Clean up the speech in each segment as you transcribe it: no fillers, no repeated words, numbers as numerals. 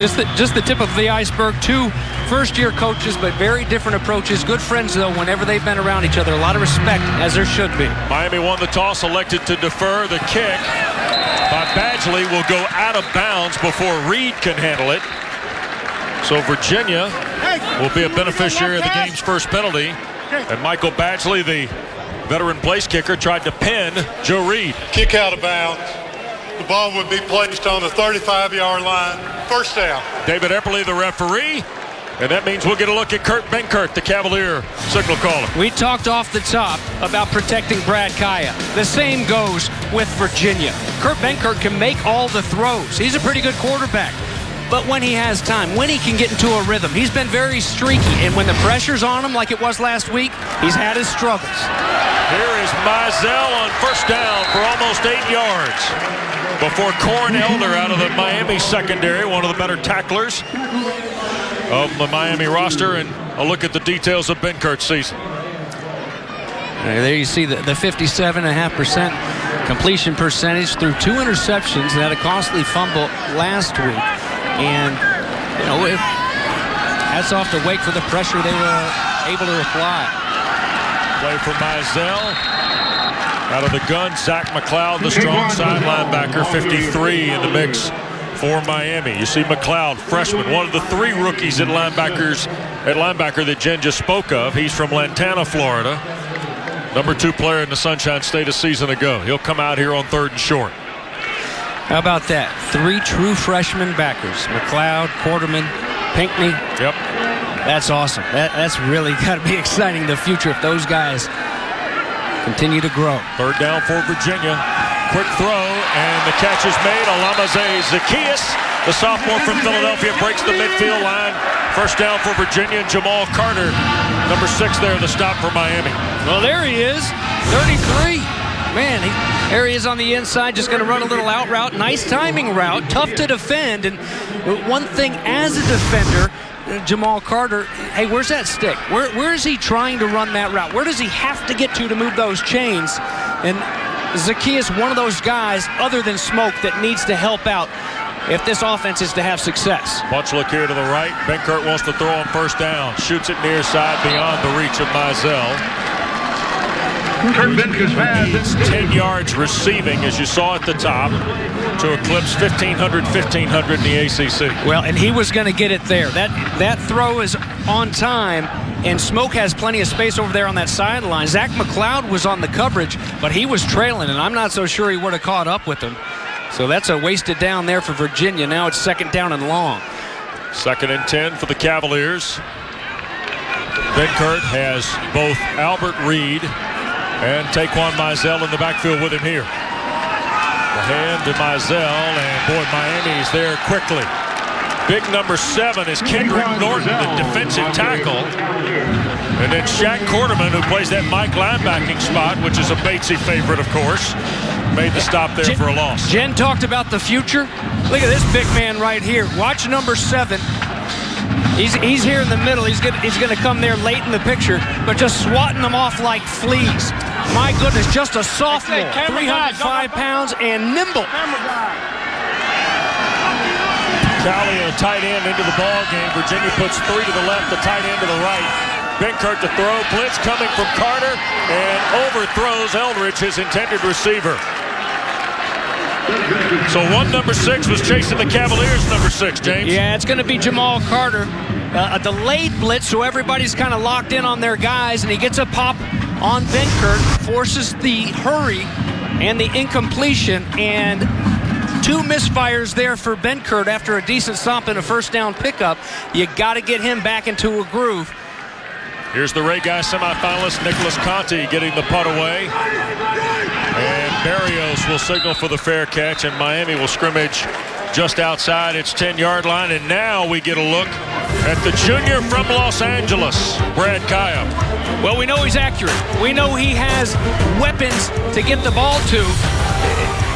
Just the tip of the iceberg. Two first-year coaches, but very different approaches. Good friends, though, whenever they've been around each other. A lot of respect, as there should be. Miami won the toss, elected to defer. The kick by Badgley will go out of bounds before Reed can handle it. So Virginia will be a beneficiary of the game's first penalty. And Michael Badgley, the veteran place kicker, tried to pin Joe Reed. Kick out of bounds. The ball would be placed on the 35-yard line. First down. David Epperly, the referee. And that means we'll get a look at Kurt Benkert, the Cavalier signal caller. We talked off the top about protecting Brad Kaya. The same goes with Virginia. Kurt Benkert can make all the throws. He's a pretty good quarterback. But when he has time, when he can get into a rhythm, he's been very streaky. And when the pressure's on him like it was last week, he's had his struggles. Here is Mizell on first down for almost 8 yards. Before Corn Elder out of the Miami secondary, one of the better tacklers of the Miami roster. And a look at the details of Benkert's season. There you see the 57.5% completion percentage through 2 interceptions and had a costly fumble last week. And, you know, hats off to Wake for the pressure they were able to apply. Play for Mizell. Out of the gun, Zach McLeod, the strong side linebacker, 53 in the mix for Miami. You see McLeod, freshman, one of the 3 rookies at linebacker that Jen just spoke of. He's from Lantana, Florida. Number 2 player in the Sunshine State a season ago. He'll come out here on 3rd and short. How about that? 3 true freshman backers. McLeod, Quarterman, Pinckney. Yep. That's awesome. That's really got to be exciting, the future, if those guys continue to grow. 3rd down for Virginia. Quick throw, and the catch is made. Alamaze Zacchaeus, the sophomore from Philadelphia, breaks the midfield line. First down for Virginia. Jamal Carter, number 6 there, the stop for Miami. Well, there he is, 33. Man, there he is on the inside, just going to run a little out route. Nice timing route, tough to defend. And one thing as a defender, Jamal Carter, hey, where's that stick? Where is he trying to run that route? Where does he have to get to move those chains? And Zacchaeus, one of those guys, other than Smoke, that needs to help out if this offense is to have success. Bunch look here to the right. Benkert wants to throw on first down. Shoots it near side beyond the reach of Mizell. Needs 10 yards receiving, as you saw at the top, to eclipse 1,500 in the ACC. Well, and he was going to get it there. That throw is on time, and Smoke has plenty of space over there on that sideline. Zach McLeod was on the coverage, but he was trailing, and I'm not so sure he would have caught up with him. So that's a wasted down there for Virginia. Now it's 2nd down and long. 2nd and 10 for the Cavaliers. Benkert has both Albert Reed and Taquan Mizell in the backfield with him here. The hand to Mizell, and boy, Miami's there quickly. Big number 7 is Kendrick Norton, the defensive tackle. And then Shaq Quarterman, who plays that Mike linebacking spot, which is a Batesy favorite, of course, made the stop there for a loss. Jen talked about the future. Look at this big man right here. Watch number 7. He's here in the middle. He's gonna come there late in the picture, but just swatting them off like fleas. My goodness, just a sophomore, 305 pounds and nimble. Cali, a tight end into the ball game. Virginia puts 3 to the left, the tight end to the right. Benkert to throw, blitz coming from Carter, and overthrows Eldridge, his intended receiver. So number 6 was chasing the Cavaliers, number 6, James. Yeah, it's going to be Jamal Carter. A delayed blitz, so everybody's kind of locked in on their guys, and he gets a pop on Benkert, forces the hurry and the incompletion, and 2 misfires there for Benkert after a decent stop and a first down pickup. You got to get him back into a groove. Here's the Ray Guy semifinalist, Nicholas Conti, getting the putt away. And Barrios will signal for the fair catch, and Miami will scrimmage just outside its 10-yard line. And now we get a look at the junior from Los Angeles, Brad Kaya. Well, we know he's accurate. We know he has weapons to get the ball to,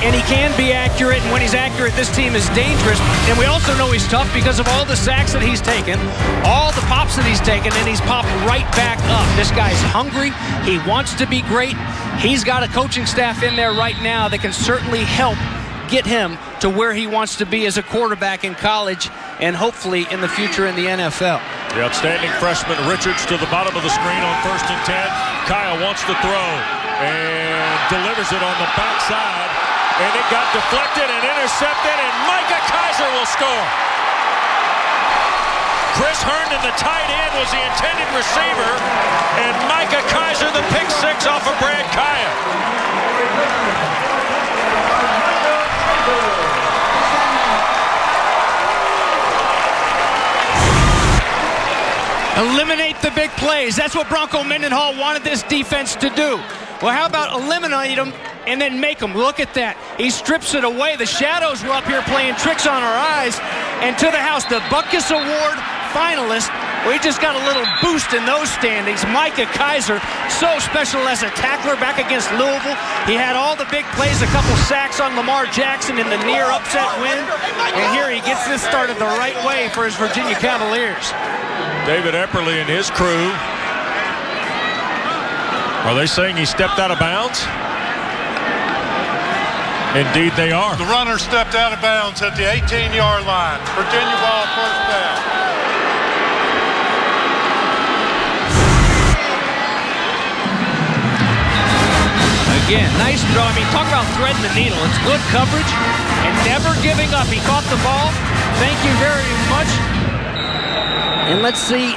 and he can be accurate, and when he's accurate, this team is dangerous. And we also know he's tough because of all the sacks that he's taken, all the pops that he's taken, and he's popped right back up. This guy's hungry. He wants to be great. He's got a coaching staff in there right now that can certainly help get him to where he wants to be as a quarterback in college. and hopefully in the future in the NFL. The outstanding freshman Richards to the bottom of the screen on 1st and 10. Kyle wants to throw and delivers it on the backside, and it got deflected and intercepted, and Micah Kaiser will score. Chris Herndon, the tight end, was the intended receiver, and Micah Kaiser, the pick six off of Brad Kaya. Eliminate the big plays. That's what Bronco Mendenhall wanted this defense to do. Well, how about eliminate them and then make them? Look at that. He strips it away. The shadows were up here playing tricks on our eyes. And to the house, the Butkus Award finalist. We just got a little boost in those standings. Micah Kaiser, so special as a tackler back against Louisville. He had all the big plays, a couple sacks on Lamar Jackson in the near upset win. And here he gets this started the right way for his Virginia Cavaliers. David Epperly and his crew. Are they saying he stepped out of bounds? Indeed they are. The runner stepped out of bounds at the 18-yard line. Virginia ball, first down. Again, nice throw. I mean, talk about threading the needle. It's good coverage and never giving up. He caught the ball. Thank you very much. And let's see.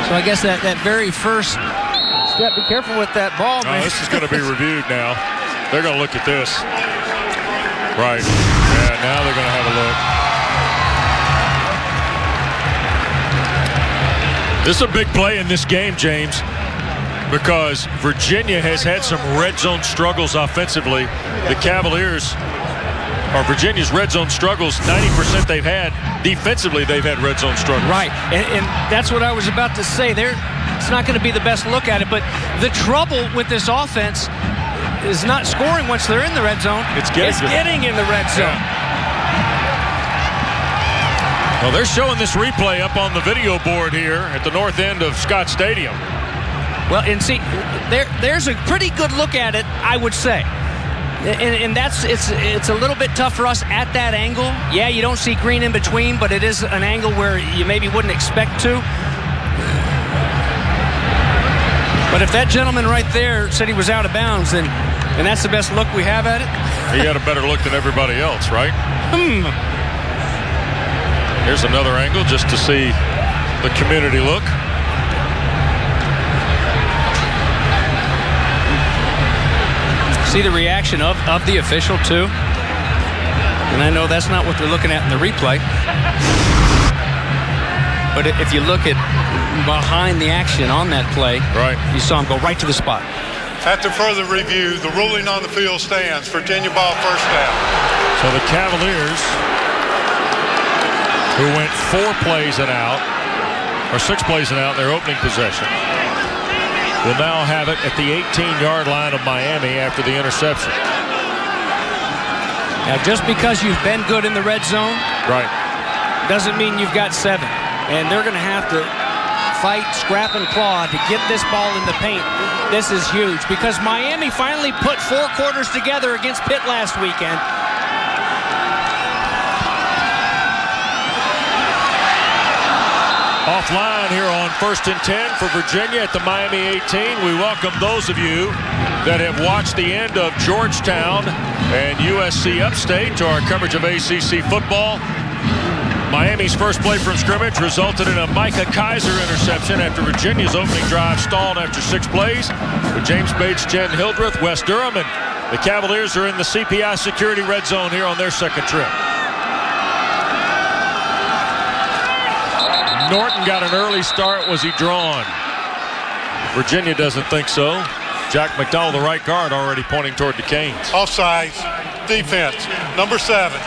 So I guess that very first step, be careful with that ball, man. This is going to be reviewed now. They're going to look at this. Right. Yeah, now they're going to have a look. This is a big play in this game, James, because Virginia has had some red zone struggles offensively. The Cavaliers, or Virginia's red zone struggles, 90% they've had. Defensively, they've had red zone struggles. Right, and that's what I was about to say. It's not going to be the best look at it, but the trouble with this offense is not scoring once they're in the red zone. It's getting in the red zone. Yeah. Well, they're showing this replay up on the video board here at the north end of Scott Stadium. Well, and see, there's a pretty good look at it, I would say. And it's a little bit tough for us at that angle. Yeah, you don't see green in between, but it is an angle where you maybe wouldn't expect to. But if that gentleman right there said he was out of bounds, and that's the best look we have at it. He had a better look than everybody else, right? Here's another angle just to see the community look. See the reaction of the official too. And I know that's not what they're looking at in the replay. But if you look at behind the action on that play, right, you saw him go right to the spot. After further review, the ruling on the field stands. Virginia ball, first down. So the Cavaliers, who went 4 plays and out, or 6 plays and out in their opening possession, will now have it at the 18-yard line of Miami after the interception. Now, just because you've been good in the red zone, right, doesn't mean you've got 7. And they're going to have to fight, scrap, and claw to get this ball in the paint. This is huge because Miami finally put 4 quarters together against Pitt last weekend. Offline here on 1st and 10 for Virginia at the Miami 18. We welcome those of you that have watched the end of Georgetown and USC Upstate to our coverage of ACC football. Miami's first play from scrimmage resulted in a Micah Kaiser interception after Virginia's opening drive stalled after 6 plays. With James Bates, Jen Hildreth, Wes Durham, and the Cavaliers are in the CPI security red zone here on their second trip. Norton got an early start. Was he drawn? Virginia doesn't think so. Jack McDowell, the right guard, already pointing toward the Canes. Offsides, defense, number 7.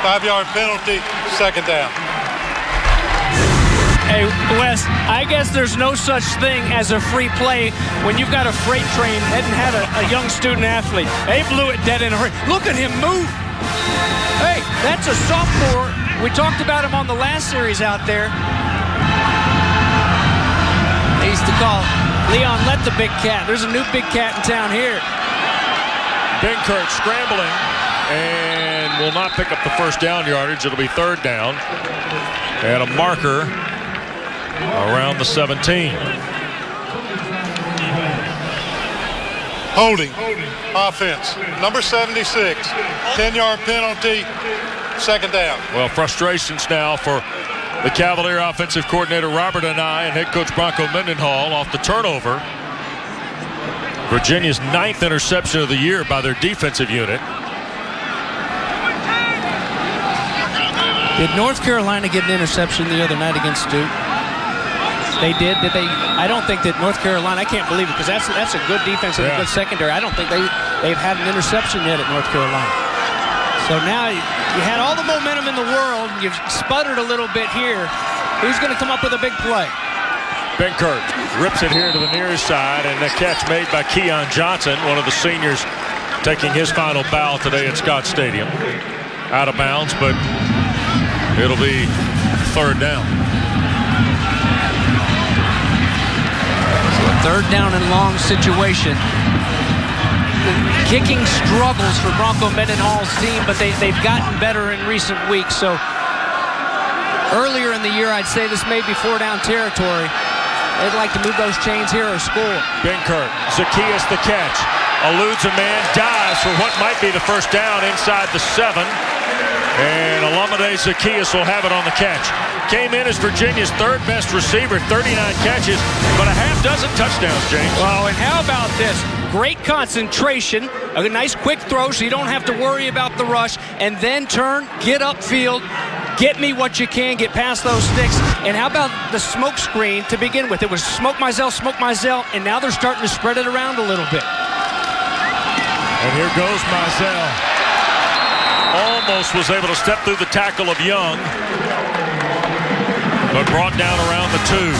5-yard penalty, second down. Hey, Wes, I guess there's no such thing as a free play when you've got a freight train heading had a young student athlete. They blew it dead in a hurry. Look at him move. Hey, that's a sophomore. We talked about him on the last series out there. They used to call Leon, let the big cat. There's a new big cat in town here. Benkert scrambling and will not pick up the first down yardage. It'll be third down. And a marker around the 17. Holding. Offense. Number 76. 10-yard penalty. Second down. Well, frustrations now for the Cavalier offensive coordinator Robert Anae and head coach Bronco Mendenhall off the turnover. Virginia's 9th interception of the year by their defensive unit. Did North Carolina get an interception the other night against Duke? They did. Did they? I don't think that North Carolina. I can't believe it because that's a good defense and a good secondary. I don't think they've had an interception yet at North Carolina. So now you had all the momentum in the world. You've sputtered a little bit here. Who's going to come up with a big play? Benkert rips it here to the near side, and the catch made by Keon Johnson, one of the seniors taking his final bow today at Scott Stadium. Out of bounds, but it'll be third down. So a third down and long situation. Kicking struggles for Bronco Mendenhall's team, but they've gotten better in recent weeks. So earlier in the year, I'd say this may be four-down territory. They'd like to move those chains here or score. Benkert, Zacchaeus the catch. Eludes a man, dives for what might be the first down inside the 7. And Olamide Zacchaeus will have it on the catch. Came in as Virginia's third best receiver, 39 catches, but a half dozen touchdowns, James. Well, and how about this? Great concentration, a nice quick throw so you don't have to worry about the rush, and then turn, get upfield, get me what you can, get past those sticks. And how about the smoke screen to begin with? It was smoke Mizell, and now they're starting to spread it around a little bit. And here goes Mizell. Almost was able to step through the tackle of Young, but brought down around the 2.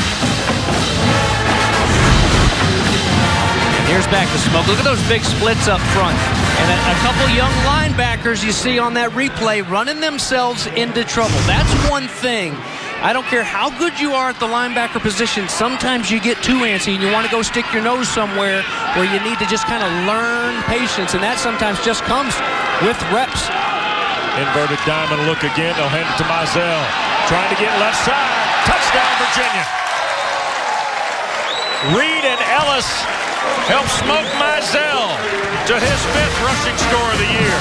Here's back to smoke. Look at those big splits up front. And a couple young linebackers you see on that replay running themselves into trouble. That's one thing. I don't care how good you are at the linebacker position. Sometimes you get too antsy and you want to go stick your nose somewhere where you need to just kind of learn patience. And that sometimes just comes with reps. Inverted diamond look again. They'll hand it to Mizell. Trying to get left side. Touchdown, Virginia. Reed and Ellis help smoke Mizell to his 5th rushing score of the year.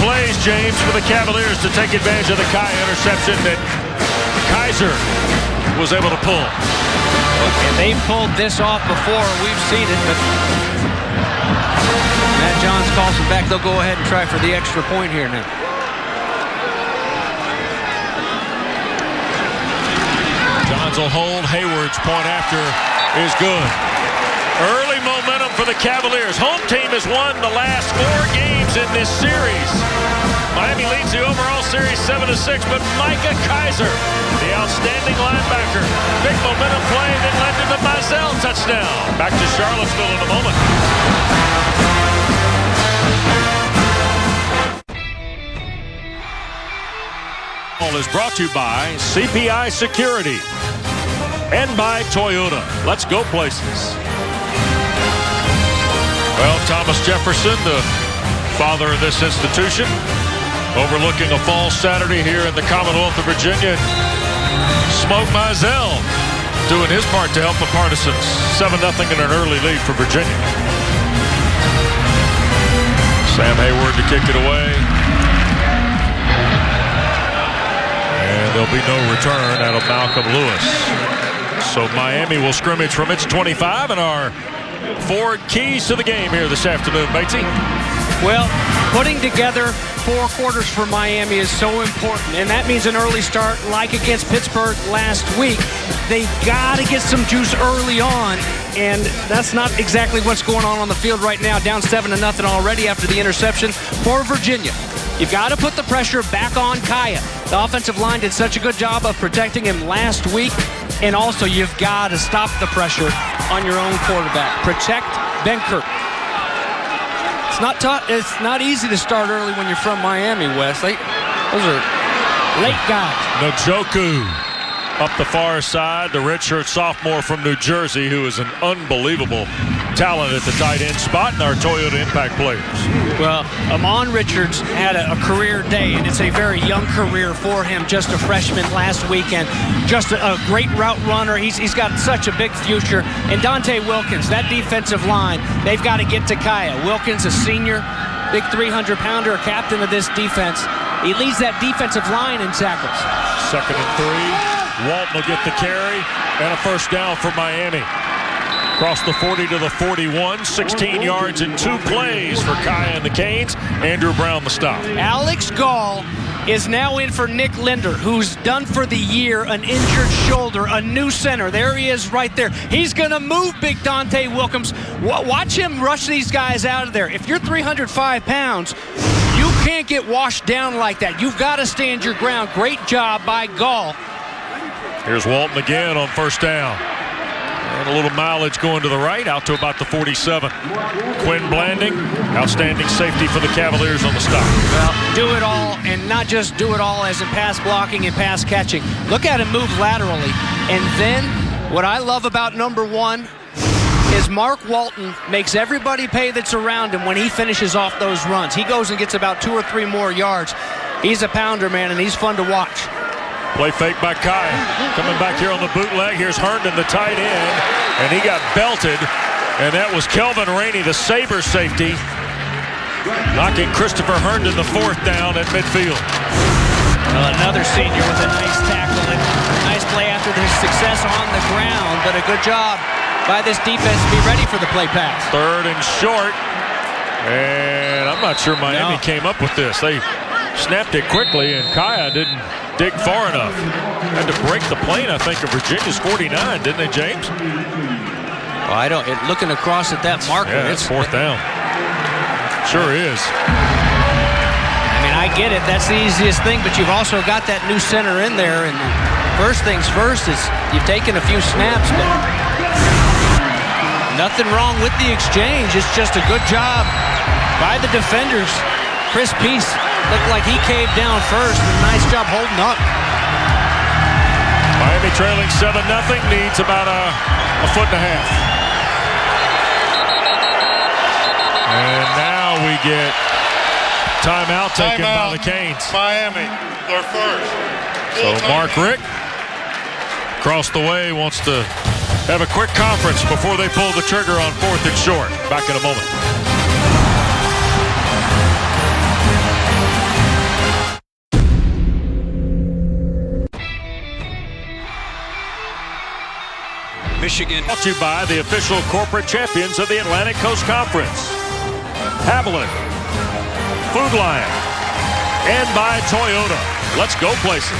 Plays, James, for the Cavaliers to take advantage of the Kai interception that Kaiser was able to pull. And they've pulled this off before. We've seen it, but Matt Johns calls them back. They'll go ahead and try for the extra point here now. Johns will hold. Hayward's point after is good. Early momentum for the Cavaliers. Home team has won the last 4 games in this series. Miami leads the overall series 7-6, but Micah Kaiser, the outstanding linebacker, big momentum play that led to the Mizell touchdown. Back to Charlottesville in a moment. All is brought to you by CPI Security and by Toyota. Let's go places. Well, Thomas Jefferson, the father of this institution, overlooking a fall Saturday here in the Commonwealth of Virginia. Smoke Mizell doing his part to help the Partisans. 7-0 in an early lead for Virginia. Sam Hayward to kick it away. And there'll be no return out of Malcolm Lewis. So Miami will scrimmage from its 25 and our 4 keys to the game here this afternoon, Batesy. Well, putting together 4 quarters for Miami is so important, and that means an early start like against Pittsburgh last week. They've got to get some juice early on, and that's not exactly what's going on the field right now. Down 7-0 already after the interception for Virginia. You've got to put the pressure back on Kaya. The offensive line did such a good job of protecting him last week, and also you've got to stop the pressure on your own quarterback. Protect Benkert. It's not tough. It's not easy to start early when you're from Miami, Wes. Those are late guys. Njoku up the far side, the redshirt sophomore from New Jersey, who is an unbelievable talent at the tight end spot in our Toyota Impact players. Well, Amon Richards had a career day, and it's a very young career for him. Just a freshman last weekend. Just a great route runner. He's got such a big future. And Dante Wilkins, that defensive line, they've got to get to Kaya. Wilkins, a senior, big 300-pounder, captain of this defense. He leads that defensive line in tackles. 2nd and 3. Walton will get the carry and a first down for Miami. Across the 40 to the 41, 16 yards in 2 plays for Kaya and the Canes. Andrew Brown the stop. Alex Gall is now in for Nick Linder, who's done for the year, an injured shoulder, a new center. There he is right there. He's going to move big Dante Wilkins. Watch him rush these guys out of there. If you're 305 pounds, you can't get washed down like that. You've got to stand your ground. Great job by Gall. Here's Walton again on first down. And a little mileage going to the right, out to about the 47. Quinn Blanding, outstanding safety for the Cavaliers on the stop. Well, do it all, and not just do it all as in pass blocking and pass catching. Look at him move laterally. And then what I love about number 1 is Mark Walton makes everybody pay that's around him when he finishes off those runs. He goes and gets about 2 or 3 more yards. He's a pounder, man, and he's fun to watch. Play fake by Kai. Coming back here on the bootleg. Here's Herndon, the tight end. And he got belted. And that was Kelvin Rainey, the Sabre safety, knocking Christopher Herndon the 4th down at midfield. Well, another senior with a nice tackle and nice play after the success on the ground. But a good job by this defense to be ready for the play pass. 3rd and short. And I'm not sure Miami came up with this. They snapped it quickly, and Kaya didn't dig far enough. Had to break the plane, I think, of Virginia's 49, didn't they, James? Well, looking across at that marker. Yeah, it's 4th down. Sure is. I mean, I get it. That's the easiest thing, but you've also got that new center in there. And first things first is you've taken a few snaps, but nothing wrong with the exchange. It's just a good job by the defenders. Chris Peace looked like he caved down first. Nice job holding up. Miami trailing 7-0, needs about a 1.5 feet. And now we get timeout taken by the Canes. Miami, their first. So Mark Rick, across the way, wants to have a quick conference before they pull the trigger on 4th and short. Back in a moment. Michigan. Brought to you by the official corporate champions of the Atlantic Coast Conference, Haviland, Food Lion, and by Toyota. Let's go places.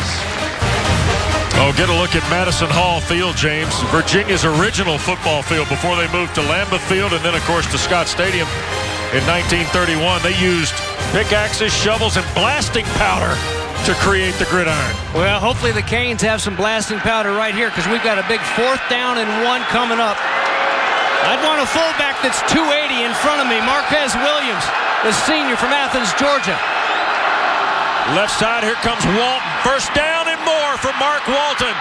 Oh, get a look at Madison Hall Field, James. Virginia's original football field before they moved to Lambeth Field and then, of course, to Scott Stadium in 1931. They used pickaxes, shovels, and blasting powder to create the gridiron. Well, hopefully the Canes have some blasting powder right here because we've got a big 4th down and 1 coming up. I'd want a fullback that's 280 in front of me. Marquez Williams, the senior from Athens, Georgia. Left side, here comes Walton. First down and more for Mark Walton.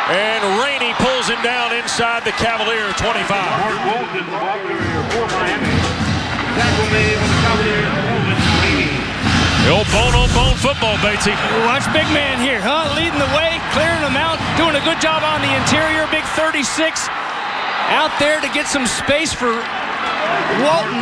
And Rainey pulls him down inside the Cavalier 25. Mark Walton, for Miami. Tackle made with the Cavaliers, Rainey. The old bone-on-bone football, Batesy. Watch big man here, leading the way, clearing them out, doing a good job on the interior. Big 36 out there to get some space for Walton.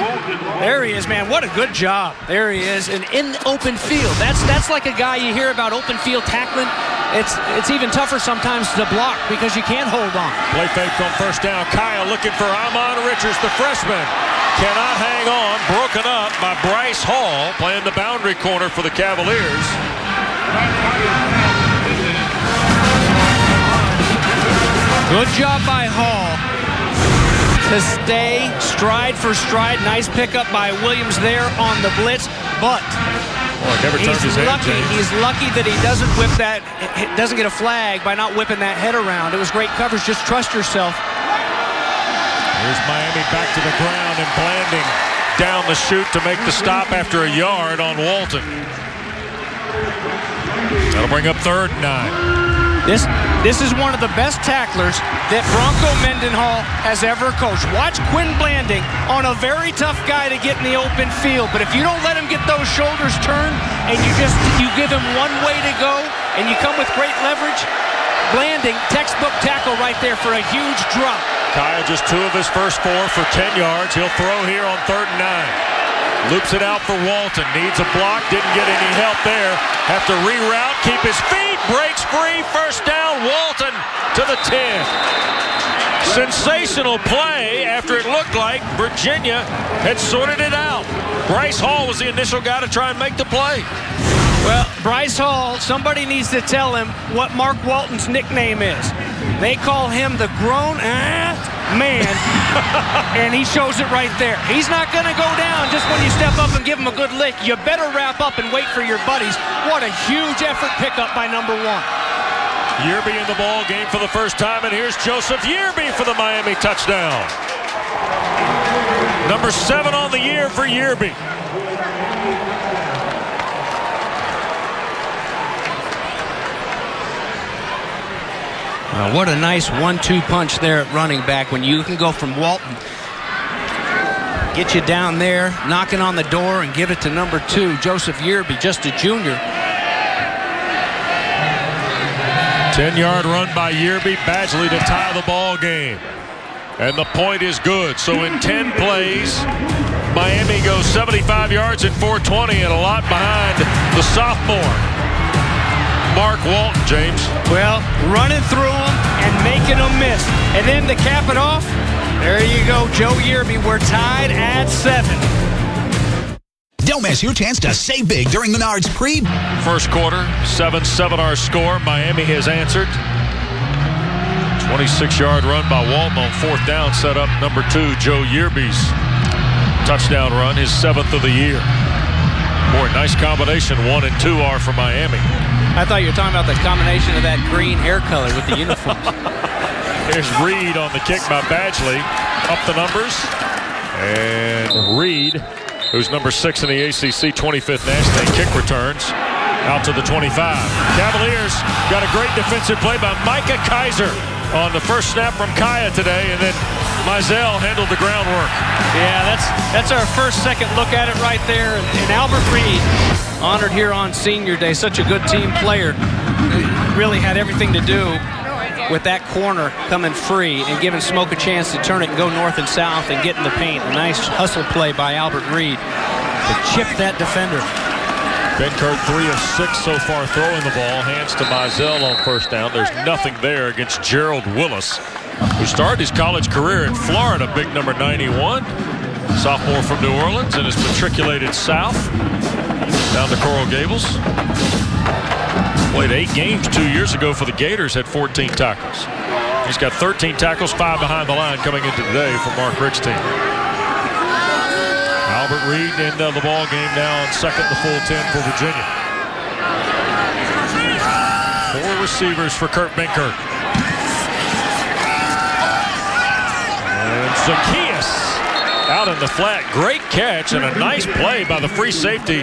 There he is, man. What a good job. There he is, and in open field. That's like a guy you hear about open field tackling. It's even tougher sometimes to block because you can't hold on. Play fake on first down. Kyle looking for Amon Richards, the freshman. Cannot hang on. Broken up by Bryce Hall, playing the boundary corner for the Cavaliers. Good job by Hall to stay stride for stride. Nice pickup by Williams there on the blitz, but never turned his head, James. He's lucky that he doesn't get a flag by not whipping that head around. It was great coverage. Just trust yourself. Here's Miami back to the ground, and Blanding down the chute to make the stop after a yard on Walton. That'll bring up 3rd and 9. This is one of the best tacklers that Bronco Mendenhall has ever coached. Watch Quinn Blanding on a very tough guy to get in the open field, but if you don't let him get those shoulders turned and you give him one way to go and you come with great leverage, Blanding, textbook tackle right there for a huge drop. Kaya just 2 of his first 4 for 10 yards. He'll throw here on 3rd and 9. Loops it out for Walton. Needs a block. Didn't get any help there. Have to reroute. Keep his feet. Breaks free. First down. Walton to the 10. Sensational play after it looked like Virginia had sorted it out. Bryce Hall was the initial guy to try and make the play. Well, Bryce Hall, somebody needs to tell him what Mark Walton's nickname is. They call him the grown-ass man, and he shows it right there. He's not going to go down just when you step up and give him a good lick. You better wrap up and wait for your buddies. What a huge effort pickup by number 1. Yearby in the ball game for the first time, and here's Joseph Yearby for the Miami touchdown. Number 7 on the year for Yearby. What a nice 1-2 punch there at running back when you can go from Walton, get you down there, knocking on the door, and give it to number 2, Joseph Yearby, just a junior. 10-yard run by Yearby, Badgley to tie the ball game. And the point is good. So in 10 plays, Miami goes 75 yards in 420 and a lot behind the sophomore, Mark Walton, James. Well, running through them and making them miss. And then to cap it off, there you go, Joe Yearby. We're tied at 7. Don't miss your chance to save big during Menards pre. First quarter, 7-7 our score. Miami has answered. 26-yard run by Walton on 4th down set up number 2, Joe Yearby's touchdown run, his 7th of the year. Boy, nice combination 1 and 2 are for Miami. I thought you were talking about the combination of that green hair color with the uniforms. Here's Reed on the kick by Badgley. Up the numbers. And Reed, who's number 6 in the ACC, 25th National kick returns out to the 25. Cavaliers got a great defensive play by Micah Kaiser on the first snap from Kaya today, and then Mizell handled the groundwork. Yeah, that's our second look at it right there. And Albert Reed, honored here on Senior Day, such a good team player. Really had everything to do with that corner coming free and giving Smoke a chance to turn it and go north and south and get in the paint. A nice hustle play by Albert Reed to chip that defender. Benkert 3 of 6 so far throwing the ball. Hands to Mizell on first down. There's nothing there against Gerald Willis, who started his college career in Florida, big number 91. Sophomore from New Orleans and is matriculated south down to Coral Gables. Played 8 games 2 years ago for the Gators, had 14 tackles. He's got 13 tackles, 5 behind the line coming into today for Mark Richt's team. Albert Reed in the ball game now on second to full 10 for Virginia. 4 receivers for Kurt Benkert. And Zacchaeus out in the flat. Great catch and a nice play by the free safety,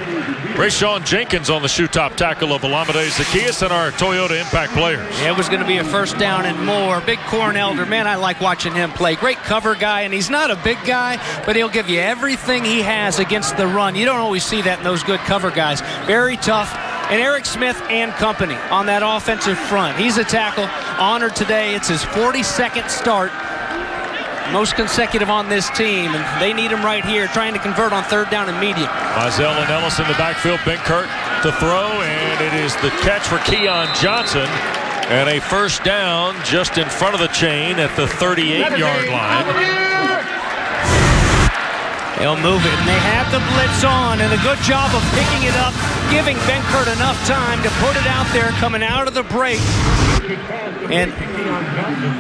Rayshawn Jenkins, on the shoe top tackle of Olamide Zacchaeus and our Toyota Impact players. Yeah, it was going to be a first down and more. Big Corn Elder, man, I like watching him play. Great cover guy, and he's not a big guy, but he'll give you everything he has against the run. You don't always see that in those good cover guys. Very tough. And Eric Smith and company on that offensive front. He's a tackle. Honored today. It's his 42nd start. Most consecutive on this team, and they need him right here, trying to convert on 3rd down and medium. Mizell and Ellis in the backfield. Benkert to throw, and it is the catch for Keon Johnson. And a first down just in front of the chain at the 38-yard line. They'll move it, and they have the blitz on, and a good job of picking it up, giving Benkert enough time to put it out there coming out of the break. And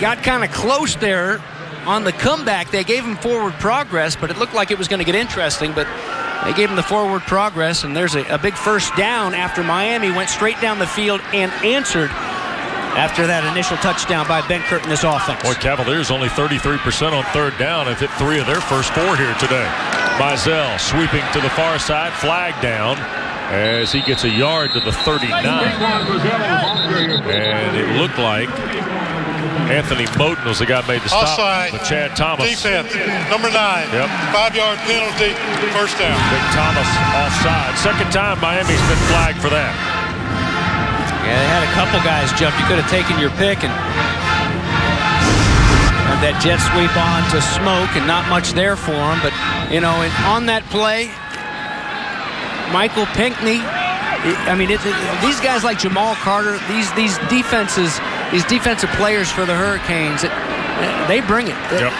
got kind of close there. On the comeback, they gave him forward progress, but it looked like it was going to get interesting, but they gave him the forward progress, and there's a big first down after Miami went straight down the field and answered after that initial touchdown by Benkert in this offense. Boy, Cavaliers only 33% on 3rd down. Have hit 3 of their first 4 here today. Mizell sweeping to the far side, flag down as he gets a yard to the 39. And it looked like Anthony Moten was the guy who made the stop. Offside. But Chad Thomas. Defense, number 9. Yep. 5-yard penalty, first down. Big Thomas offside. Second time Miami's been flagged for that. Yeah, they had a couple guys jump. You could have taken your pick and had that jet sweep on to Smoke, and not much there for him. But, you know, on that play, Michael Pinckney, I mean, these guys like Jamal Carter, these defensive players for the Hurricanes, they bring it. Yep.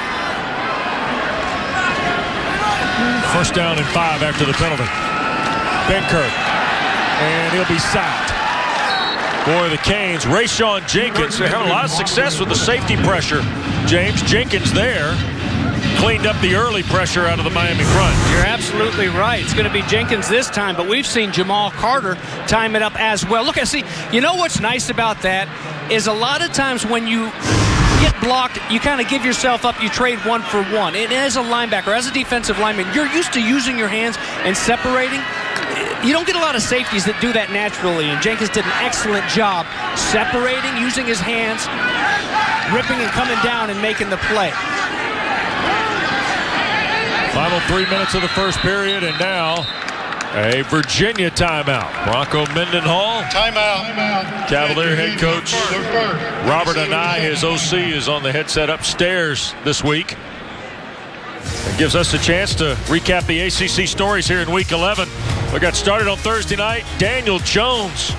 First down and 5 after the penalty. Benkert, and he'll be sacked. Boy, the Canes, Rayshawn Jenkins, they're having a lot of success with the safety pressure. James Jenkins there cleaned up the early pressure out of the Miami front. You're absolutely right. It's going to be Jenkins this time, but we've seen Jamal Carter time it up as well. Look, you know what's nice about that is a lot of times when you get blocked, you kind of give yourself up, you trade 1 for 1. And as a linebacker, as a defensive lineman, you're used to using your hands and separating. You don't get a lot of safeties that do that naturally, and Jenkins did an excellent job separating, using his hands, ripping and coming down and making the play. Final 3 minutes of the first period, and now a Virginia timeout. Bronco Mendenhall. Timeout. Cavalier head coach Robert Anai, his OC, is on the headset upstairs this week. It gives us a chance to recap the ACC stories here in Week 11. We got started on Thursday night. Daniel Jones.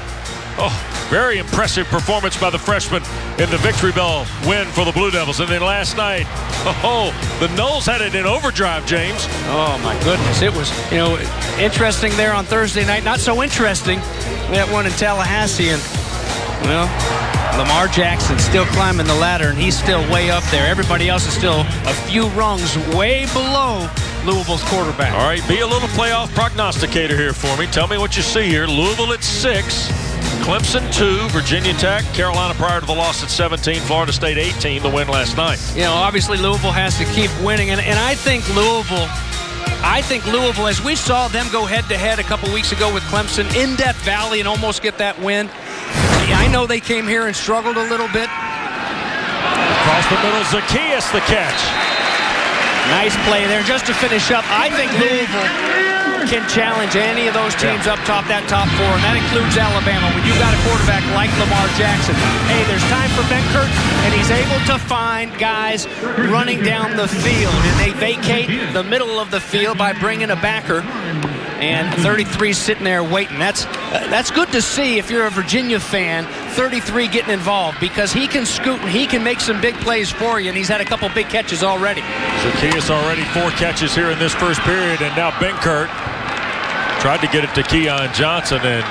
Oh, very impressive performance by the freshman in the Victory Bell win for the Blue Devils. And then last night, the Noles had it in overdrive, James. Oh, my goodness. It was, interesting there on Thursday night. Not so interesting, that one in Tallahassee. And, well, Lamar Jackson still climbing the ladder, and he's still way up there. Everybody else is still a few rungs way below Louisville's quarterback. All right, be a little playoff prognosticator here for me. Tell me what you see here. Louisville at 6. Clemson 2, Virginia Tech, Carolina prior to the loss at 17, Florida State 18, the win last night. Obviously Louisville has to keep winning, and I think Louisville, as we saw them go head-to-head a couple weeks ago with Clemson in Death Valley and almost get that win, I know they came here and struggled a little bit. Across the middle, Zacchaeus the catch. Nice play there just to finish up. I think Louisville can challenge any of those teams up top, that top 4, and that includes Alabama. When you've got a quarterback like Lamar Jackson, hey, there's time for Benkert, and he's able to find guys running down the field, and they vacate the middle of the field by bringing a backer. And 33 sitting there waiting. That's good to see if you're a Virginia fan. 33 getting involved because he can scoot and he can make some big plays for you, and he's had a couple big catches already. Zacchaeus already 4 catches here in this first period, and now Benkert tried to get it to Keon Johnson and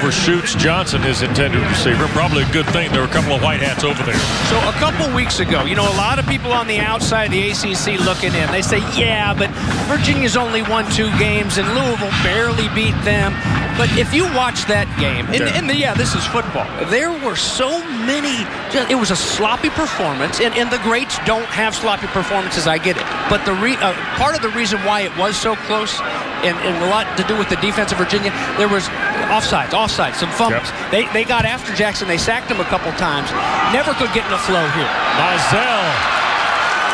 overshoots Johnson, his intended receiver. Probably a good thing there were a couple of white hats over there. So a couple weeks ago, a lot of people on the outside of the ACC looking in, they say, yeah, but Virginia's only won 2 games and Louisville barely beat them. But if you watch that game, this is football. There were so many, it was a sloppy performance, and the greats don't have sloppy performances, I get it. But part of the reason why it was so close, and a lot to do with the defense of Virginia, there was offsides, some fumbles. Yep. They got after Jackson. They sacked him a couple times. Never could get in the flow here. Mizell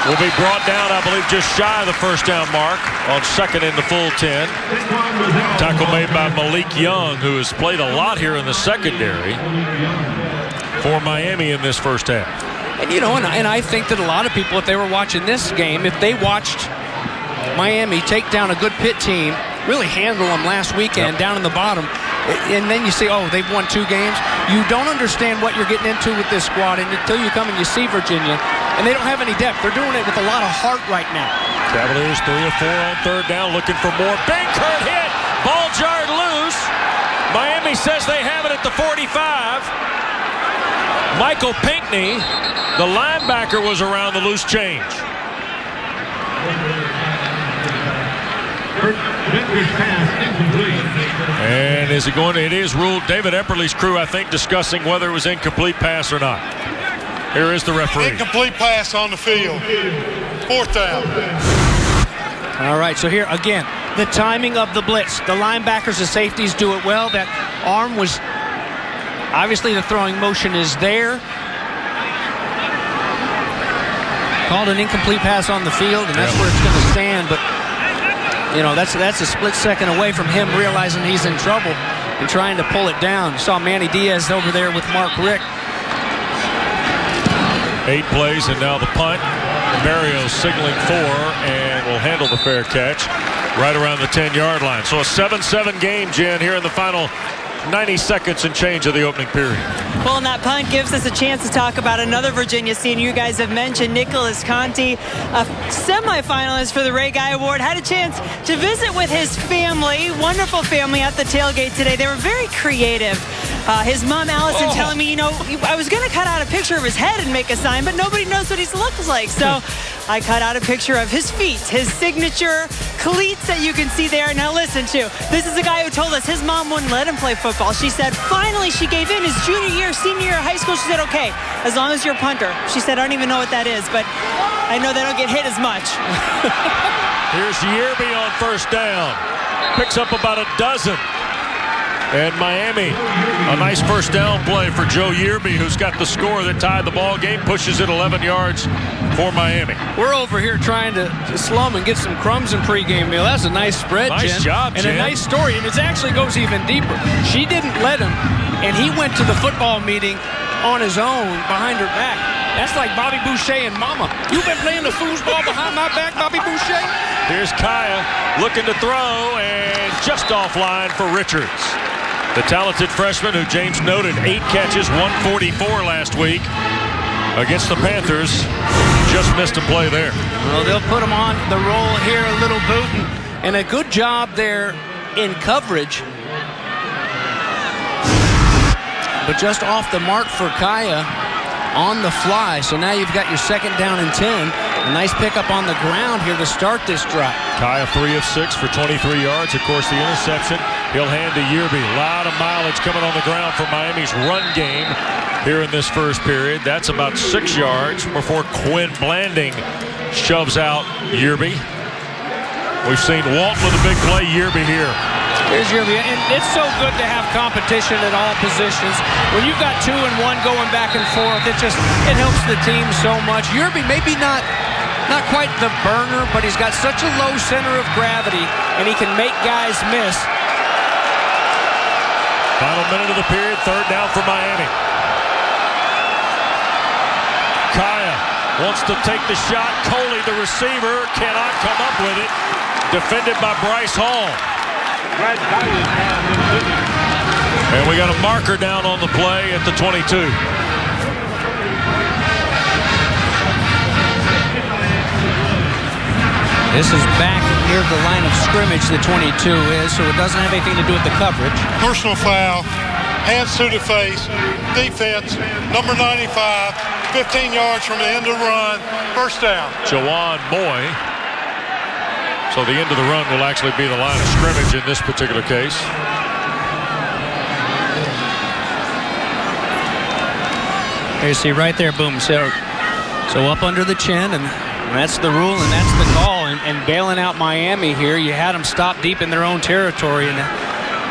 will be brought down, I believe, just shy of the first down mark on second in the full 10. Tackle made by Malik Young, who has played a lot here in the secondary for Miami in this first half. And, and I think that a lot of people, if they were watching this game, if they watched Miami take down a good Pitt team, really handle them last weekend down in the bottom, and then you say, oh, they've won 2 games. You don't understand what you're getting into with this squad until you come and you see Virginia, and they don't have any depth. They're doing it with a lot of heart right now. Cavaliers 3 of 4 on third down, looking for more. Benkert hit, ball jarred loose. Miami says they have it at the 45. Michael Pinckney, the linebacker, was around the loose change. And is it going to? It is ruled. David Epperly's crew, I think, discussing whether it was incomplete pass or not. Here is the referee. Incomplete pass on the field. 4th down. All right, so here again, the timing of the blitz. The linebackers, the safeties do it well. That arm was, obviously the throwing motion is there. Called an incomplete pass on the field, and that's where it's going to stand. But, you know, that's a split second away from him realizing he's in trouble and trying to pull it down. You saw Manny Diaz over there with Mark Richt. 8 plays, and now the punt. Mario signaling 4 and will handle the fair catch right around the 10-yard line. So a 7-7 game, Jen, here in the final 90 seconds and change of the opening period. Well, and that punt gives us a chance to talk about another Virginia senior you guys have mentioned, Nicholas Conti, a semifinalist for the Ray Guy Award. Had a chance to visit with his family, wonderful family at the tailgate today. They were very creative. His mom, Allison, telling me, you know, I was going to cut out a picture of his head and make a sign, but nobody knows what he looks like. So I cut out a picture of his feet, his signature cleats that you can see there. Now listen to, this is a guy who told us his mom wouldn't let him play football. She said, finally, she gave in his junior year, senior year of high school. She said, okay, as long as you're a punter. She said, I don't even know what that is, but I know they don't get hit as much. Here's Yearby on first down. Picks up about a dozen. And Miami, a nice first down play for Joe Yearby, who's got the score that tied the ball game, pushes it 11 yards for Miami. We're over here trying to slum and get some crumbs in pregame meal. That's a nice spread, Nice Jen. job, and Jen. a nice story. And it actually goes even deeper. She didn't let him, and he went to the football meeting on his own behind her back. That's like Bobby Boucher and Mama. You've been playing the foosball behind my back, Bobby Boucher? Here's Kaya looking to throw, and just offline for Richards. The talented freshman who James noted 8 catches, 144 last week against the Panthers. Just missed a play there. Well, they'll put him on the roll here, a little boot, and a good job there in coverage. But just off the mark for Kaya on the fly. So now you've got your second down and 10. A nice pickup on the ground here to start this drive. Kaya 3 of 6 for 23 yards. Of course, the interception he'll hand to Yearby. A lot of mileage coming on the ground for Miami's run game here in this first period. That's about 6 yards before Quinn Blanding shoves out Yearby. We've seen Walton with a big play. Yearby here. Here's Yearby, and it's so good to have competition at all positions. When you've got 2 and 1 going back and forth, it helps the team so much. Yearby maybe not quite the burner, but he's got such a low center of gravity, and he can make guys miss. Final minute of the period, third down for Miami. Kaya wants to take the shot. Coley, the receiver, cannot come up with it. Defended by Bryce Hall. And we got a marker down on the play at the 22. This is back near the line of scrimmage, the 22 is, so it doesn't have anything to do with the coverage. Personal foul, hands to the face, defense, number 95, 15 yards from the end of the run, first down. Jawan Moy. So the end of the run will actually be the line of scrimmage in this particular case. Here you see right there, boom. So up under the chin, and that's the rule, and that's the call. And bailing out Miami here, you had them stop deep in their own territory. And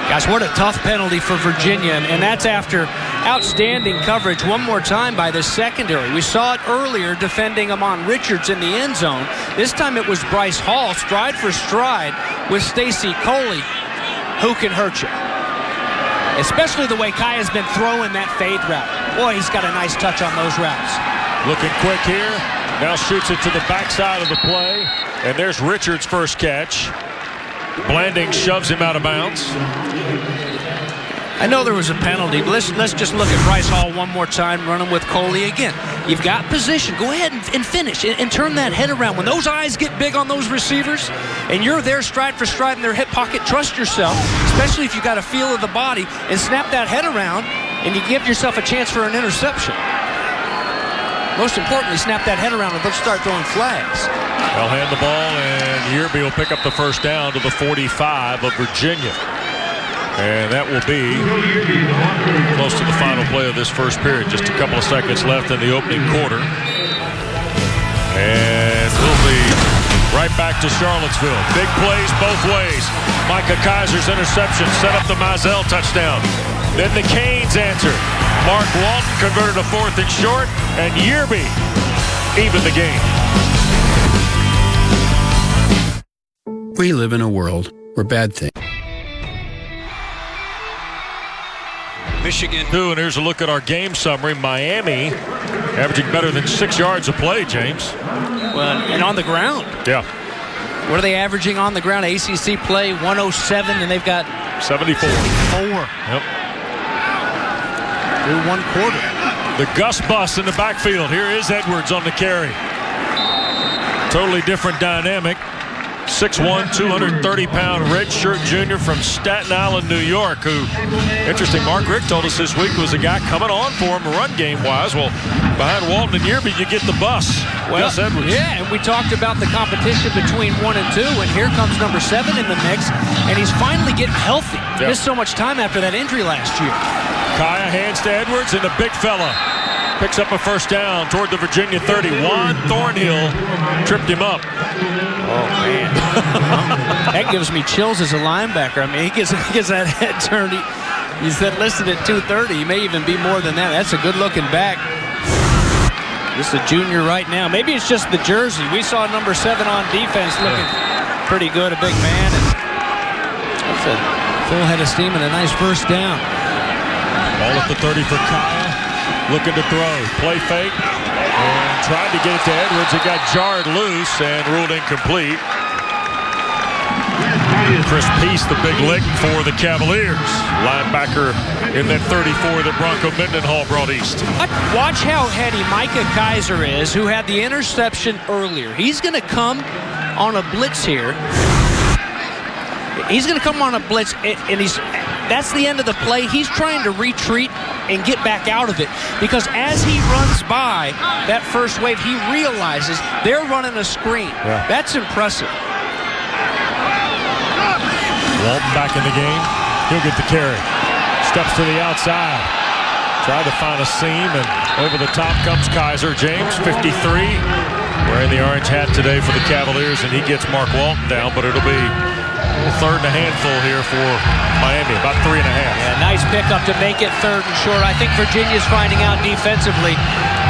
gosh, what a tough penalty for Virginia. And that's after outstanding coverage one more time by the secondary. We saw it earlier defending Amon Richards in the end zone. This time it was Bryce Hall, stride for stride with Stacy Coley. Who can hurt you? Especially the way Kaya's been throwing that fade route. Boy, he's got a nice touch on those routes. Looking quick here. Now shoots it to the backside of the play. And there's Richards' first catch. Blanding shoves him out of bounds. I know there was a penalty, but let's just look at Bryce Hall one more time, running with Coley again. You've got position. Go ahead and finish and turn that head around. When those eyes get big on those receivers and you're there stride for stride in their hip pocket, trust yourself, especially if you've got a feel of the body, and snap that head around, and you give yourself a chance for an interception. Most importantly, snap that head around and let's start throwing flags. They'll hand the ball, and Yearby will pick up the first down to the 45 of Virginia. And that will be close to the final play of this first period. Just a couple of seconds left in the opening quarter. And we'll be right right back to Charlottesville. Big plays both ways. Micah Kaiser's interception set up the Mizell touchdown. Then the Canes answered. Mark Walton converted a 4th and short, and Yearby evened the game. We live in a world where bad things. Michigan. And here's a look at our game summary. Miami averaging better than 6 yards a play, James. Well, and on the ground. Yeah. What are they averaging on the ground? ACC play 107, and they've got 74. Yep. Through one quarter. The Gus bus in the backfield. Here is Edwards on the carry. Totally different dynamic. 6'1", 230-pound redshirt junior from Staten Island, New York, who, interesting, Mark Richt told us this week was a guy coming on for him run game-wise. Well, behind Walton and Yearby, you get the bus. Well, Gus Edwards. Yeah, and we talked about the competition between 1 and 2, and here comes number 7 in the mix, and he's finally getting healthy. Yep. Missed so much time after that injury last year. Kaya hands to Edwards, and the big fella picks up a first down toward the Virginia 30. Juan Thornhill tripped him up. Oh, man. That gives me chills as a linebacker. I mean, he gets that head turned. He said listed at 230. He may even be more than that. That's a good-looking back. Just a junior right now. Maybe it's just the jersey. We saw number 7 on defense looking pretty good, a big man. And that's a full head of steam and a nice first down. Ball at the 30 for Kaya. Looking to throw. Play fake. And tried to get it to Edwards. It got jarred loose and ruled incomplete. Chris Peace, the big lick for the Cavaliers. Linebacker in that 34 that Bronco Mendenhall brought east. Watch how heady Micah Kaiser is, who had the interception earlier. He's going to come on a blitz here. He's going to come on a blitz, and that's the end of the play. He's trying to retreat and get back out of it, because as he runs by that first wave, he realizes they're running a screen. Yeah. That's impressive. Walton back in the game. He'll get the carry. Steps to the outside. Tried to find a seam, and over the top comes Kaiser. James, 53, wearing the orange hat today for the Cavaliers, and he gets Mark Walton down, but it'll be a 3rd and a handful here for Miami, about 3.5. Yeah, nice pickup to make it 3rd and short. I think Virginia's finding out defensively,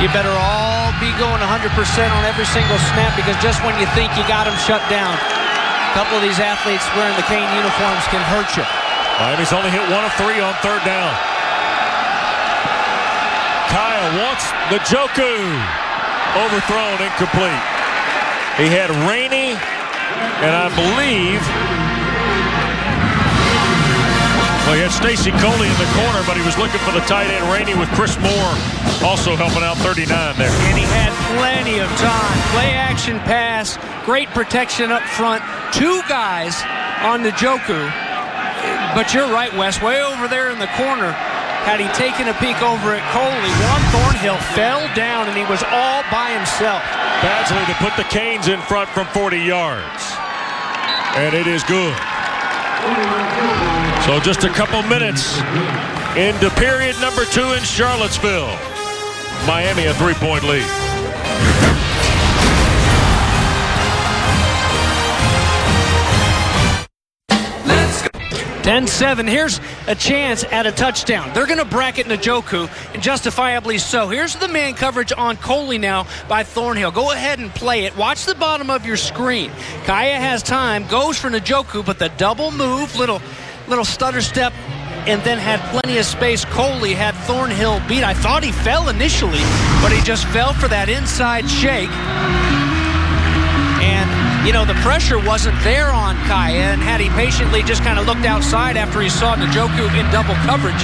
you better all be going 100% on every single snap, because just when you think you got them shut down, a couple of these athletes wearing the Cane uniforms can hurt you. Miami's only hit 1 of 3 on 3rd down. Kaya wants the Njoku. Overthrown, incomplete. He had Rainey, and I believe, well, he had Stacy Coley in the corner, but he was looking for the tight end Rainey, with Chris Moore also helping out 39 there. And he had plenty of time. Play action pass, great protection up front. 2 guys on the Njoku. But you're right, Wes, way over there in the corner. Had he taken a peek over at Coley, Juan Thornhill fell down, and he was all by himself. Badgley to put the Canes in front from 40 yards. And it is good. So just a couple minutes into period number 2 in Charlottesville. Miami a 3-point lead. 10-7. Here's a chance at a touchdown. They're going to bracket Njoku, and justifiably so. Here's the man coverage on Coley now by Thornhill. Go ahead and play it. Watch the bottom of your screen. Kaya has time, goes for Njoku, but the double move, little stutter step, and then had plenty of space. Coley had Thornhill beat. I thought he fell initially, but he just fell for that inside shake. And, you know, the pressure wasn't there on Kaya, and had he patiently just kind of looked outside after he saw Njoku in double coverage,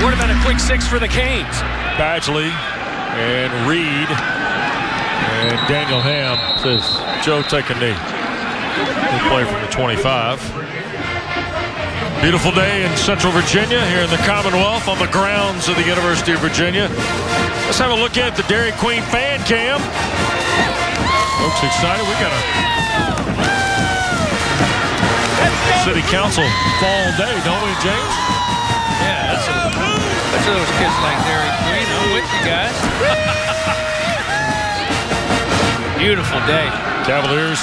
would have been a quick 6 for the Canes. Badgley and Reed and Daniel Ham says, Joe, take a knee. We'll play from the 25. Beautiful day in Central Virginia, here in the Commonwealth, on the grounds of the University of Virginia. Let's have a look at the Dairy Queen fan cam. Folks excited. We got a city council fall day, don't we, James? Yeah, that's those kids like Dairy Queen. I'm with you guys. Beautiful day. Cavaliers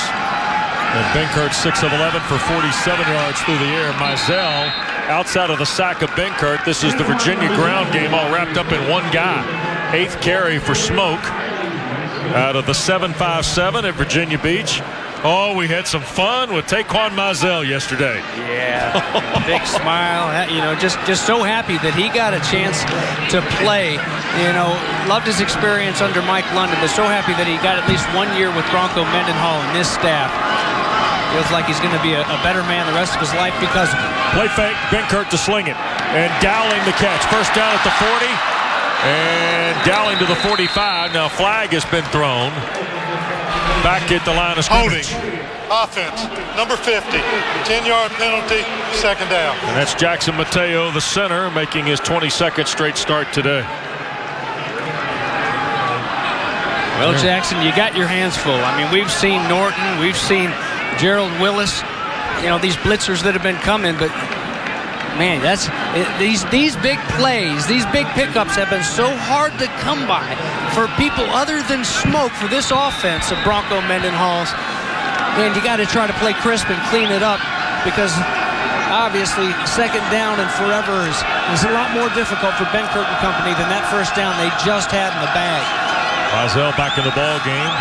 And Benkert 6 of 11 for 47 yards through the air. Mizell outside of the sack of Benkert. This is the Virginia ground game all wrapped up in one guy. 8th carry for Smoke out of the 7-5-7 at Virginia Beach. Oh, we had some fun with Taquan Mizell yesterday. Yeah, big smile. Just so happy that he got a chance to play. Loved his experience under Mike London, but so happy that he got at least 1 year with Bronco Mendenhall and this staff. Feels like he's going to be a better man the rest of his life because of it. Play fake, Benkert to sling it. And Dowling the catch. First down at the 40. And Dowling to the 45. Now flag has been thrown. Back at the line of scrimmage. Holding. Offense. Number 50. 10-yard penalty. Second down. And that's Jackson Mateo, the center, making his 22nd straight start today. Well, Jackson, you got your hands full. I mean, we've seen Norton. We've seen Gerald Willis. These blitzers that have been coming, but man, these big plays, these big pickups have been so hard to come by for people other than Smoke for this offense of Bronco Mendenhall's. And you got to try to play crisp and clean it up because obviously second down and forever is a lot more difficult for Benkert and company than that first down they just had in the bag. Mizell back in the ball game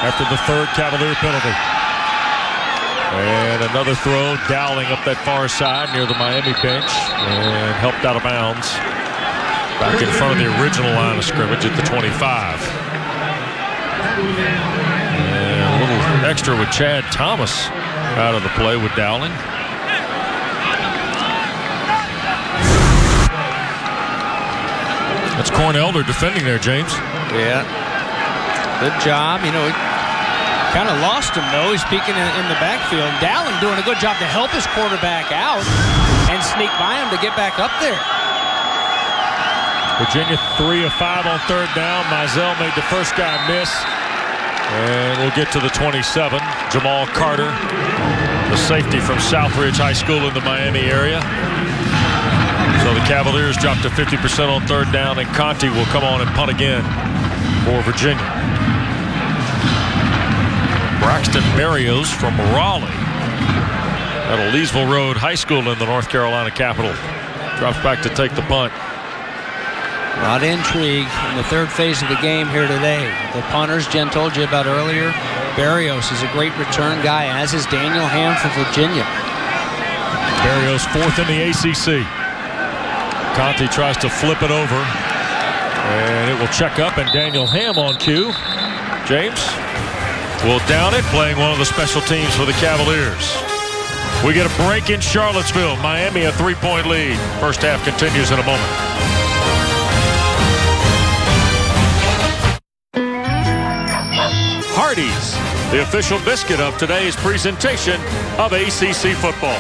after the 3rd Cavalier penalty. And another throw, Dowling up that far side near the Miami bench and helped out of bounds. Back in front of the original line of scrimmage at the 25. And a little extra with Chad Thomas out of the play with Dowling. That's Cornelder defending there, James. Yeah. Good job. Kind of lost him, though. He's peeking in the backfield. Dowling doing a good job to help his quarterback out and sneak by him to get back up there. Virginia 3 of 5 on 3rd down. Mizell made the first guy miss. And we'll get to the 27. Jamal Carter, the safety from Southridge High School in the Miami area. So the Cavaliers dropped to 50% on 3rd down, and Conti will come on and punt again for Virginia. Braxton Berrios from Raleigh at Leesville Road High School in the North Carolina capital drops back to take the punt. A lot of intrigue in the 3rd phase of the game here today. The punters Jen told you about earlier. Berrios is a great return guy, as is Daniel Ham for Virginia. Berrios 4th in the ACC. Conti tries to flip it over, and it will check up, and Daniel Ham on cue. James will down it, playing one of the special teams for the Cavaliers. We get a break in Charlottesville. Miami a 3-point lead. First half continues in a moment. Hardee's, the official biscuit of today's presentation of ACC football.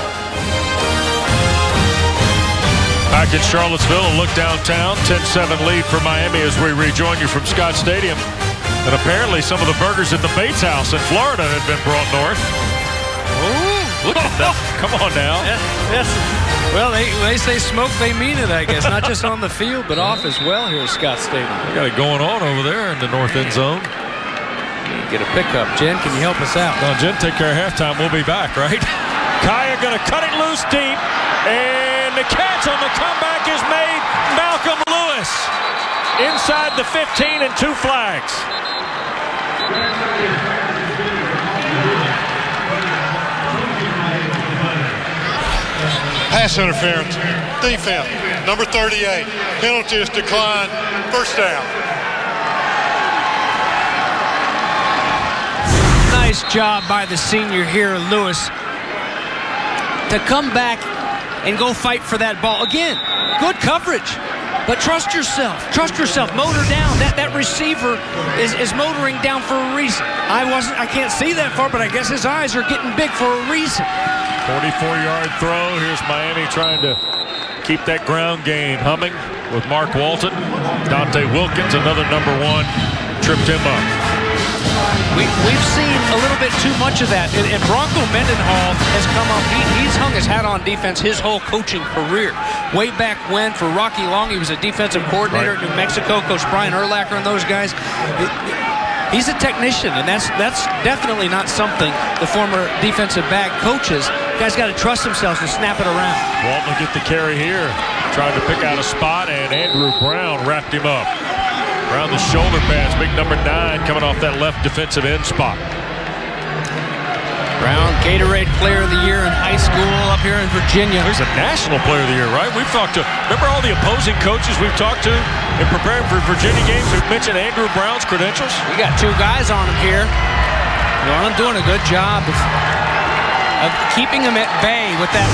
Back in Charlottesville, a look downtown. 10-7 lead for Miami as we rejoin you from Scott Stadium. And apparently some of the burgers at the Bates House in Florida had been brought north. Ooh, Look at that. Come on now. Yes. Well, they say smoke, they mean it, I guess. Not just on the field, but off as well here at Scott Stadium. We got it going on over there in the north end zone. Get a pickup. Jen, can you help us out? Now, Jen, take care of halftime. We'll be back, right? Kaya going to cut it loose deep. And the catch on the comeback is made. Malcolm Lewis inside the 15 and 2 flags. Pass interference. Defense. Number 38. Penalty is declined. First down. Nice job by the senior here, Lewis, to come back and go fight for that ball. Again, good coverage, but trust yourself. Trust yourself. Motor down. That receiver is motoring down for a reason. I can't see that far, but I guess his eyes are getting big for a reason. 44-yard throw. Here's Miami trying to keep that ground game humming with Mark Walton. Dante Wilkins, another number 1, tripped him up. We've seen a little bit too much of that, and Bronco Mendenhall has come up. He's hung his hat on defense his whole coaching career. Way back when, for Rocky Long, he was a defensive coordinator at New Mexico, Coach Brian Urlacher and those guys. he's a technician, and that's definitely not something the former defensive back coaches. Guys got to trust themselves to snap it around. Walton will get the carry here. Trying to pick out a spot, and Andrew Brown wrapped him up. Around the shoulder pass, big number 9 coming off that left defensive end spot. Brown, Gatorade Player of the Year in high school up here in Virginia. He's a National Player of the Year, right? We've talked to, remember all the opposing coaches we've talked to in preparing for Virginia games who've mentioned Andrew Brown's credentials? We got 2 guys on him here. I'm doing a good job of keeping him at bay with that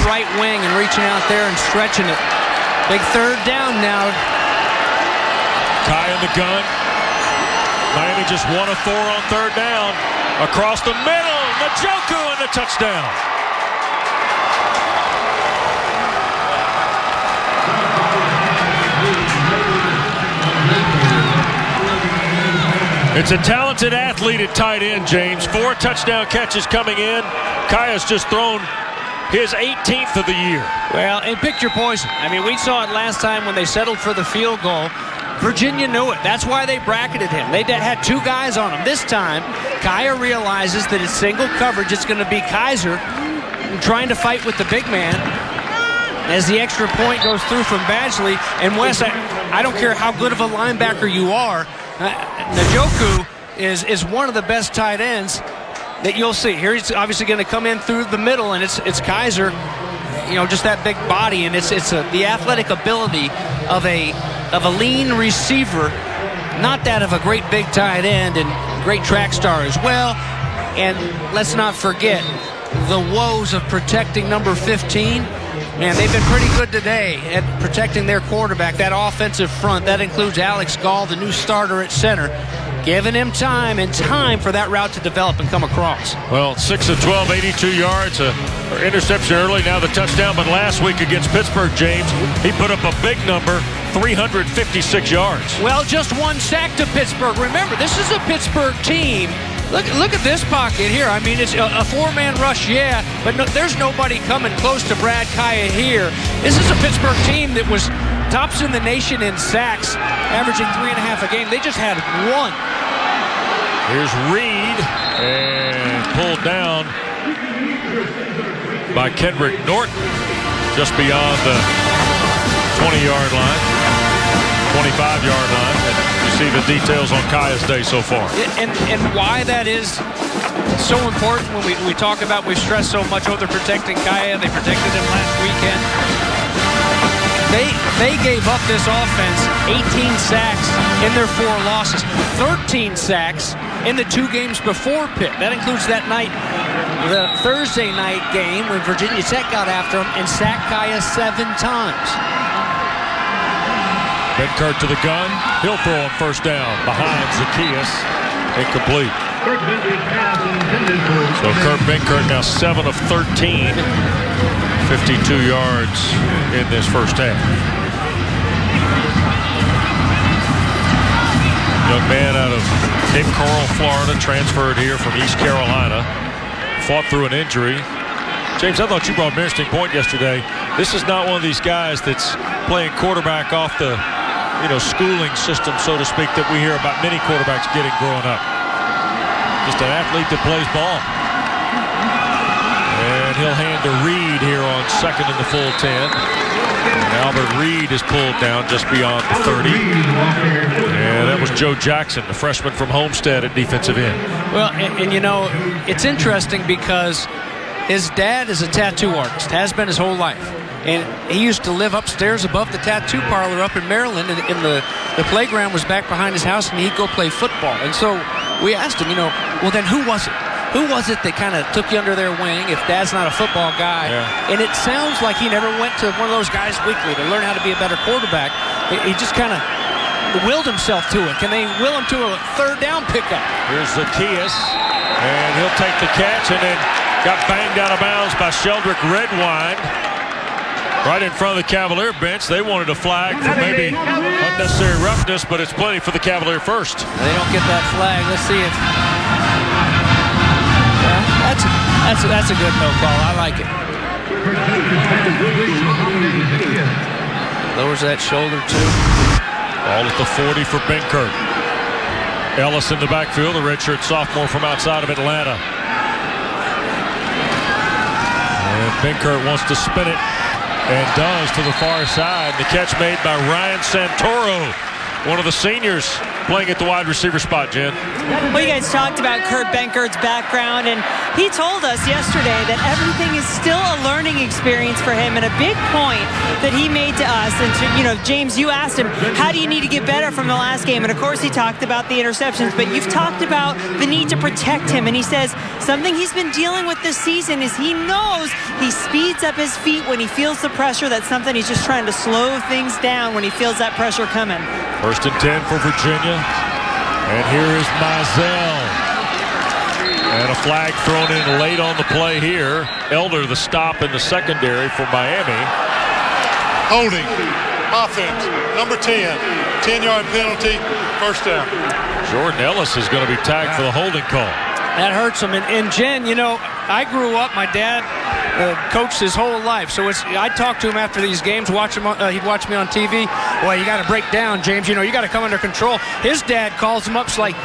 right wing and reaching out there and stretching it. Big third down now. Kai in the gun. Miami just 1 of 4 on third down. Across the middle, Njoku and the touchdown. It's a talented athlete at tight end, James. 4 touchdown catches coming in. Kai has just thrown his 18th of the year. Well, and pick your poison. I mean, we saw it last time when they settled for the field goal. Virginia knew it. That's why they bracketed him. They had 2 guys on him. This time, Kaya realizes that it's single coverage. It's going to be Kaiser trying to fight with the big man as the extra point goes through from Badgley. And Wes, I don't care how good of a linebacker you are, Njoku is one of the best tight ends that you'll see. Here he's obviously going to come in through the middle, and it's Kaiser, just that big body, and it's the athletic ability of a lean receiver, not that of a great big tight end and great track star as well. And let's not forget the woes of protecting number 15. Man, they've been pretty good today at protecting their quarterback, that offensive front. That includes Alex Gall, the new starter at center, giving him time for that route to develop and come across. Well, 6 of 12, 82 yards, interception early, now the touchdown. But last week against Pittsburgh, James, he put up a big number, 356 yards. Well, just 1 sack to Pittsburgh. Remember, this is a Pittsburgh team. Look at this pocket here. I mean, it's a 4-man rush, yeah, but there's nobody coming close to Brad Kaya here. This is a Pittsburgh team that was tops in the nation in sacks, averaging 3.5 a game. They just had 1. Here's Reed, and pulled down by Kendrick Norton, just beyond the 20-yard line, 25-yard line. And you see the details on Kaya's day so far. And why that is so important when we talk about, we've stressed so much, they're protecting Kaya. They protected him last weekend. They gave up this offense 18 sacks in their 4 losses, 13 sacks in the 2 games before Pitt. That includes that night, the Thursday night game when Virginia Tech got after him and sacked Kaya 7 times. Benkert to the gun. He'll throw on first down behind Zacchaeus. Incomplete. So Kurt Benkert now 7 of 13. 52 yards in this first half. Young man out of Cape Coral, Florida, transferred here from East Carolina. Fought through an injury. James, I thought you brought an interesting point yesterday. This is not one of these guys that's playing quarterback off the schooling system, so to speak, that we hear about many quarterbacks getting growing up. Just an athlete that plays ball. And he'll hand to Reed here on second and the full 10. And Albert Reed is pulled down just beyond the 30. And that was Joe Jackson, the freshman from Homestead at defensive end. Well, and it's interesting because his dad is a tattoo artist, has been his whole life. And he used to live upstairs above the tattoo parlor up in Maryland, and the playground was back behind his house, and he'd go play football. And so we asked him, well, then who was it? Who was it that kind of took you under their wing if Dad's not a football guy? Yeah. And it sounds like he never went to one of those guys weekly to learn how to be a better quarterback. He just kind of willed himself to it. Can they will him to a third down pickup? Here's Zacchaeus, and he'll take the catch, and then got banged out of bounds by Sheldrick Redwine. Right in front of the Cavalier bench. They wanted a flag for maybe unnecessary roughness, but it's plenty for the Cavalier first. They don't get that flag. Let's see if... That's a good no call. I like it. Lowers that shoulder too. Ball at the 40 for Benkert. Ellis in the backfield, the redshirt sophomore from outside of Atlanta. And Benkert wants to spin it and does to the far side. The catch made by Ryan Santoro, one of the seniors playing at the wide receiver spot, Jen. Well, you guys talked about Kurt Benkert's background, and he told us yesterday that everything is still a learning experience for him, and a big point that he made to us. And to, James, you asked him, how do you need to get better from the last game? And of course he talked about the interceptions, but you've talked about the need to protect him. And he says something he's been dealing with this season is he knows he speeds up his feet when he feels the pressure. That's something he's just trying to slow things down when he feels that pressure coming. 1st and 10 for Virginia. And here is Mizell. And a flag thrown in late on the play here. Elder the stop in the secondary for Miami. Holding. Offense. Number 10. 10-yard penalty. First down. Jordan Ellis is going to be tagged for the holding call. That hurts him. And Jen, I grew up, my dad coached his whole life. So I talked to him after these games, he'd watch me on TV. Well, you got to break down, James. You got to come under control. His dad calls him up, it's like,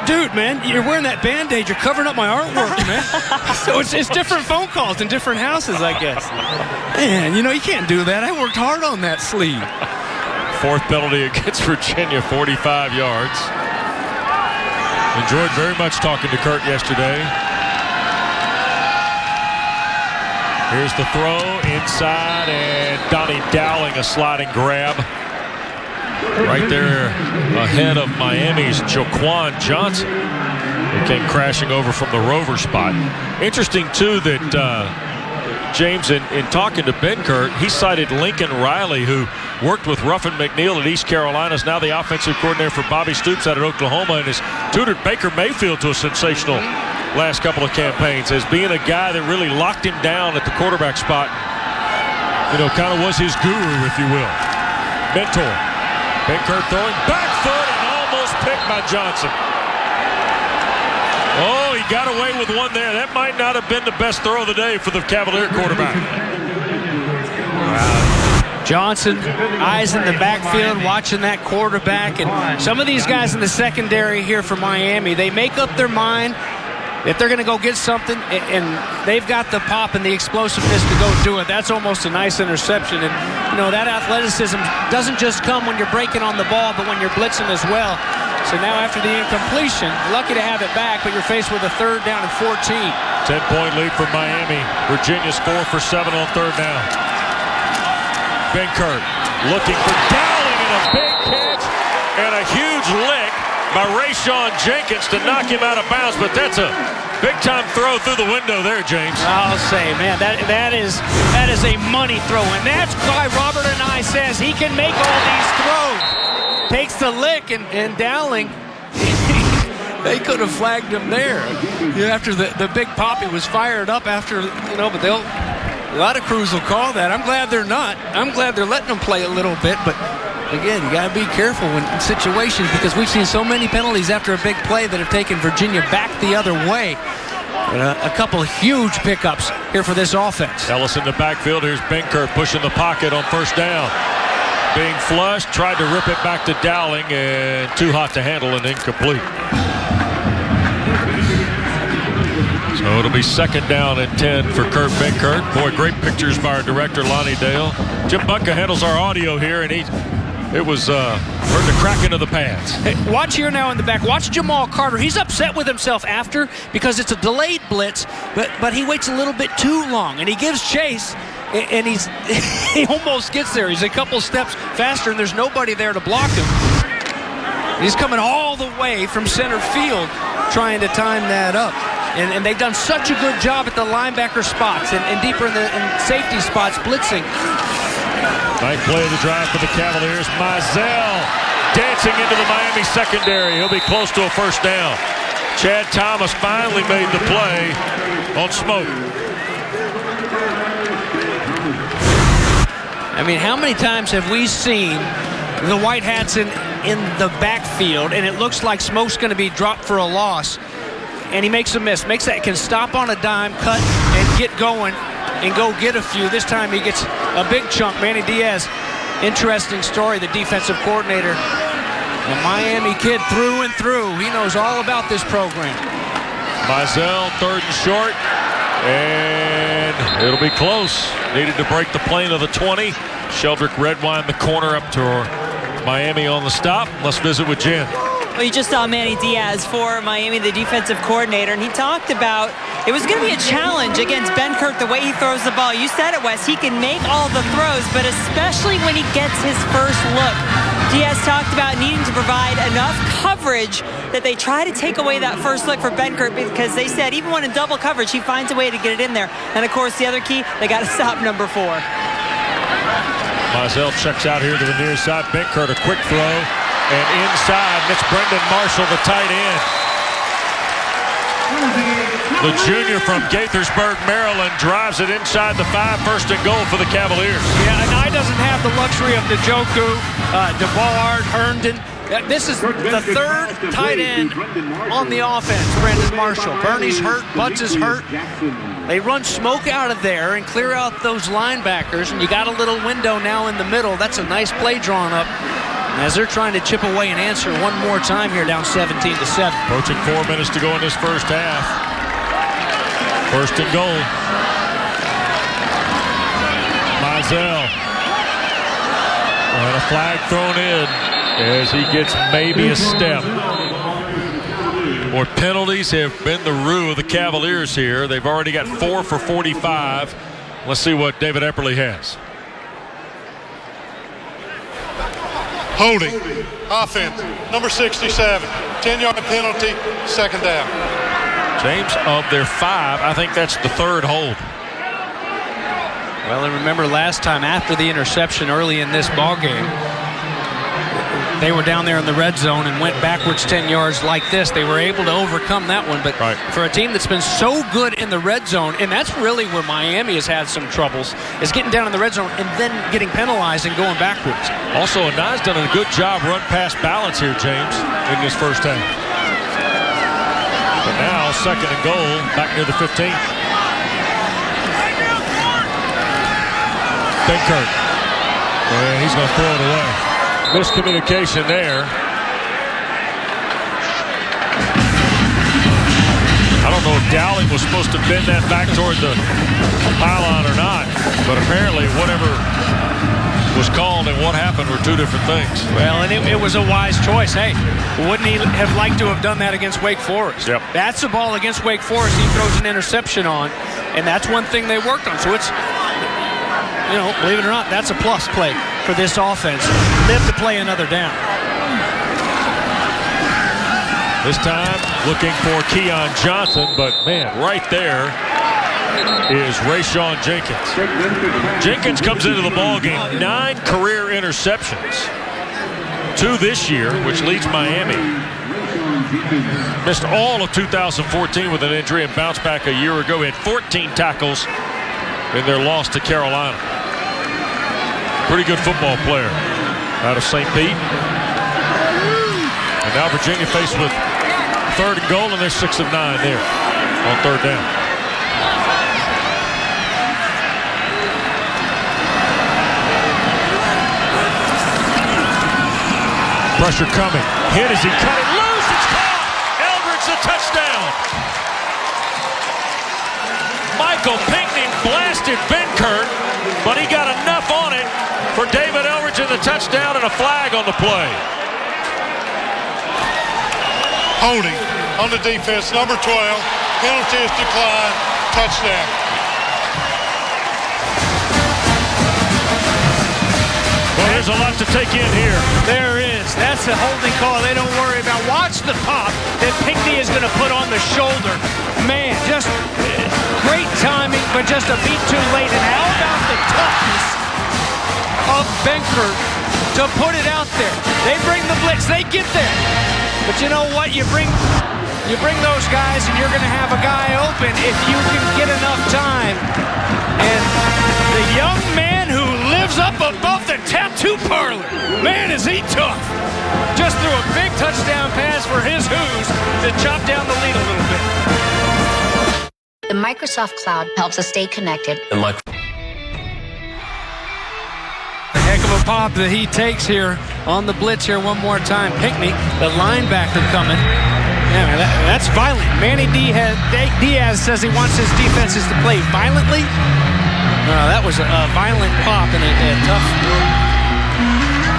dude, man, you're wearing that Band-Aid. You're covering up my artwork, man. So it's different phone calls in different houses, I guess. Man, you can't do that. I worked hard on that sleeve. 4th penalty against Virginia, 45 yards. Enjoyed very much talking to Kurt yesterday. Here's the throw inside, and Donnie Dowling a sliding grab. Right there ahead of Miami's Jaquan Johnson, who came crashing over from the rover spot. Interesting, too, that James, in talking to Benkert, he cited Lincoln Riley, who worked with Ruffin McNeil at East Carolina, is now the offensive coordinator for Bobby Stoops out at Oklahoma, and has tutored Baker Mayfield to a sensational last couple of campaigns as being a guy that really locked him down at the quarterback spot. Kind of was his guru, if you will. Mentor. Benkert throwing back foot and almost picked by Johnson. Oh, he got away with one there. That might not have been the best throw of the day for the Cavalier quarterback. Johnson, eyes in the backfield, watching that quarterback. And some of these guys in the secondary here for Miami, they make up their mind if they're going to go get something, and they've got the pop and the explosiveness to go do it. That's almost a nice interception. And, that athleticism doesn't just come when you're breaking on the ball, but when you're blitzing as well. So now after the incompletion, lucky to have it back, but you're faced with a 3rd down and 14. 10-point lead for Miami. Virginia's 4 for 7 on 3rd down. Benkert looking for Dowling, and a big catch and a huge lick by Rayshawn Jenkins to knock him out of bounds, but that's a big-time throw through the window there, James. I'll say, man, that is a money throw, and that's why Robert and I says he can make all these throws. Takes the lick, and Dowling, they could have flagged him there. After the big poppy was fired up after, but a lot of crews will call that. I'm glad they're not. I'm glad they're letting them play a little bit, but again, you got to be careful in situations because we've seen so many penalties after a big play that have taken Virginia back the other way. A couple huge pickups here for this offense. Ellis in the backfield. Here's Benkert pushing the pocket on 1st down. Being flushed, tried to rip it back to Dowling, and too hot to handle and incomplete. So it'll be 2nd down and 10 for Kurt Benkert. Boy, great pictures by our director, Lonnie Dale. Jim Bunka handles our audio here, and it was heard the cracking of the pads. Hey, watch here now in the back. Watch Jamal Carter. He's upset with himself after because it's a delayed blitz, but he waits a little bit too long, and he gives chase, and he almost gets there. He's a couple steps faster, and there's nobody there to block him. He's coming all the way from center field trying to time that up. And they've done such a good job at the linebacker spots and deeper in the safety spots blitzing. Nice play of the drive for the Cavaliers. Mizell dancing into the Miami secondary. He'll be close to a 1st down. Chad Thomas finally made the play on Smoke. I mean, how many times have we seen the White Hats in the backfield, and it looks like Smoke's going to be dropped for a loss, and he makes a miss, can stop on a dime, cut, and get going and go get a few. This time he gets a big chunk. Manny Diaz, interesting story, the defensive coordinator A Miami kid through and through. He knows all about this program. Mizell, 3rd and short. And it'll be close. Needed to break the plane of the 20. Sheldrick Redwine the corner up to Miami on the stop. Let's visit with Jen. Well, you just saw Manny Diaz for Miami, the defensive coordinator, and he talked about it was going to be a challenge against Benkert the way he throws the ball. You said it, Wes. He can make all the throws, but especially when he gets his first look. Diaz talked about needing to provide enough coverage that they try to take away that first look for Benkert, because they said even when in double coverage, he finds a way to get it in there. And, of course, the other key, they got to stop number 4. Mizell checks out here to the near side. Benkert, a quick throw. And inside, it's Brendan Marshall, the tight end. The junior from Gaithersburg, Maryland, drives it inside the 5, 1st and goal for the Cavaliers. Yeah, and I doesn't have the luxury of Njoku, DeBard, Herndon. This is the 3rd tight end on the offense, Brendan Marshall. Bernie's hurt, Butts is hurt. They run smoke out of there and clear out those linebackers, and you got a little window now in the middle. That's a nice play drawn up as they're trying to chip away and answer one more time here, down 17-7. Approaching 4 minutes to go in this first half. 1st and goal. Mizell. And a flag thrown in as he gets maybe a step. More penalties have been the rue of the Cavaliers here. They've already got 4 for 45. Let's see what David Epperly has. Holding. Offense. Number 67. 10-yard penalty. 2nd down. James, of their 5, I think that's the 3rd hold. Well, and remember last time after the interception early in this ball game, they were down there in the red zone and went backwards 10 yards like this. They were able to overcome that one. But for a team that's been so good in the red zone, and that's really where Miami has had some troubles, is getting down in the red zone and then getting penalized and going backwards. Also, Anai's done a good job run pass balance here, James, in this first half. But now, 2nd and goal, back near the 15. Benkert. And he's going to throw it away. Miscommunication there. I don't know if Dowling was supposed to bend that back toward the pylon or not, but apparently whatever was called and what happened were 2 different things. Well, and it was a wise choice. Hey, wouldn't he have liked to have done that against Wake Forest? Yep. That's the ball against Wake Forest he throws an interception on, and that's one thing they worked on. So it's, you know, believe it or not, that's a plus play for this offense. Live to play another down. This time looking for Keon Johnson, but man, right there is Rayshawn Jenkins. Jenkins comes into the ball game, 9 career interceptions. 2 this year, which leads Miami. Missed all of 2014 with an injury and bounced back a year ago. He had 14 tackles in their loss to Carolina. Pretty good football player out of St. Pete. And now Virginia faced with 3rd and goal, and they're 6 of 9 there on 3rd down. Pressure coming. Hit as he cut it loose. It's caught. Eldridge the touchdown. Michael Pinckney blasted Benkert, but he got enough on it for David Eldridge in the touchdown and a flag on the play. Holding on the defense. Number 12. Penalty is declined. Touchdown. Well, there's a lot to take in here. There is. That's a holding call they don't worry about. Watch the pop that Pinckney is going to put on the shoulder. Man, just great timing, but just a beat too late. And how about the toughness of Benkert to put it out there? They bring the blitz. They get there. But you know what? You bring those guys, and you're going to have a guy open if you can get enough time. And the young man who lives up above the tattoo parlor, man, is he tough. Just threw a big touchdown pass for his Who's to chop down the lead a little bit. The Microsoft Cloud helps us stay connected. A heck of a pop that he takes here on the blitz here one more time. Pinckney, the linebacker coming. Yeah, that's violent. Manny Diaz says he wants his defenses to play violently. That was a violent pop and a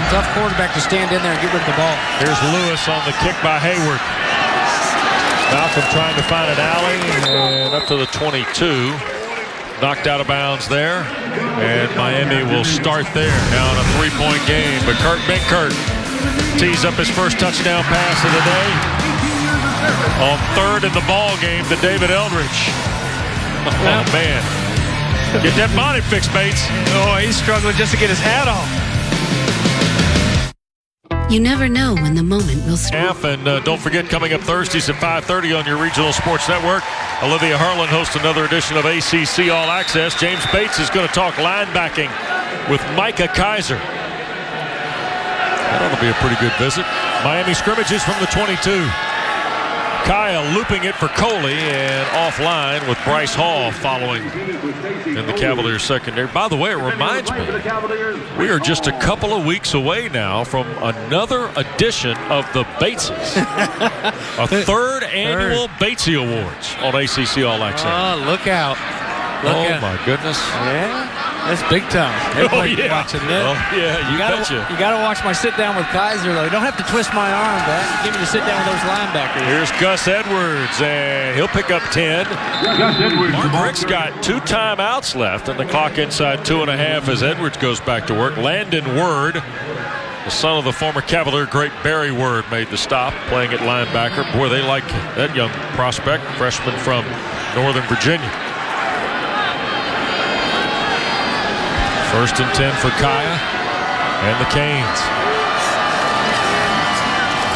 tough quarterback to stand in there and get rid of the ball. Here's Lewis on the kick by Hayward. Malcolm trying to find an alley and up to the 22. Knocked out of bounds there. And Miami will start there now in a 3-point game. But Kurt Benkert tees up his first touchdown pass of the day. On third in the ball game to David Eldridge. Oh, man. Get that body fixed, Bates. Oh, he's struggling just to get his hat off. You never know when the moment will start. And don't forget, coming up Thursdays at 5:30 on your regional sports network, Olivia Harlan hosts another edition of ACC All Access. James Bates is going to talk linebacking with Micah Kaiser. That'll be a pretty good visit. Miami scrimmages from the 22. Kaya looping it for Coley and offline with Bryce Hall following in the Cavaliers secondary. By the way, it reminds me, we are just a couple of weeks away now from another edition of the Bateses. A third annual Batesy Awards on ACC All Access. Oh, look out. My goodness. Yeah. That's big time. Everybody watching this. Oh, yeah, you betcha. You got to watch my sit down with Kaiser, though. You don't have to twist my arm back. Give me the sit down with those linebackers. Here's Gus Edwards, and he'll pick up 10. Mark Rick's got 2 timeouts left, and the clock inside 2.5 as Edwards goes back to work. Landon Word, the son of the former Cavalier great Barry Word, made the stop, playing at linebacker. Boy, they like that young prospect, freshman from Northern Virginia. First and 10 for Kaya and the Canes.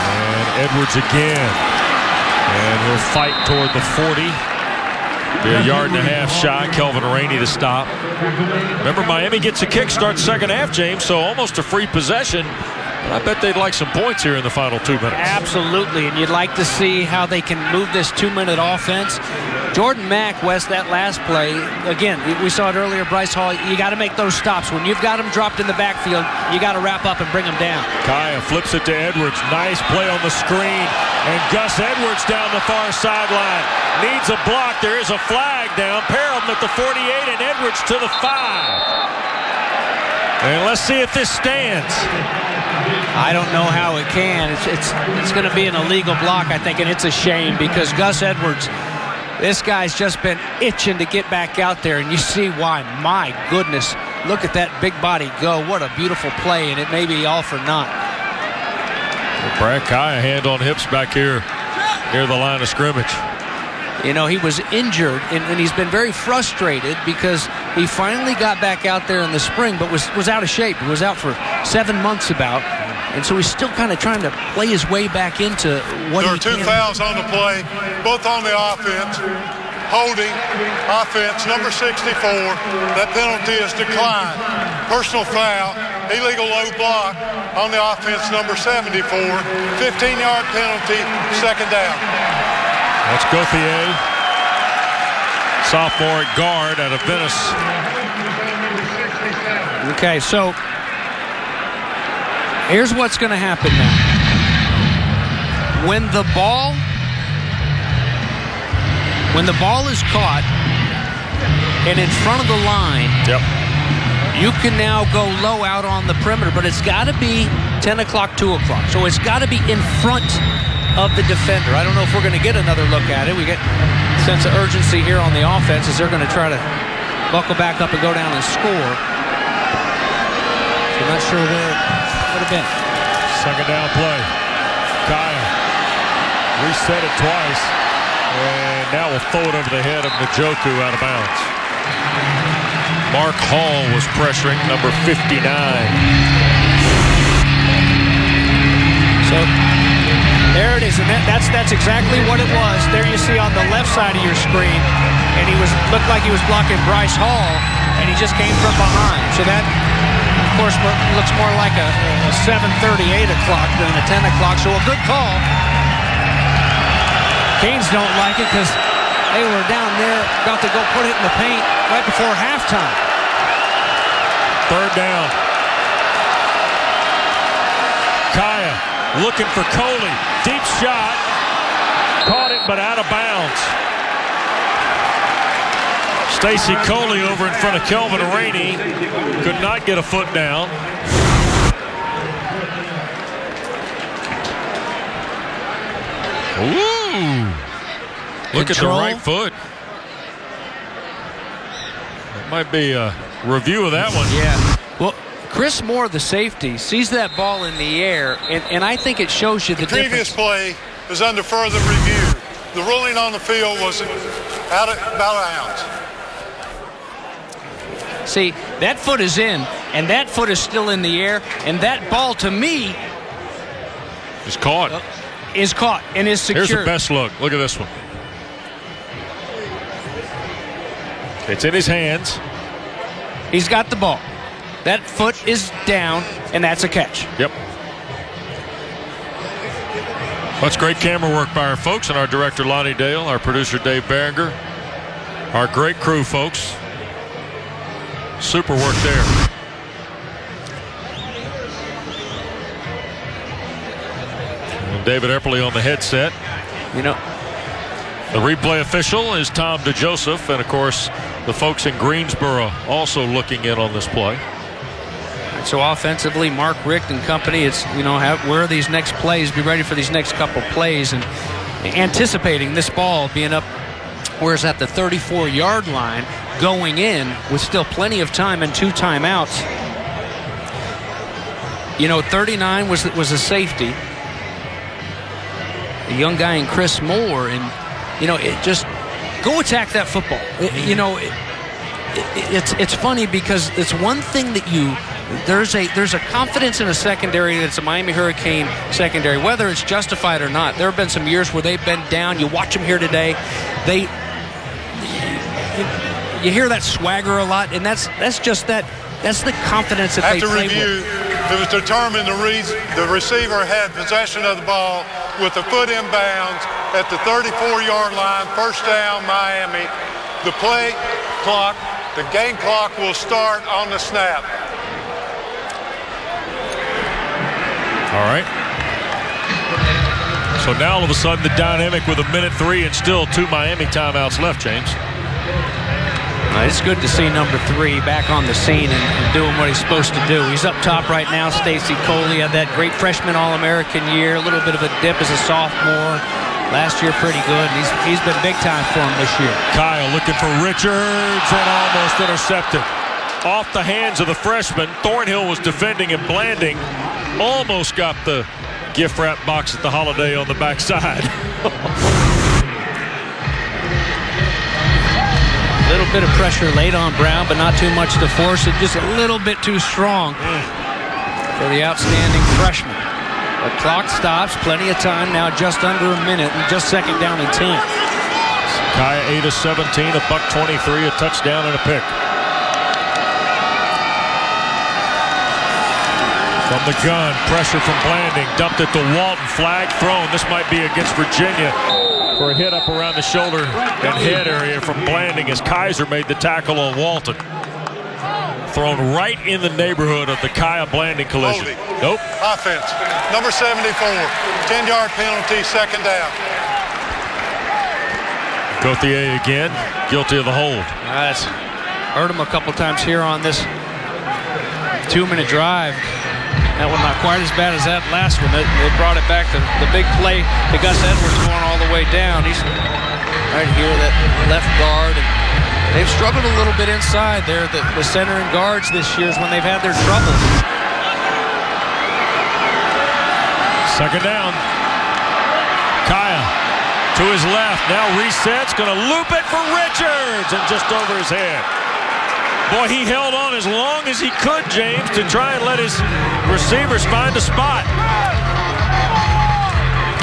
And Edwards again. And he'll fight toward the 40. Be a 1.5 yards shy. Kelvin Rainey to stop. Remember, Miami gets a kick, starts second half, James, so almost a free possession. I bet they'd like some points here in the final 2 minutes. Absolutely, and you'd like to see how they can move this 2-minute offense. Jordan Mack, West, that last play, again, we saw it earlier, Bryce Hall, you got to make those stops. When you've got them dropped in the backfield, you got to wrap up and bring them down. Kaya flips it to Edwards. Nice play on the screen. And Gus Edwards down the far sideline. Needs a block. There is a flag down. Parham at the 48 and Edwards to the 5. And let's see if this stands. I don't know how it can. It's going to be an illegal block, I think, and it's a shame because Gus Edwards, this guy's just been itching to get back out there, and you see why. My goodness, look at that big body go. What a beautiful play, and it may be all for naught. Brad Kaya, hand on hips back here near the line of scrimmage. You know, he was injured, and he's been very frustrated because he finally got back out there in the spring, but was out of shape. He was out for 7 months about. And so he's still kind of trying to play his way back into what he can. There are 2 fouls on the play, both on the offense. Holding, offense, number 64. That penalty is declined. Personal foul, illegal low block on the offense, number 74. 15-yard penalty, second down. That's Gauthier, sophomore at guard out of Venice. Okay, so here's what's going to happen now. When the ball is caught and in front of the line, you can now go low out on the perimeter, but it's got to be 10 o'clock, 2 o'clock. So it's got to be in front of the defender. I don't know if we're going to get another look at it. We get a sense of urgency here on the offense as they're going to try to buckle back up and go down and score. So I'm not sure where it would have been. Second down play. Kaya reset it twice. And now we'll throw it over the head of Njoku out of bounds. Mark Hall was pressuring number 59. So there it is, and that's exactly what it was. There you see on the left side of your screen, and looked like he was blocking Bryce Hall, and he just came from behind. So that, of course, looks more like a 7:30, 8 o'clock than a 10 o'clock. So a good call. Canes don't like it because they were down there about to go put it in the paint right before halftime. Third down. looking for Coley. Deep shot. Caught it, but out of bounds. Stacy Coley over in front of Kelvin Rainey. Could not get a foot down. Ooh. Look at the right foot. That might be a review of that one. Yeah. Well, Chris Moore, the safety, sees that ball in the air, and I think it shows you the previous difference. play is under further review. The ruling on the field was about bounds. See, that foot is in, and that foot is still in the air, and that ball, to me, is caught. Is caught and is secured. Here's the best look. Look at this one. It's in his hands. He's got the ball. That foot is down, and that's a catch. Yep. That's great camera work by our folks and our director, Lonnie Dale, our producer, Dave Berenger, our great crew, folks. Super work there. And David Epperly on the headset. You know, the replay official is Tom DeJoseph, and of course the folks in Greensboro also looking in on this play. So offensively, Mark Richt and company, it's, you know, where are these next plays? Be ready for these next couple plays, and anticipating this ball being up, whereas at the 34-yard line, going in with still plenty of time and 2 timeouts. You know, 39 was a safety, a young guy in Chris Moore, and you know, it just go attack that football. You know, it's funny because it's one thing that there's a confidence in a secondary that's a Miami Hurricane secondary, whether it's justified or not. There have been some years where they've been down. You watch them here today. You hear that swagger a lot, and that's the confidence that they play with. It was determined the receiver had possession of the ball with the foot inbounds at the 34-yard line. First down, Miami. The play clock, the game clock will start on the snap. All right. So now all of a sudden the dynamic with 1:03 and still 2 Miami timeouts left, James. It's good to see number 3 back on the scene and doing what he's supposed to do. He's up top right now. Stacy Coley had that great freshman All-American year, a little bit of a dip as a sophomore. Last year pretty good, and he's been big time for him this year. Kyle looking for Richards and almost intercepted. Off the hands of the freshman. Thornhill was defending, and Blanding almost got the gift wrap box at the Holiday on the backside. A little bit of pressure laid on Brown, but not too much to force it. Just a little bit too strong for the outstanding freshman. The clock stops. Plenty of time now, just under a minute, and just second down and 10. Kaya 8 of 17, $123, a touchdown and a pick. From the gun, pressure from Blanding, dumped it to Walton, flag thrown. This might be against Virginia for a hit up around the shoulder and head area from Blanding as Kaiser made the tackle on Walton. Thrown right in the neighborhood of the Kaya Blanding collision. Nope. Offense, number 74, 10-yard penalty, second down. Gauthier again, guilty of the hold. That's hurt him a couple times here on this 2-minute drive. That one not quite as bad as that last one. They brought it back to the big play to Gus Edwards going all the way down. He's right here, that left guard. And they've struggled a little bit inside there. The center and guards this year is when they've had their troubles. Second down. Kaya to his left. Now resets. Going to loop it for Richards. And just over his head. Boy, he held on as long as he could, James, to try and let his receivers find a spot.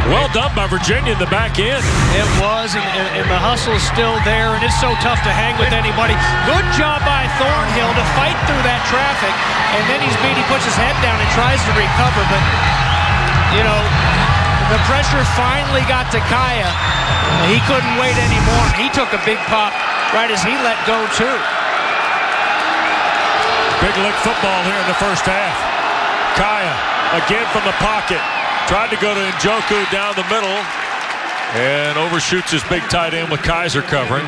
Well done by Virginia in the back end. It was, and the hustle is still there, and it's so tough to hang with anybody. Good job by Thornhill to fight through that traffic, and then he puts his head down and tries to recover, but, you know, the pressure finally got to Kaya. He couldn't wait anymore. He took a big pop right as he let go, too. Big lick football here in the first half. Kaya again from the pocket. Tried to go to Njoku down the middle and overshoots his big tight end with Kaiser covering.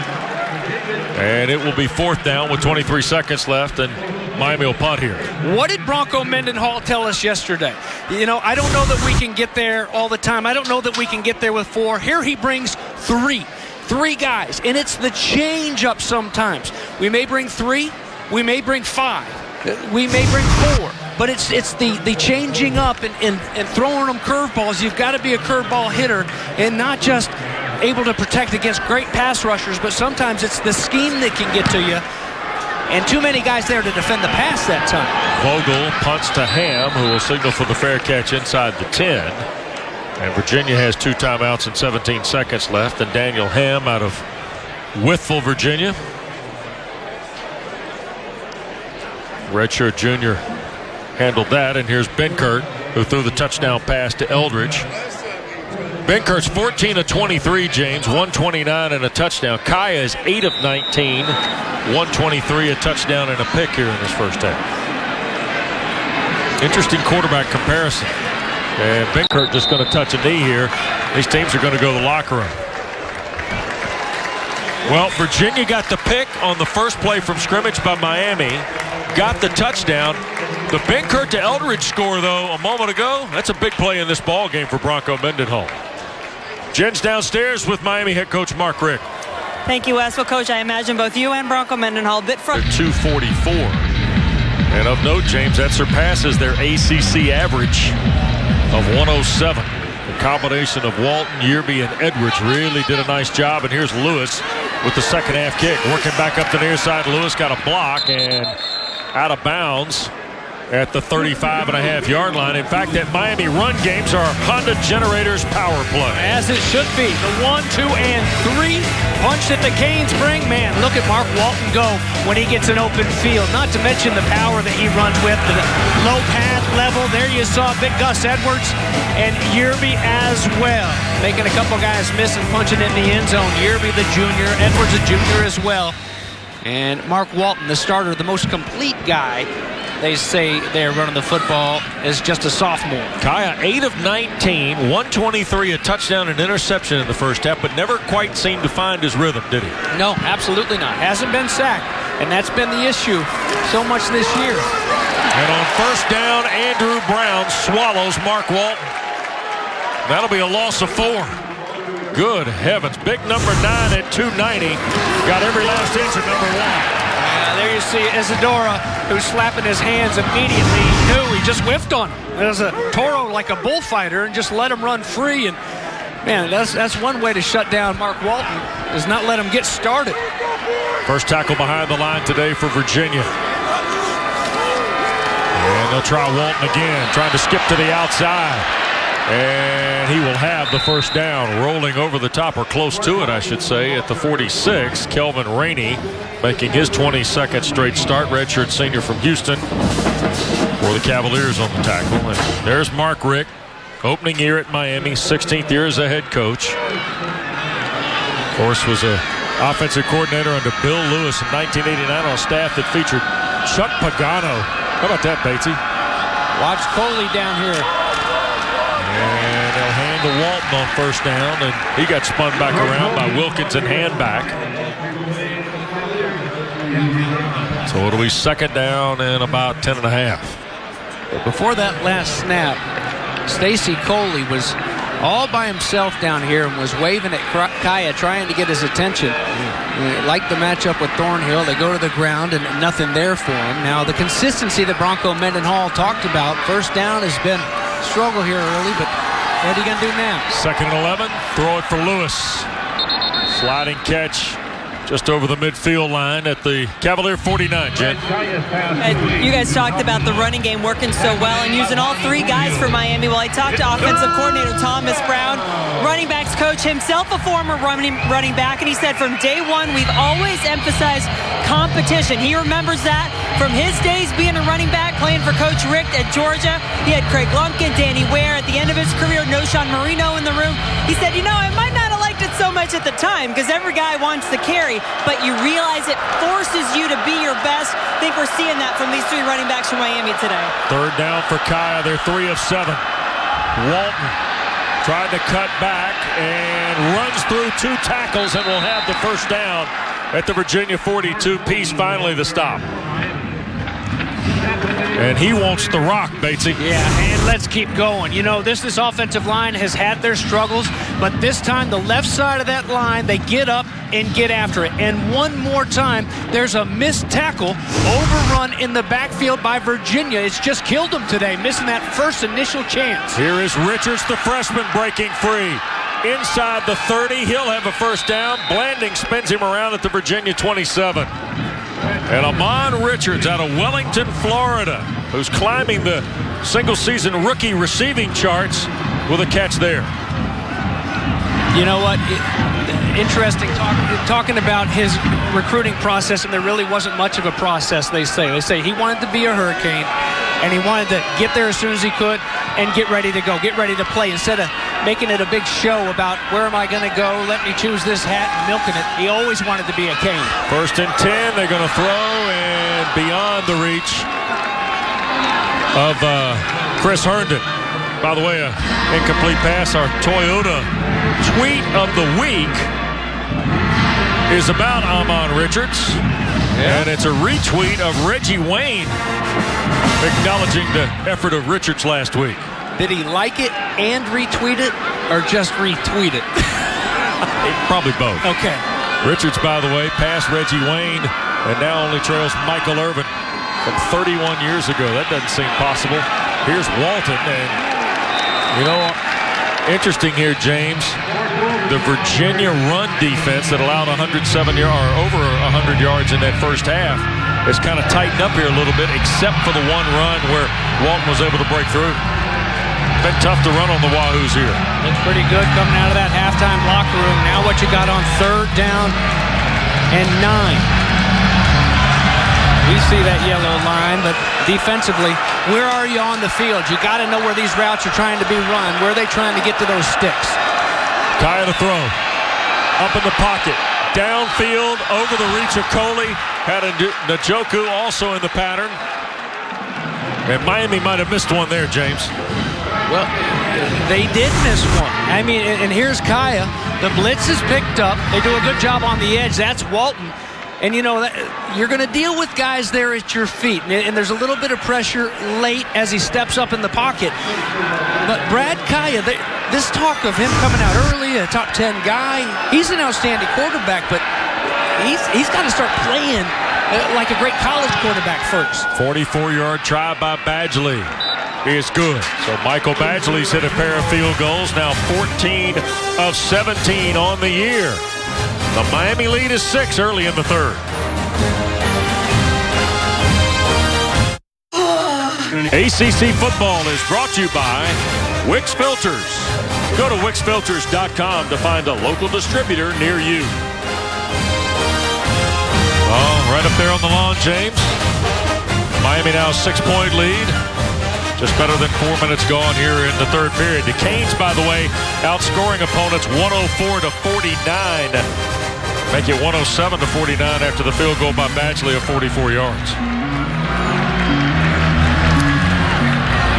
And it will be 4th down with 23 seconds left, and Miami will punt here. What did Bronco Mendenhall tell us yesterday? You know, I don't know that we can get there all the time. I don't know that we can get there with 4. Here he brings 3 guys, and it's the change up sometimes. We may bring 3, we may bring 5, we may bring 4, but it's the changing up and throwing them curveballs. You've got to be a curveball hitter and not just able to protect against great pass rushers, but sometimes it's the scheme that can get to you, and too many guys there to defend the pass that time. Vogel punts to Ham, who will signal for the fair catch inside the 10. And Virginia has 2 timeouts and 17 seconds left. And Daniel Ham out of Wytheville, Virginia. Redshirt junior handled that. And here's Benkert, who threw the touchdown pass to Eldridge. Benkert's 14 of 23, James, 129 and a touchdown. Kaya is 8 of 19, 123, a touchdown and a pick here in his first half. Interesting quarterback comparison. And Benkert just going to touch a knee here. These teams are going to go to the locker room. Well, Virginia got the pick on the first play from scrimmage by Miami. Got the touchdown. The Benkert to Eldridge score, though, a moment ago. That's a big play in this ball game for Bronco Mendenhall. Jen's downstairs with Miami head coach Mark Richt. Thank you, Wes. Well, Coach, I imagine both you and Bronco Mendenhall a bit from 244. And of note, James, that surpasses their ACC average of 107. The combination of Walton, Yearby, and Edwards really did a nice job. And here's Lewis with the second half kick. Working back up the near side. Lewis got a block and out of bounds at the 35.5-yard line. In fact, that Miami run games are Honda Generators power play. As it should be. The 1, 2, and 3 punch that the Canes bring. Man, look at Mark Walton go when he gets an open field. Not to mention the power that he runs with, the low pad level. There you saw big Gus Edwards and Yearby as well. Making a couple guys miss and punching in the end zone. Yearby the junior, Edwards the junior as well. And Mark Walton, the starter, the most complete guy. They say they're running the football as just a sophomore. Kaya 8 of 19, 123, a touchdown and interception in the first half, but never quite seemed to find his rhythm, did he? No, absolutely not. Hasn't been sacked, and that's been the issue so much this year. And on first down, Andrew Brown swallows Mark Walton. That'll be a loss of 4. Good heavens. Big number 9 at 290. Got every last inch of number 1. There you see Isadora, who's slapping his hands immediately. He knew he just whiffed on him. There's a Toro like a bullfighter and just let him run free. And man, that's one way to shut down Mark Walton, is not let him get started. First tackle behind the line today for Virginia. And they'll try Walton again, trying to skip to the outside. And he will have the first down, rolling over the top, or close to it, I should say, at the 46. Kelvin Rainey making his 22nd straight start, redshirt senior from Houston, for the Cavaliers on the tackle. And there's Mark Richt, opening year at Miami, 16th year as a head coach. Of course, was an offensive coordinator under Bill Lewis in 1989 on a staff that featured Chuck Pagano. How about that, Batesy? Watch Coley down here. And they'll hand to Walton on first down, and he got spun back around by Wilkins and handback. So it'll be second down and about 10 and a half. But before that last snap, Stacy Coley was all by himself down here and was waving at Kaya, trying to get his attention. Like the matchup with Thornhill, they go to the ground and nothing there for him. Now the consistency that Bronco Mendenhall talked about, first down has been struggle here early, but what are you going to do now? Second and 11, throw it for Lewis. Sliding catch just over the midfield line at the Cavalier 49, Jen. And you guys talked about the running game working so well and using all 3 guys for Miami. Well, I talked to offensive coordinator Thomas Brown, running backs coach, himself a former running back, and he said from day one we've always emphasized competition. He remembers that from his days being a running back, playing for Coach Richt at Georgia. He had Craig Lumpkin, Danny Ware. At the end of his career, Noshawn Marino in the room. He said, you know, I might not have liked it so much at the time because every guy wants to carry, but you realize it forces you to be your best. I think we're seeing that from these 3 running backs from Miami today. Third down for Kaya. They're 3 of 7. Walton tried to cut back and runs through 2 tackles and will have the first down at the Virginia 42. Peace finally the stop. And he wants the rock, Batesy. Yeah, and let's keep going. You know, this offensive line has had their struggles, but this time the left side of that line, they get up and get after it. And one more time, there's a missed tackle, overrun in the backfield by Virginia. It's just killed them today, missing that first initial chance. Here is Richards, the freshman, breaking free. Inside the 30, he'll have a first down. Blanding spins him around at the Virginia 27. And Amon Richards out of Wellington, Florida, who's climbing the single-season rookie receiving charts with a catch there. You know what? Interesting talking about his recruiting process, and there really wasn't much of a process, they say. They say he wanted to be a Hurricane, and he wanted to get there as soon as he could and get ready to go, get ready to play. Instead of making it a big show about where am I going to go, let me choose this hat and milking it, he always wanted to be a Cane. 1st and 10, they're going to throw, and beyond the reach of Chris Herndon. By the way, an incomplete pass. Our Toyota tweet of the week is about Amon Richards. And it's a retweet of Reggie Wayne acknowledging the effort of Richards last week. Did he like it and retweet it, or just retweet it? Probably both. Okay. Richards, by the way, passed Reggie Wayne and now only trails Michael Irvin from 31 years ago. That doesn't seem possible. Here's Walton, and you know, interesting here, James. The Virginia run defense that allowed 107 yards or over 100 yards in that first half has kind of tightened up here a little bit, except for the one run where Walton was able to break through. Been tough to run on the Wahoos here. It's pretty good coming out of that halftime locker room. Now what you got on 3rd down and 9. We see that yellow line, but defensively, where are you on the field? You got to know where these routes are trying to be run. Where are they trying to get to those sticks? Kaya to throw. Up in the pocket. Downfield, over the reach of Coley. Had a Njoku also in the pattern. And Miami might have missed one there, James. Well, they did miss one. I mean, and here's Kaya. The blitz is picked up. They do a good job on the edge. That's Walton. And, you know, you're going to deal with guys there at your feet. And there's a little bit of pressure late as he steps up in the pocket. But Brad Kaya, this talk of him coming out early, a top 10 guy, he's an outstanding quarterback, but he's got to start playing like a great college quarterback first. 44-yard try by Badgley is good. So Michael Badgley's hit a pair of field goals, now 14 of 17 on the year. The Miami lead is 6 early in the 3rd. ACC football is brought to you by Wix Filters. Go to wixfilters.com to find a local distributor near you. Oh, right up there on the lawn, James. Miami now 6-point lead. Just better than 4 minutes gone here in the 3rd period. The Canes, by the way, outscoring opponents 104-49. Make it 107-49 after the field goal by Badgley of 44 yards.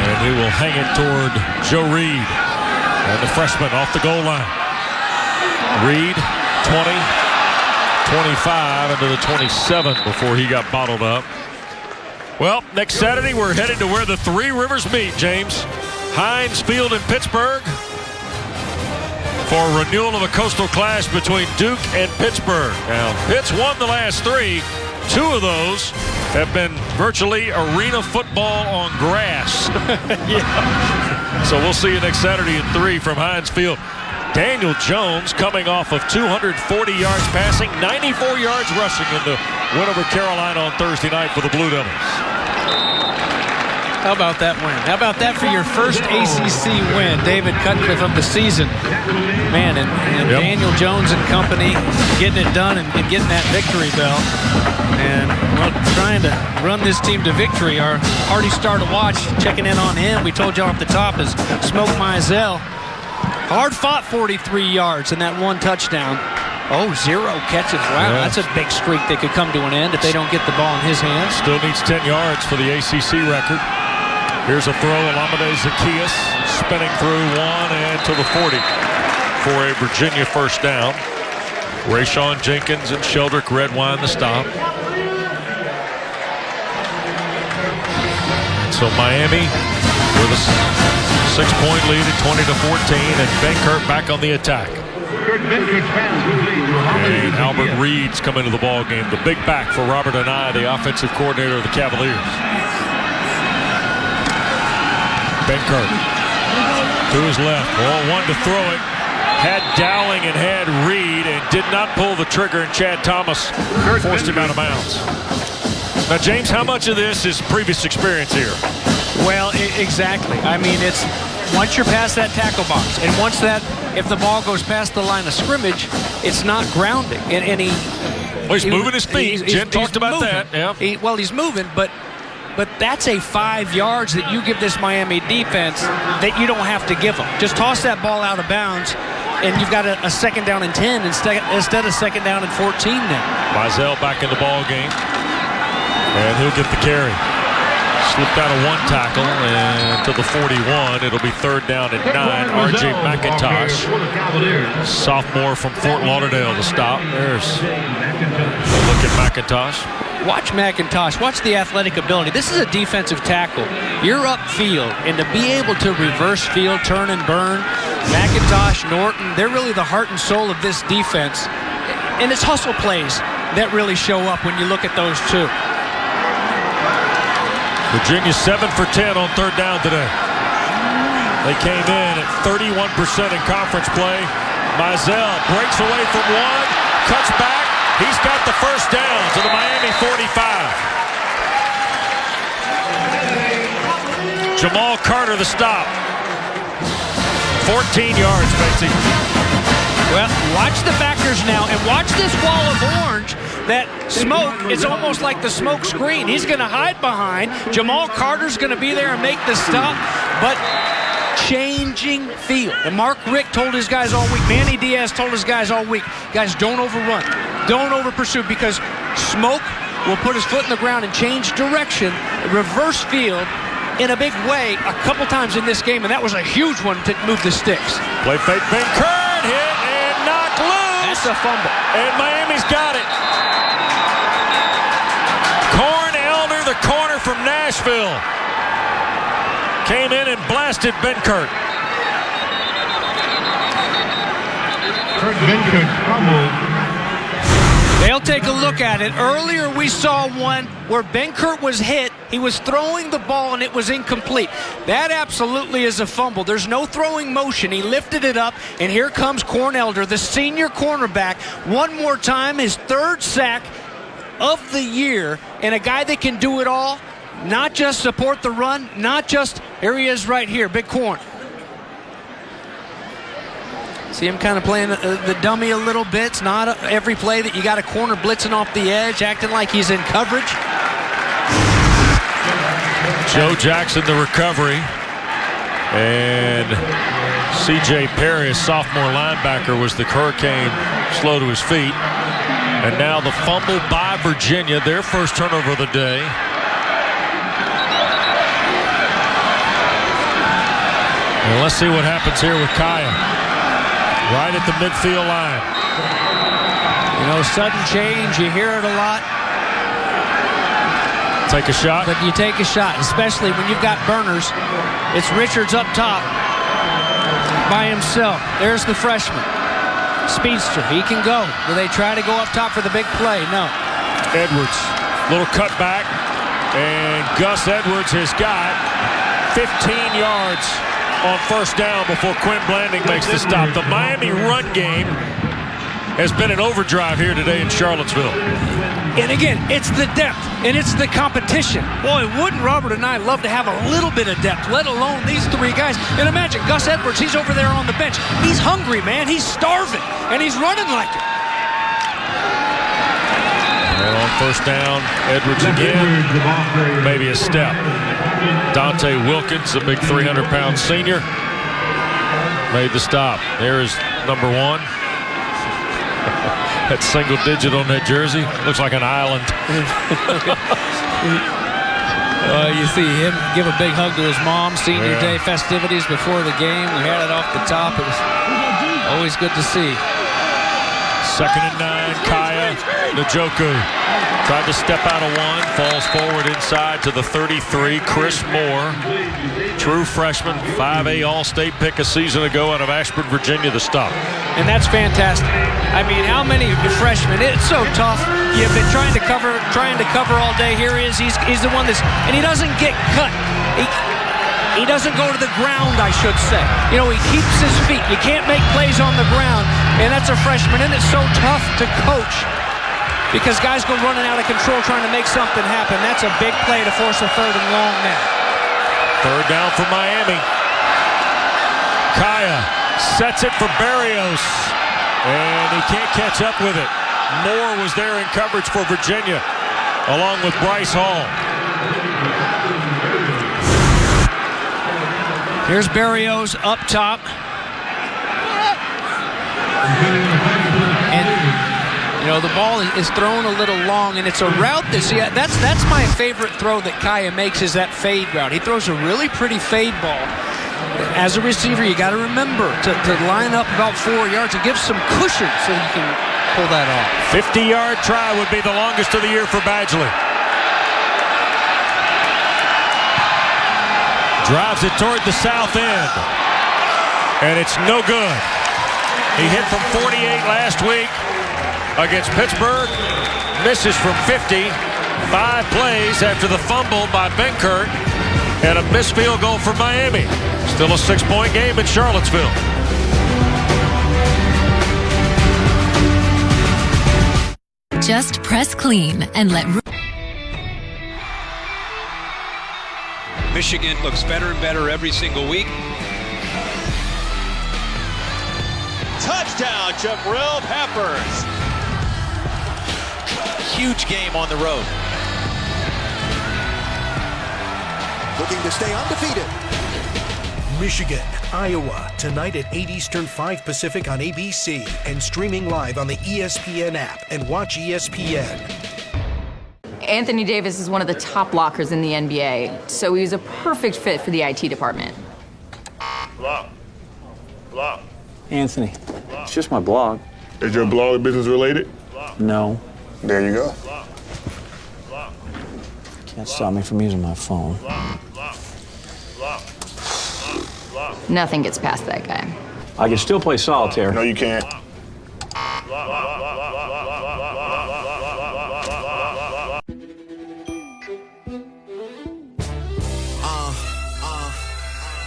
And he will hang it toward Joe Reed. And the freshman off the goal line. Reed, 20, 25, into the 27 before he got bottled up. Well, next Saturday, we're headed to where the Three Rivers meet, James. Heinz Field in Pittsburgh for a renewal of a coastal clash between Duke and Pittsburgh. Now, Pitt's won the last 3. 2 of those have been virtually arena football on grass. Yeah. So we'll see you next Saturday at 3 from Heinz Field. Daniel Jones coming off of 240 yards passing, 94 yards rushing in the win over Carolina on Thursday night for the Blue Devils. How about that win? How about that for your first ACC win, David Cutcliffe of the season? Man, and yep. Daniel Jones and company getting it done and getting that victory bell. And well, trying to run this team to victory. Our hearty star to watch, checking in on him, we told you off the top, is Smoke Mizell. Hard fought 43 yards and that 1 touchdown. Oh, 0 catches. Wow, yeah. That's a big streak that could come to an end if they don't get the ball in his hands. Still needs 10 yards for the ACC record. Here's a throw, Alameda Zacchaeus, spinning through one and to the 40 for a Virginia first down. Rayshawn Jenkins and Sheldrick Redwine the stop. So Miami with a 6-point lead at 20-14, and Benkert back on the attack. And Albert Reed's come into the ball game, the big back for Robert Anae, the offensive coordinator of the Cavaliers. Benkert to his left, one to throw it. Had Dowling and had Reed and did not pull the trigger, and Chad Thomas forced him out of bounds. Now, James, how much of this is previous experience here? Well, exactly. I mean, it's once you're past that tackle box, and once that, if the ball goes past the line of scrimmage, it's not grounding. And he's moving his feet. Jen talked about that. Yeah. He's moving, but that's a 5 yards that you give this Miami defense that you don't have to give them. Just toss that ball out of bounds, and you've got a second down and 10 instead of second down and 14 now. Mizell back in the ball game, and he'll get the carry. Slipped out of one tackle and to the 41. It'll be third down and 9. R.J. McIntosh, sophomore from Fort Lauderdale, to stop. There's a look at McIntosh. Watch McIntosh. Watch the athletic ability. This is a defensive tackle. You're upfield, and to be able to reverse field, turn and burn, McIntosh, Norton, they're really the heart and soul of this defense. And it's hustle plays that really show up when you look at those two. Virginia 7 for 10 on third down today. They came in at 31% in conference play. Mizell breaks away from one, cuts back. He's got the first down to the Miami 45. Jamal Carter the stop. 14 yards, Basie. Well, watch the backers now, and watch this wall of orange. That smoke, it's almost like the smoke screen. He's going to hide behind. Jamal Carter's going to be there and make the stop, but changing field. And Mark Richt told his guys all week, Manny Diaz told his guys all week, guys, don't overrun, don't over-pursue, because smoke will put his foot in the ground and change direction, reverse field in a big way a couple times in this game, and that was a huge one to move the sticks. Play fake, Benkert hit and knocked loose. That's a fumble. And Miami's got it. The corner from Nashville came in and blasted Benkert. They'll take a look at it. Earlier we saw one where Benkert was hit. He was throwing the ball and it was incomplete. That absolutely is a fumble. There's no throwing motion. He lifted it up, and here comes Cornelder, the senior cornerback. One more time, his third sack of the year, and a guy that can do it all, not just support the run, not just, here he is right here, big corn. See him kind of playing the dummy a little bit. It's not every play that you got a corner blitzing off the edge, acting like he's in coverage. Joe Jackson, the recovery, and C.J. Perry, a sophomore linebacker, was the Hurricane slow to his feet. And now the fumble by Virginia, their first turnover of the day. And let's see what happens here with Kaya. Right at the midfield line. You know, sudden change, you hear it a lot. Take a shot. But you take a shot, especially when you've got burners. It's Richards up top by himself. There's the freshman. Speedster, he can go. Do they try to go up top for the big play? No. Edwards, little cutback, and Gus Edwards has got 15 yards on first down before Quinn Blanding makes the stop. The Miami run game has been an overdrive here today in Charlottesville. And again, it's the depth, and it's the competition. Boy, wouldn't Robert and I love to have a little bit of depth, let alone these three guys. And imagine Gus Edwards, he's over there on the bench. He's hungry, man. He's starving, and he's running like it. And on first down, Edwards again, maybe a step. Dante Wilkins, a big 300-pound senior, made the stop. There is number 1. That single digit on that jersey looks like an island. You see him give a big hug to his mom, senior day festivities before the game. We had it off the top. It was always good to see. 2nd and 9, Kaya Njoku tried to step out of one, falls forward inside to the 33. Chris Moore, true freshman, 5A All-State pick a season ago out of Ashburn, Virginia, the stop. And that's fantastic. I mean, how many freshmen? It's so tough. You've been trying to cover all day. Here he is. He's the one and he doesn't get cut. He doesn't go to the ground, I should say. You know, he keeps his feet. You can't make plays on the ground, and that's a freshman, and it's so tough to coach because guys go running out of control trying to make something happen. That's a big play to force a 3rd and long now. 3rd down for Miami. Kaya sets it for Barrios, and he can't catch up with it. Moore was there in coverage for Virginia, along with Bryce Hall. Here's Barrios up top. And, you know, the ball is thrown a little long, and it's a route that's my favorite throw that Kaya makes is that fade route. He throws a really pretty fade ball. As a receiver, you got to remember to line up about 4 yards and give some cushion so you can pull that off. 50-yard try would be the longest of the year for Badgley. Drives it toward the south end, and it's no good. He hit from 48 last week against Pittsburgh, misses from 50, 5 plays after the fumble by Benkert, and a missed field goal for Miami. Still a 6-point game in Charlottesville. Just press clean and let... Michigan looks better and better every single week. Touchdown, Jabril Peppers. Huge game on the road. Looking to stay undefeated. Michigan, Iowa, tonight at 8 Eastern, 5 Pacific on ABC and streaming live on the ESPN app and watch ESPN. Anthony Davis is one of the top blockers in the NBA, so he's a perfect fit for the IT department. Block. Anthony, it's just my blog. Is your blog business related? No. There you go. Can't stop me from using my phone. Nothing gets past that guy. I can still play solitaire. No, you can't.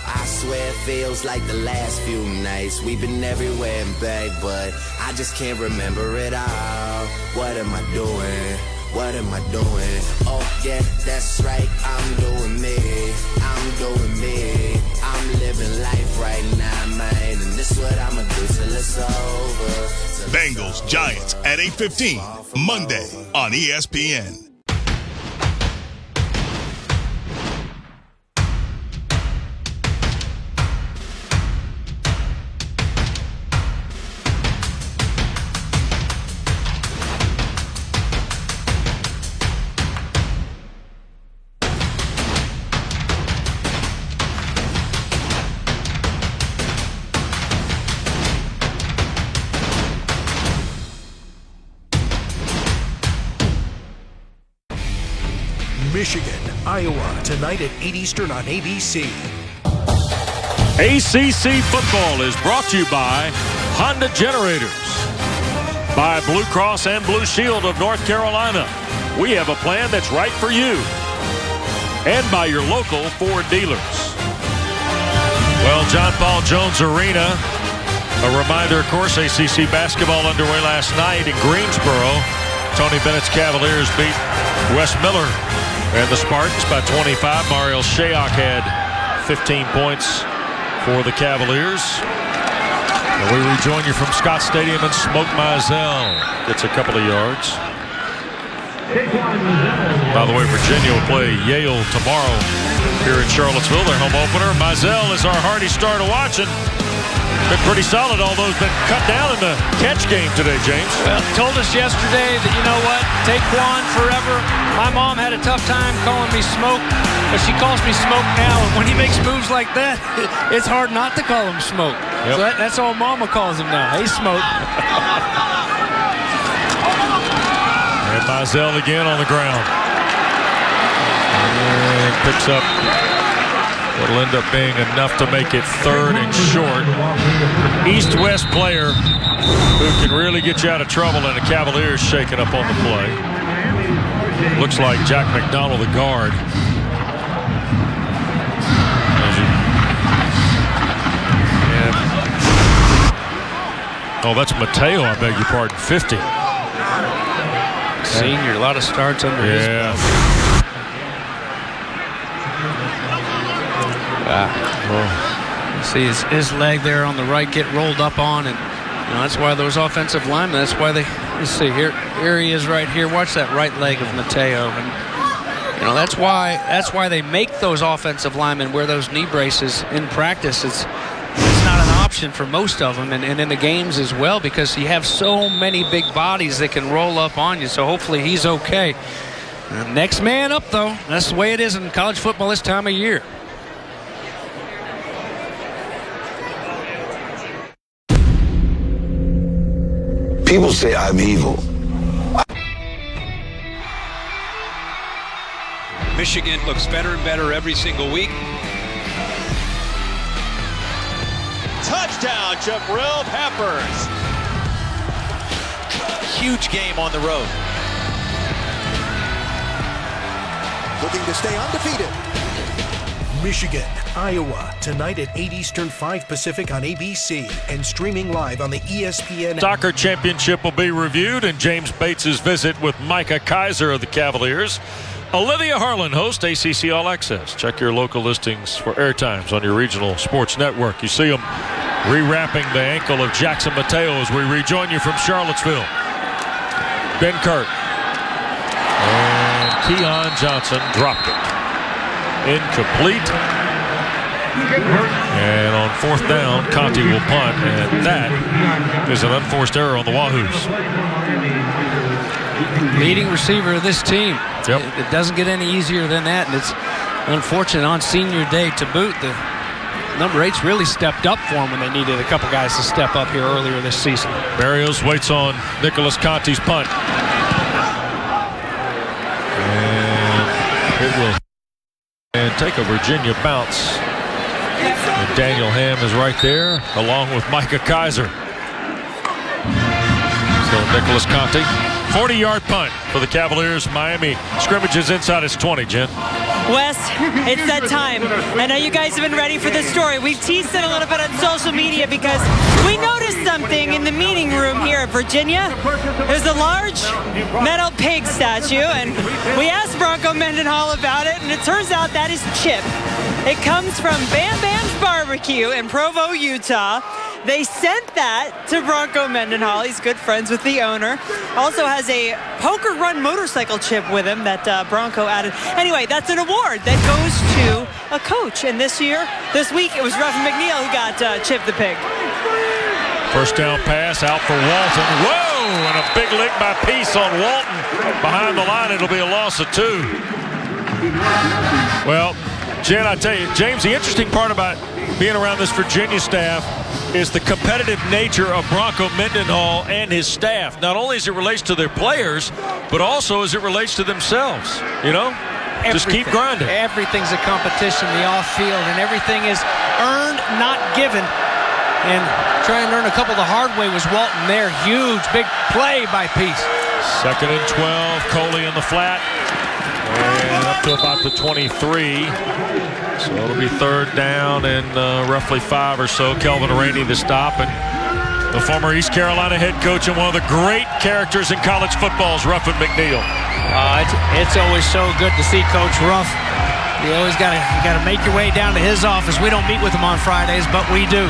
I swear it feels like the last few nights. We've been everywhere and back, but I just can't remember it all. What am I doing? What am I doing? Oh yeah, that's right, I'm doing me. I'm doing me. I'm living life right now, man, and this is what I'ma do till it's over. Bengals Giants at 8:15 Monday on ESPN. Michigan, Iowa, tonight at 8 Eastern on ABC. ACC football is brought to you by Honda Generators, by Blue Cross and Blue Shield of North Carolina. We have a plan that's right for you. And by your local Ford dealers. Well, John Paul Jones Arena, a reminder, of course, ACC basketball underway last night in Greensboro. Tony Bennett's Cavaliers beat Wes Miller and the Spartans by 25. Mario Shayok had 15 points for the Cavaliers. And we rejoin you from Scott Stadium, and Smoke Mizell gets a couple of yards. By the way, Virginia will play Yale tomorrow here in Charlottesville, their home opener. Mizell is our hearty star to watch, and been pretty solid, although he's been cut down in the catch game today, James. Well, told us yesterday that, you know what, Taekwon forever. My mom had a tough time calling me Smoke, but she calls me Smoke now. And when he makes moves like that, it's hard not to call him Smoke. Yep. So that's all Mama calls him now. Hey, Smoke. And Mizell again on the ground. And picks up what'll end up being enough to make it 3rd and short. East-West player who can really get you out of trouble, and the Cavaliers shaking up on the play. Looks like Jack McDonald, the guard. Oh, that's Mateo, I beg your pardon, 50. Senior, a lot of starts under his belt. See his leg there on the right get rolled up on, and that's why those offensive linemen, that's why they, let's see, here he is right here. Watch that right leg of Mateo, and that's why they make those offensive linemen wear those knee braces in practice. It's not an option for most of them, and in the games as well, because you have so many big bodies that can roll up on you. So hopefully he's okay. Next man up, though. That's the way it is in college football this time of year. People say I'm evil. Michigan looks better and better every single week. Touchdown, Jabril Peppers. Huge game on the road. Looking to stay undefeated. Michigan, Iowa, tonight at 8 Eastern, 5 Pacific on ABC and streaming live on the ESPN. Soccer championship will be reviewed, and James Bates' visit with Micah Kaiser of the Cavaliers. Olivia Harlan hosts ACC All Access. Check your local listings for airtimes on your regional sports network. You see them rewrapping the ankle of Jackson Mateo as we rejoin you from Charlottesville. Ben Kurt. And Keon Johnson dropped it. Incomplete. And on 4th down, Conti will punt, and that is an unforced error on the Wahoos. Leading receiver of this team. Yep. It doesn't get any easier than that, and it's unfortunate on senior day to boot. The number 8's really stepped up for him when they needed a couple guys to step up here earlier this season. Barrios waits on Nicholas Conti's punt. And it will take a Virginia bounce. And Daniel Hamm is right there, along with Micah Kaiser. So Nicholas Conti, 40-yard punt for the Cavaliers. Miami scrimmages inside his 20, Jen. Wes, it's that time. I know you guys have been ready for this story. We've teased it a little bit on social media because we noticed something in the meeting room here at Virginia. There's a large metal pig statue, and we asked Bronco Mendenhall about it, and it turns out that is Chip. It comes from Bam Bam's Barbecue in Provo, Utah. They sent that to Bronco Mendenhall. He's good friends with the owner. Also has a Poker Run motorcycle chip with him that Bronco added. Anyway, that's an award that goes to a coach. And this week, it was Ruffin McNeil who got Chip the Pig. First down pass out for Walton. Whoa! And a big lick by Peace on Walton. Behind the line, it'll be a loss of 2. Well, Jen, I tell you, James, the interesting part about being around this Virginia staff is the competitive nature of Bronco Mendenhall and his staff. Not only as it relates to their players, but also as it relates to themselves. Just keep grinding. Everything's a competition, the off-field, and everything is earned, not given. And trying to learn a couple the hard way was Walton there. Huge, big play by Peace. 2nd and 12, Coley in the flat. And up to about the 23. So it'll be 3rd down and roughly 5 or so. Kelvin Rainey the stop, and the former East Carolina head coach and one of the great characters in college football is Ruffin McNeil. It's always so good to see Coach Ruff. You always got to make your way down to his office. We don't meet with him on Fridays, but we do.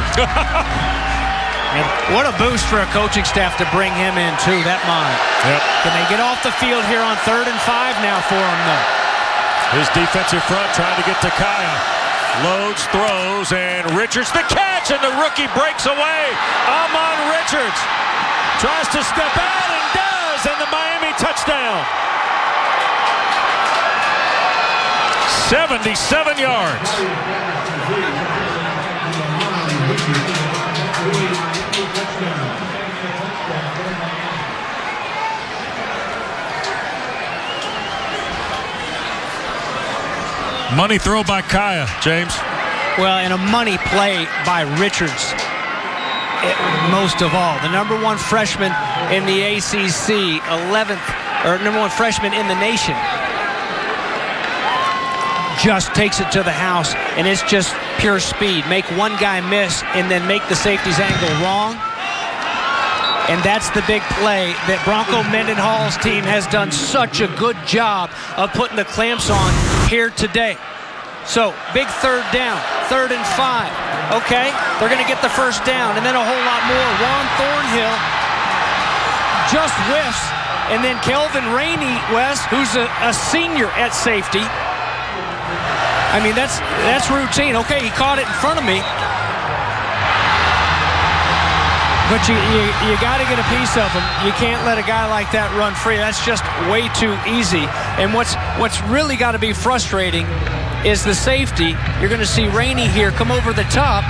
And what a boost for a coaching staff to bring him in, too, that mind. Yep. Can they get off the field here on 3rd and 5 now for him, though? His defensive front trying to get to Kaya. Loads, throws, and Richards the catch, and the rookie breaks away. Amon Richards tries to step out and does, and the Miami touchdown. 77 yards. Money throw by Kaya, James. Well, and a money play by Richards, most of all. The number 1 freshman in the ACC, 11th, or number 1 freshman in the nation. Just takes it to the house, and it's just pure speed. Make one guy miss, and then make the safety's angle wrong. And that's the big play that Bronco Mendenhall's team has done such a good job of putting the clamps on here today. So, big 3rd down, 3rd and 5. Okay, they're going to get the 1st down, and then a whole lot more. Juan Thornhill just whiffs, and then Kelvin Rainey, Wes, who's a senior at safety. I mean, that's routine. Okay, he caught it in front of me. But you got to get a piece of him. You can't let a guy like that run free. That's just way too easy. And what's really got to be frustrating is the safety. You're going to see Rainey here come over the top.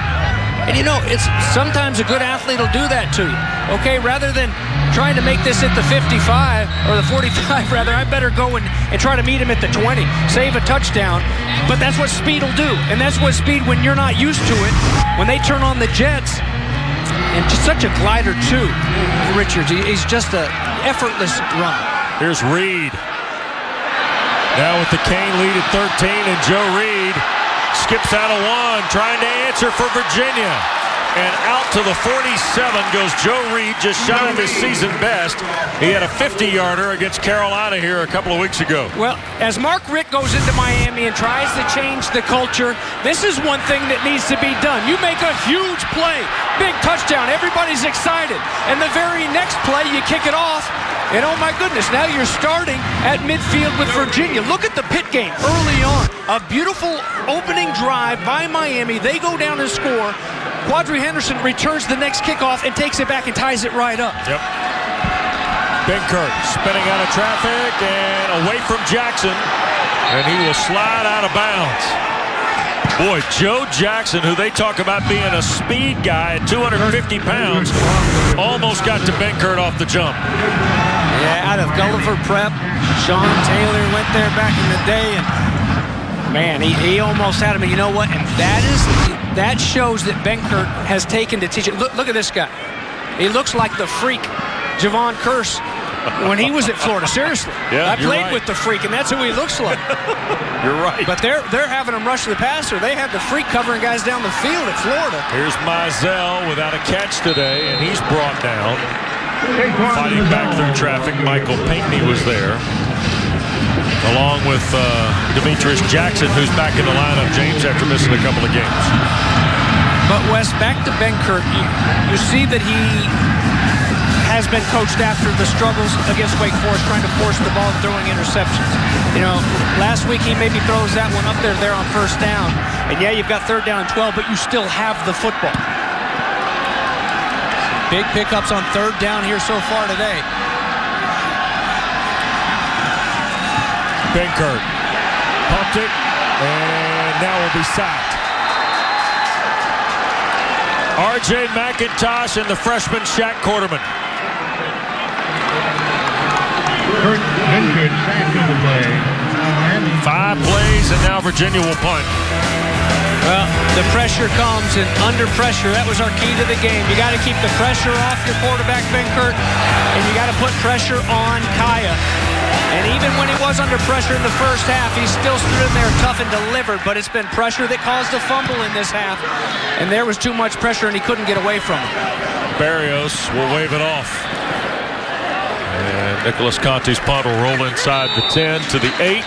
And, you know, it's sometimes a good athlete will do that to you. Okay, rather than trying to make this at the 55, or the 45, rather, I better go and try to meet him at the 20, save a touchdown. But that's what speed will do. And that's what speed, when you're not used to it, when they turn on the jets, and just such a glider, too, Richards. He's just an effortless runner. Here's Reed. Now with the Kane lead at 13, and Joe Reed skips out of 1, trying to answer for Virginia. And out to the 47 goes Joe Reed, just shy of his season best. He had a 50-yarder against Carolina here a couple of weeks ago. Well, as Mark Richt goes into Miami and tries to change the culture, this is one thing that needs to be done. You make a huge play, big touchdown, everybody's excited. And the very next play, you kick it off, and oh my goodness, now you're starting at midfield with Virginia. Look at the Pitt game early on. A beautiful opening drive by Miami. They go down and score. Quadri Henderson returns the next kickoff and takes it back and ties it right up. Yep. Benkert spinning out of traffic and away from Jackson, and he will slide out of bounds. Boy, Joe Jackson, who they talk about being a speed guy at 250 pounds, almost got to Benkert off the jump. Yeah, out of Gulliver Prep. Sean Taylor went there back in the day, and man, he almost had him. And you know what? And that shows that Benkert has taken to teach it. Look at this guy. He looks like the freak, Javon Curse, when he was at Florida. Seriously. Yeah, I played with the freak, and that's who he looks like. You're right. But they're having him rush the passer. They had the freak covering guys down the field at Florida. Here's Mizell without a catch today, and he's brought down. Fighting back through traffic, Michael Pinckney was there, along with Demetrius Jackson, who's back in the lineup, James, after missing a couple of games. But, Wes, back to Benkert, you see that he has been coached after the struggles against Wake Forest, trying to force the ball and throwing interceptions. You know, last week he maybe throws that one up there on 1st down. And, yeah, you've got 3rd down and 12, but you still have the football. Big pickups on 3rd down here so far today. Benkert pumped it, and now will be sacked. R.J. McIntosh and the freshman Shaq Quarterman. Kurt Benkert sacked on the play. 5 plays, and now Virginia will punt. Well, the pressure comes, and under pressure, that was our key to the game. You got to keep the pressure off your quarterback, Benkert, and you got to put pressure on Kaya. And even when he was under pressure in the first half, he still stood in there tough and delivered, but it's been pressure that caused a fumble in this half, and there was too much pressure, and he couldn't get away from it. Barrios will wave it off. And Nicholas Conte's punt will roll inside the 10 to the 8.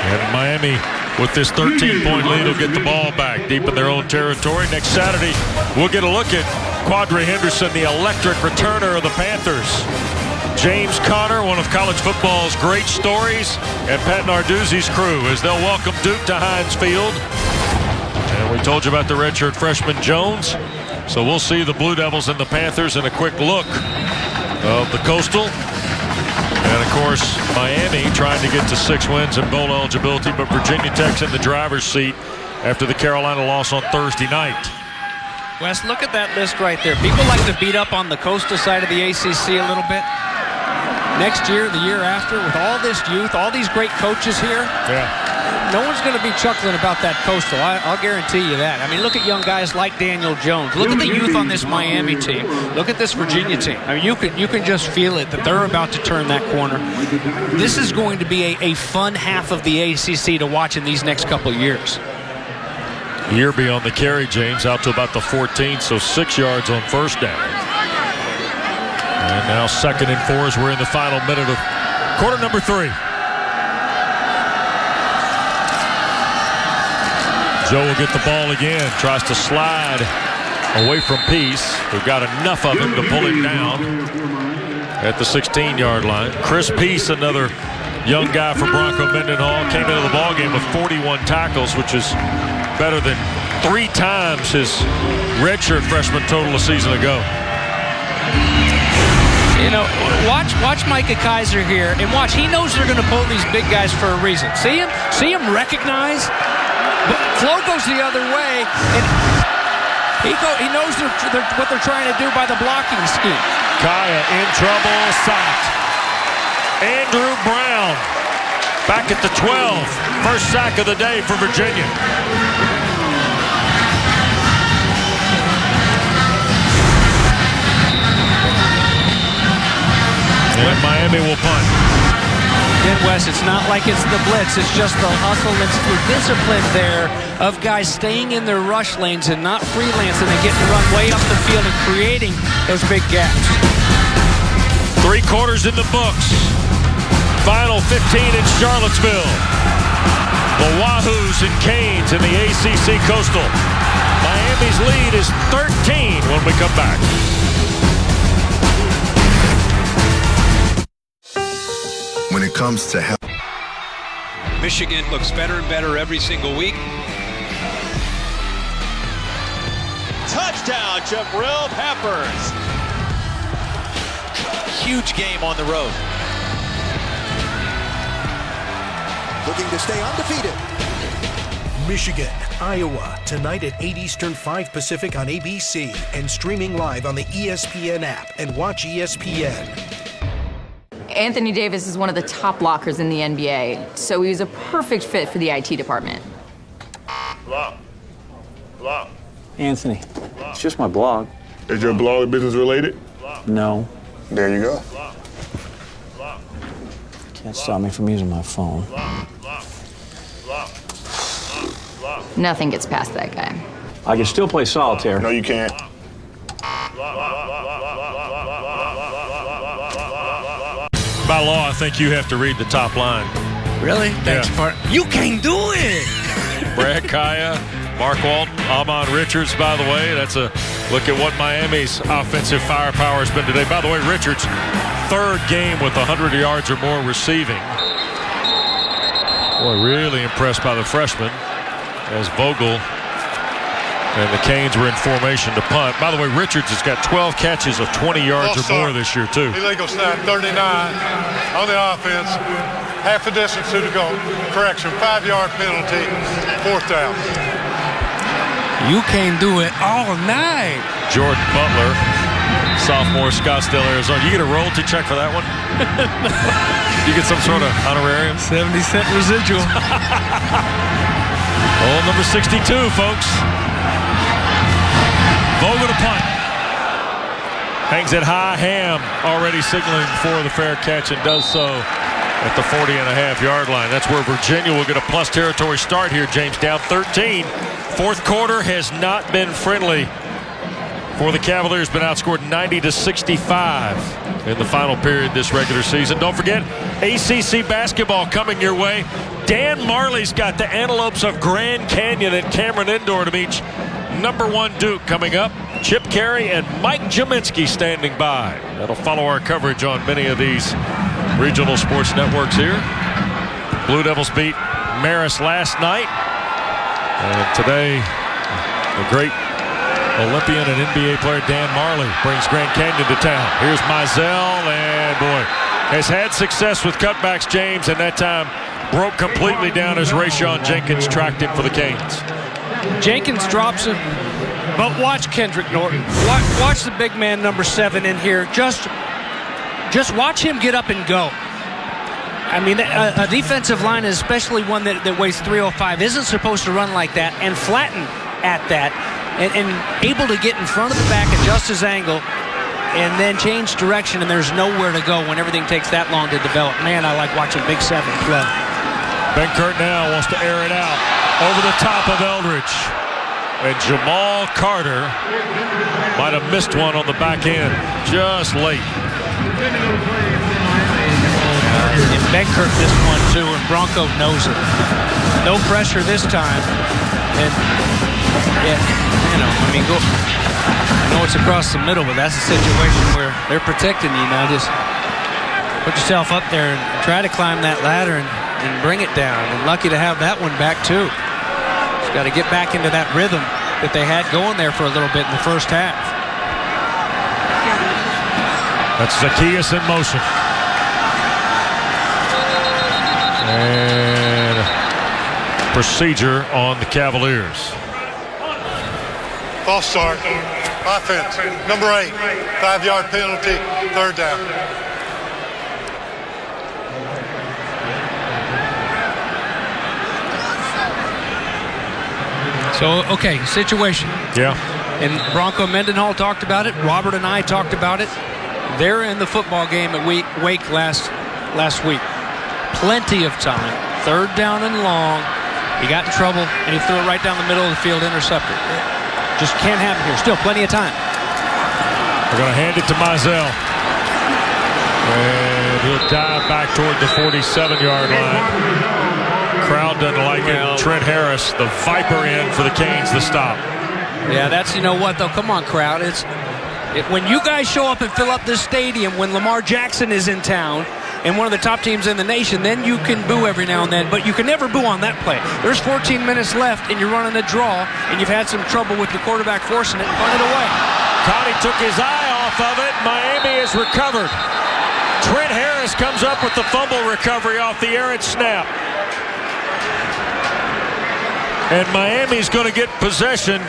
And Miami, with this 13-point lead, will get the ball back deep in their own territory. Next Saturday, we'll get a look at Quadri Henderson, the electric returner of the Panthers. James Conner, one of college football's great stories, and Pat Narduzzi's crew as they'll welcome Duke to Heinz Field. And we told you about the redshirt freshman Jones. So we'll see the Blue Devils and the Panthers in a quick look of the Coastal. And, of course, Miami trying to get to 6 wins and bowl eligibility, but Virginia Tech's in the driver's seat after the Carolina loss on Thursday night. Wes, look at that list right there. People like to beat up on the Coastal side of the ACC a little bit. Next year, the year after, with all this youth, all these great coaches here, no one's going to be chuckling about that Coastal. I'll guarantee you that. I mean, look at young guys like Daniel Jones. Look at the youth on this Miami team. Look at this Virginia team. I mean, you can just feel it that they're about to turn that corner. This is going to be a fun half of the ACC to watch in these next couple of years. Yearby on the carry, James, out to about the 14th, so 6 yards on first down. And now 2nd and 4 as we're in the final minute of quarter number 3. Joe will get the ball again, tries to slide away from Peace. We've got enough of him to pull him down at the 16-yard line. Chris Peace, another young guy from Bronco Mendenhall, came into the ballgame with 41 tackles, which is better than 3 times his redshirt freshman total a season ago. You know, watch Micah Kaiser here, and watch. He knows they're going to pull these big guys for a reason. See him recognize. But Flo goes the other way, and he knows what they're trying to do by the blocking scheme. Kaya in trouble, sacked. Andrew Brown back at the 12. First sack of the day for Virginia. And Miami will punt. Again, Wes, it's not like it's the blitz. It's just the hustle and the discipline there of guys staying in their rush lanes and not freelancing and getting run way up the field and creating those big gaps. 3 quarters in the books. Final 15 in Charlottesville. The Wahoos and Canes in the ACC Coastal. Miami's lead is 13 when we come back. When it comes to health, Michigan looks better and better every single week. Touchdown, Jabril Peppers. Huge game on the road. Looking to stay undefeated. Michigan, Iowa, tonight at 8 Eastern, 5 Pacific on ABC and streaming live on the ESPN app and watch ESPN. Anthony Davis is one of the top blockers in the NBA, so he was a perfect fit for the IT department. Block. Anthony, it's just my blog. Is your blog business related? No. There you go. Can't stop me from using my phone. Nothing gets past that guy. I can still play solitaire. No, you can't. By law, I think you have to read the top line. Really? Thanks, Yeah. You can do it! Brad Kaya, Mark Walton, Amon Richards, by the way. That's a look at what Miami's offensive firepower has been today. By the way, Richards, 3rd game with 100 yards or more receiving. Boy, really impressed by the freshman as Vogel and the Canes were in formation to punt. By the way, Richards has got 12 catches of 20 yards or more this year, too. Illegal snap, 39 on the offense. Half the distance to the goal. Correction, 5-yard penalty, 4th down. You can do it all night. Jordan Butler, sophomore, Scottsdale, Arizona. You get a royalty check for that one? You get some sort of honorarium? 70-cent residual. Hole number 62, folks. Vogel to punt. Hangs it high. Ham already signaling for the fair catch and does so at the 40.5-yard line. That's where Virginia will get a plus territory start here, James. Down 13. 4th quarter has not been friendly for the Cavaliers. Been outscored 90-65 in the final period this regular season. Don't forget, ACC basketball coming your way. Dan Marley's got the Antelopes of Grand Canyon and Cameron Indoor to meet #1 Duke coming up Chip Carey and Mike Jaminski standing by. That'll follow our coverage on many of these regional sports networks here. Blue Devils beat Marist last night. And today, the great Olympian and NBA player Dan Marley brings Grand Canyon to town. Here's Mizell, and boy, has had success with cutbacks, James, and that time broke completely down as Rayshon Jenkins tracked him for the Canes. Jenkins drops him, but watch Kendrick Norton. Watch the big man, number 7 in here. Just watch him get up and go. I mean, a defensive line, especially one that weighs 305, isn't supposed to run like that and flatten at that and able to get in front of the back, adjust his angle, and then change direction, and there's nowhere to go when everything takes that long to develop. Man, I like watching Big 7 play. Benkert now wants to air it out over the top of Eldridge. And Jamal Carter might have missed one on the back end just late. And Benkert missed one too, and Bronco knows it. No pressure this time. And yeah, you know, I mean, I know it's across the middle, but that's a situation where they're protecting you now. Just put yourself up there and try to climb that ladder and bring it down. And lucky to have that one back too. Just got to get back into that rhythm that they had going there for a little bit in the first half. That's Zacchaeus in motion. And procedure on the Cavaliers. False start. Offense. Number 8. 5-yard penalty. 3rd down. So, okay, situation. Yeah. And Bronco Mendenhall talked about it. Robert and I talked about it. They're in the football game at Wake last week. Plenty of time. 3rd down and long. He got in trouble, and he threw it right down the middle of the field, intercepted. Just can't happen here. Still plenty of time. We're going to hand it to Mizell. And he'll dive back toward the 47-yard line. Crowd doesn't like it. Trent Harris, the Viper in for the Canes, the stop. Yeah, that's, you know what, though? Come on, crowd. When you guys show up and fill up this stadium when Lamar Jackson is in town and one of the top teams in the nation, then you can boo every now and then, but you can never boo on that play. There's 14 minutes left, and you're running a draw, and you've had some trouble with your quarterback forcing it. Punt it away. Connie took his eye off of it. Miami has recovered. Trent Harris comes up with the fumble recovery off the errant snap. And Miami's going to get possession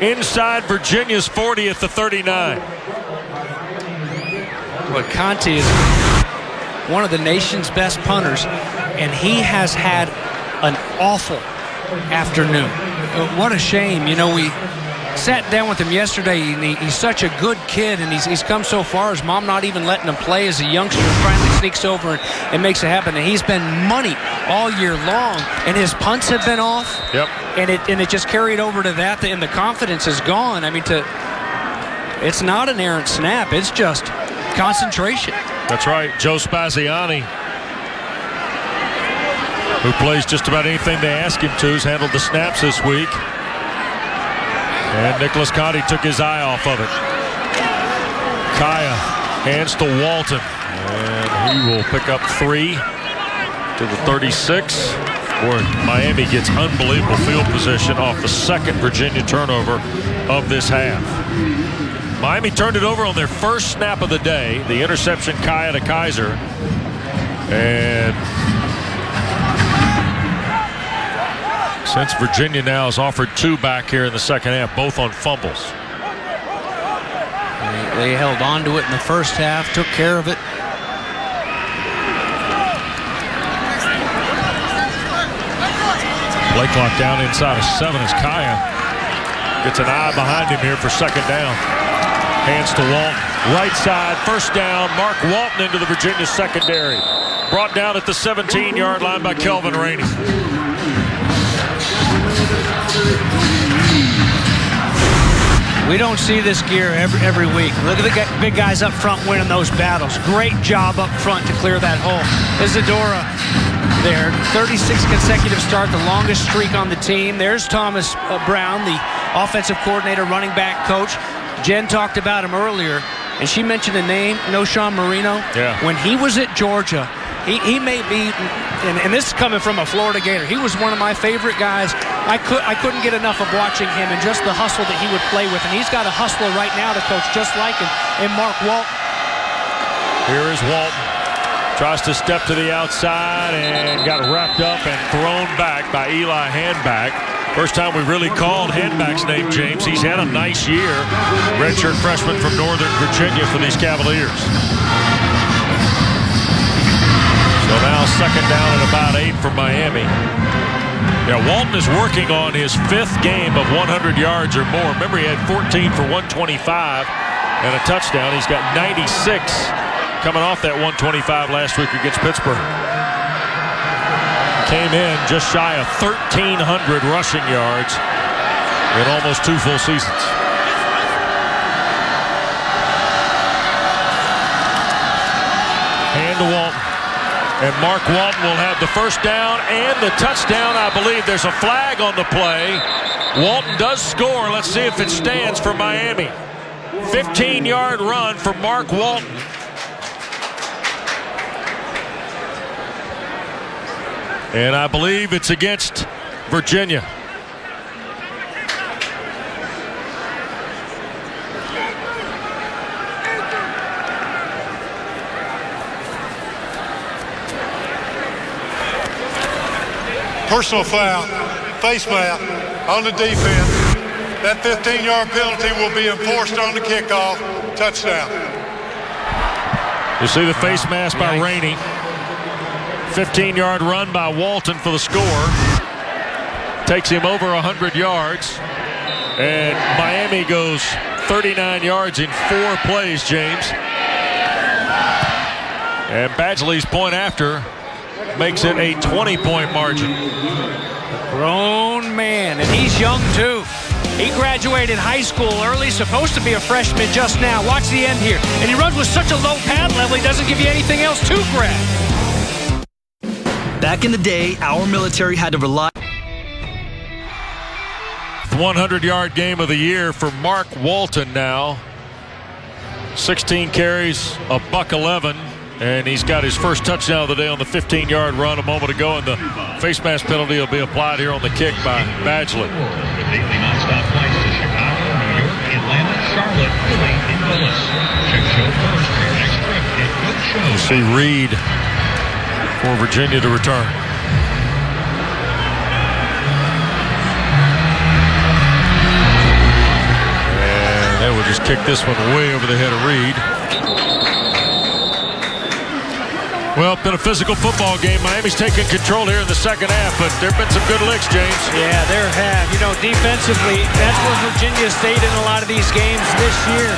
inside Virginia's 40 at the 39. Well, Conti is one of the nation's best punters, and he has had an awful afternoon. What a shame. You know, we sat down with him yesterday, and he's such a good kid, and he's come so far. His mom not even letting him play as a youngster, finally sneaks over and makes it happen. And he's been money all year long, and his punts have been off. Yep. And it just carried over to that, and the confidence is gone. I mean, it's not an errant snap. It's just concentration. That's right. Joe Spaziani, who plays just about anything they ask him to, has handled the snaps this week. And Nicholas Conti took his eye off of it. Kaya hands to Walton. And he will pick up 3 to the 36. Boy, Miami gets unbelievable field position off the second Virginia turnover of this half. Miami turned it over on their first snap of the day. The interception, Kaya to Kaiser. And since Virginia now has offered 2 back here in the second half, both on fumbles. They held on to it in the first half, took care of it. Play clock down inside of 7 as Kaya gets an eye behind him here for 2nd down. Hands to Walton. Right side, 1st down. Mark Walton into the Virginia secondary. Brought down at the 17-yard line by Kelvin Rainey. We don't see this gear every week. Look at the big guys up front winning those battles. Great job up front to clear that hole. Isadora there. 36 consecutive start, the longest streak on the team. There's Thomas Brown, the offensive coordinator, running back coach. Jen talked about him earlier, and she mentioned a name, Sean Marino. Yeah. When he was at Georgia, he may be, and this is coming from a Florida Gator, he was one of my favorite guys. I couldn't get enough of watching him and just the hustle that he would play with. And he's got a hustler right now to coach just like him, and Mark Walton. Here is Walton. Tries to step to the outside and got wrapped up and thrown back by Eli Handback. First time we really called Handback's name, James. He's had a nice year. Redshirt freshman from Northern Virginia for these Cavaliers. So now second down and about 8 for Miami. Yeah, Walton is working on his 5th game of 100 yards or more. Remember, he had 14 for 125 and a touchdown. He's got 96 coming off that 125 last week against Pittsburgh. Came in just shy of 1,300 rushing yards in almost 2 full seasons. Hand to Walton. And Mark Walton will have the first down and the touchdown. I believe there's a flag on the play. Walton does score. Let's see if it stands for Miami. 15-yard run for Mark Walton. And I believe it's against Virginia. Personal foul, face mask on the defense. That 15-yard penalty will be enforced on the kickoff. Touchdown. You see the face mask by Rainey. 15-yard run by Walton for the score. Takes him over 100 yards. And Miami goes 39 yards in 4 plays, James. And Badgley's point after makes it a 20-point margin. Grown man, and he's young too. He graduated high school early, supposed to be a freshman just now. Watch the end here. And he runs with such a low pad level, he doesn't give you anything else to grab. Back in the day, our military had to rely. 100-yard game of the year for Mark Walton now. 16 carries, a $111, and he's got his first touchdown of the day on the 15-yard run a moment ago, and the face mask penalty will be applied here on the kick by Badgley. Daily nonstop flights to Chicago, New York, Atlanta, Charlotte, Philly, and Dulles. Check show first for your next trip at GoShow. You see Reed for Virginia to return. And they will just kick this one way over the head of Reed. Well, it's been a physical football game. Miami's taking control here in the second half, but there have been some good licks, James. Yeah, there have. You know, defensively, that's where Virginia stayed in a lot of these games this year.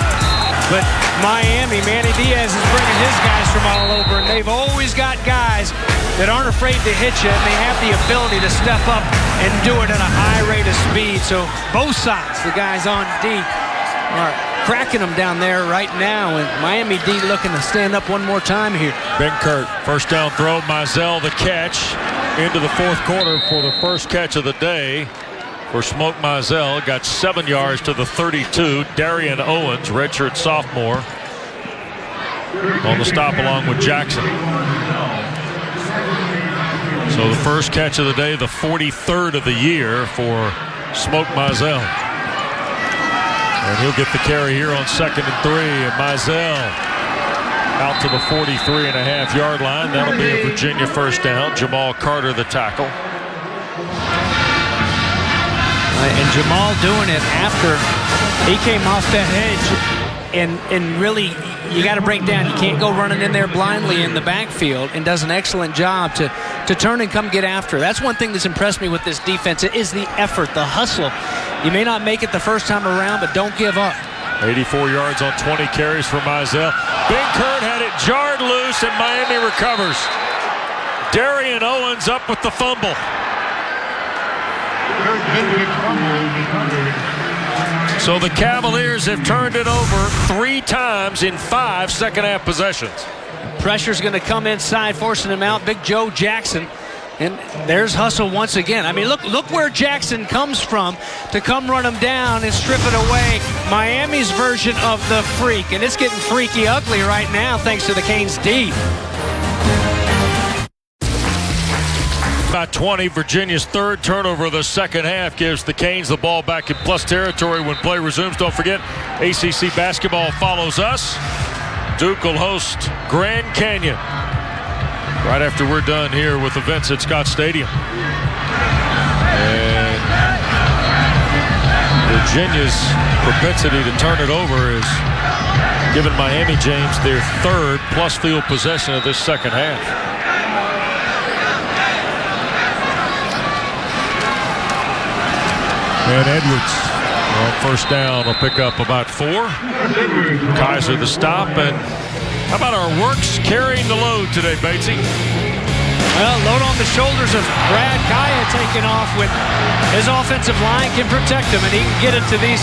But Miami, Manny Diaz is bringing his guys from all over, and they've always got guys that aren't afraid to hit you, and they have the ability to step up and do it at a high rate of speed. So both sides, the guys on D, are cracking them down there right now, and Miami D looking to stand up one more time here. Benkert, first down throw. Mizell the catch into the fourth quarter for the first catch of the day for Smoke Mizell. Got 7 yards to the 32. Darian Owens, redshirt sophomore, on the stop along with Jackson. So the first catch of the day, the 43rd of the year for Smoke Mizell. And he'll get the carry here on 2nd and 3. And Mizell out to the 43.5-yard line. That'll be a Virginia first down. Jamal Carter the tackle. And Jamal doing it after he came off that edge. And really, you got to break down. You can't go running in there blindly in the backfield, and does an excellent job to turn and come get after. That's one thing that's impressed me with this defense. It is the effort, the hustle. You may not make it the first time around, but don't give up. 84 yards on 20 carries for Mizell. Benkert had it jarred loose, and Miami recovers. Darian Owens up with the fumble. So the Cavaliers have turned it over 3 times in 5 second-half possessions. Pressure's going to come inside, forcing him out. Big Joe Jackson And there's hustle once again. I mean, look where Jackson comes from to come run him down and strip it away. Miami's version of the freak. And it's getting freaky ugly right now thanks to the Canes D. About 20, Virginia's third turnover of the second half gives the Canes the ball back in plus territory when play resumes. Don't forget, ACC basketball follows us. Duke will host Grand Canyon right after we're done here with events at Scott Stadium. And Virginia's propensity to turn it over is giving Miami James their third plus field possession of this second half. And Edwards on first down will pick up about 4. Kaiser the stop. And how about our works carrying the load today, Batesy? Well, load on the shoulders of Brad Kaya taking off when his offensive line can protect him, and he can get it to these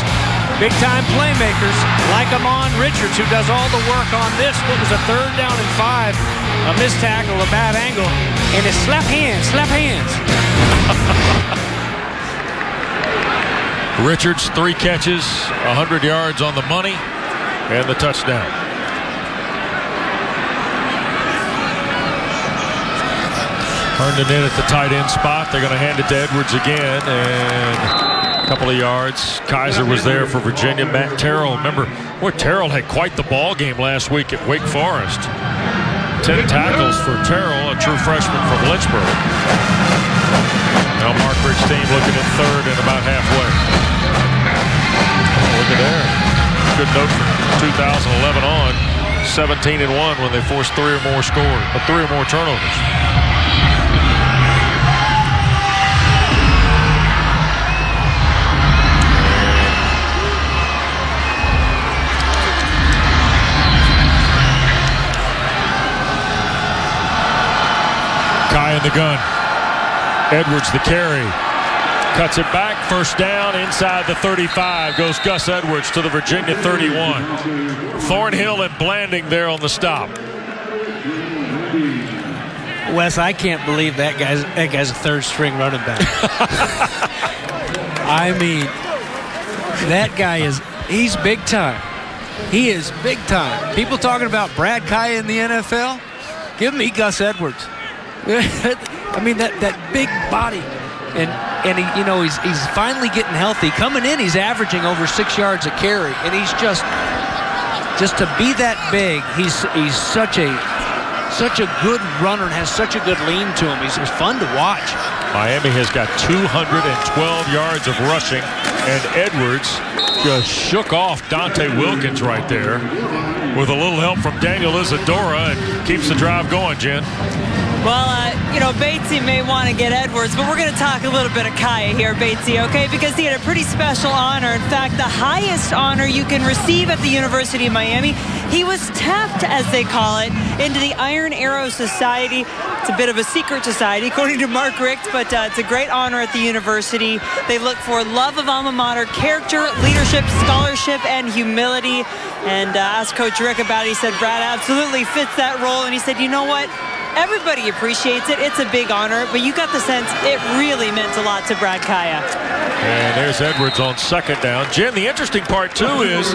big-time playmakers like Amon Richards, who does all the work on this. What was a 3rd down and 5, a missed tackle, a bad angle, and it's slap hands. Richards, 3 catches, 100 yards on the money, and the touchdown. Herndon in at the tight end spot. They're going to hand it to Edwards again, and a couple of yards. Kaiser was there for Virginia. Matt Terrell, remember, Terrell had quite the ball game last week at Wake Forest. 10 tackles for Terrell, a true freshman from Lynchburg. Now Mark Rick's team looking at third and about halfway. Look at there. Good note from 2011 on. 17-1 when they forced 3 or more turnovers. Kai in the gun. Edwards the carry. Cuts it back. First down inside the 35. Goes Gus Edwards to the Virginia 31. Thornhill and Blanding there on the stop. Wes, I can't believe that guy's a 3rd string running back. I mean, that guy he's big time. He is big time. People talking about Brad Kaya in the NFL? Give me Gus Edwards. I mean, that big body, and he's finally getting healthy. Coming in, he's averaging over 6 yards a carry, and he's just to be that big. He's such a good runner and has such a good lean to him. He's fun to watch. Miami has got 212 yards of rushing, and Edwards just shook off Dante Wilkins right there with a little help from Daniel Isadora, and keeps the drive going, Jen. Well, Batesy may want to get Edwards, but we're going to talk a little bit of Kaya here, Batesy, okay? Because he had a pretty special honor. In fact, the highest honor you can receive at the University of Miami. He was tapped, as they call it, into the Iron Arrow Society. It's a bit of a secret society, according to Mark Richt, but it's a great honor at the university. They look for love of alma mater, character, leadership, scholarship, and humility. And asked Coach Rick about it. He said Brad absolutely fits that role. And he said, you know what? Everybody appreciates it. It's a big honor, but you got the sense it really meant a lot to Brad Kaya. And there's Edwards on second down. Jen, the interesting part, too, is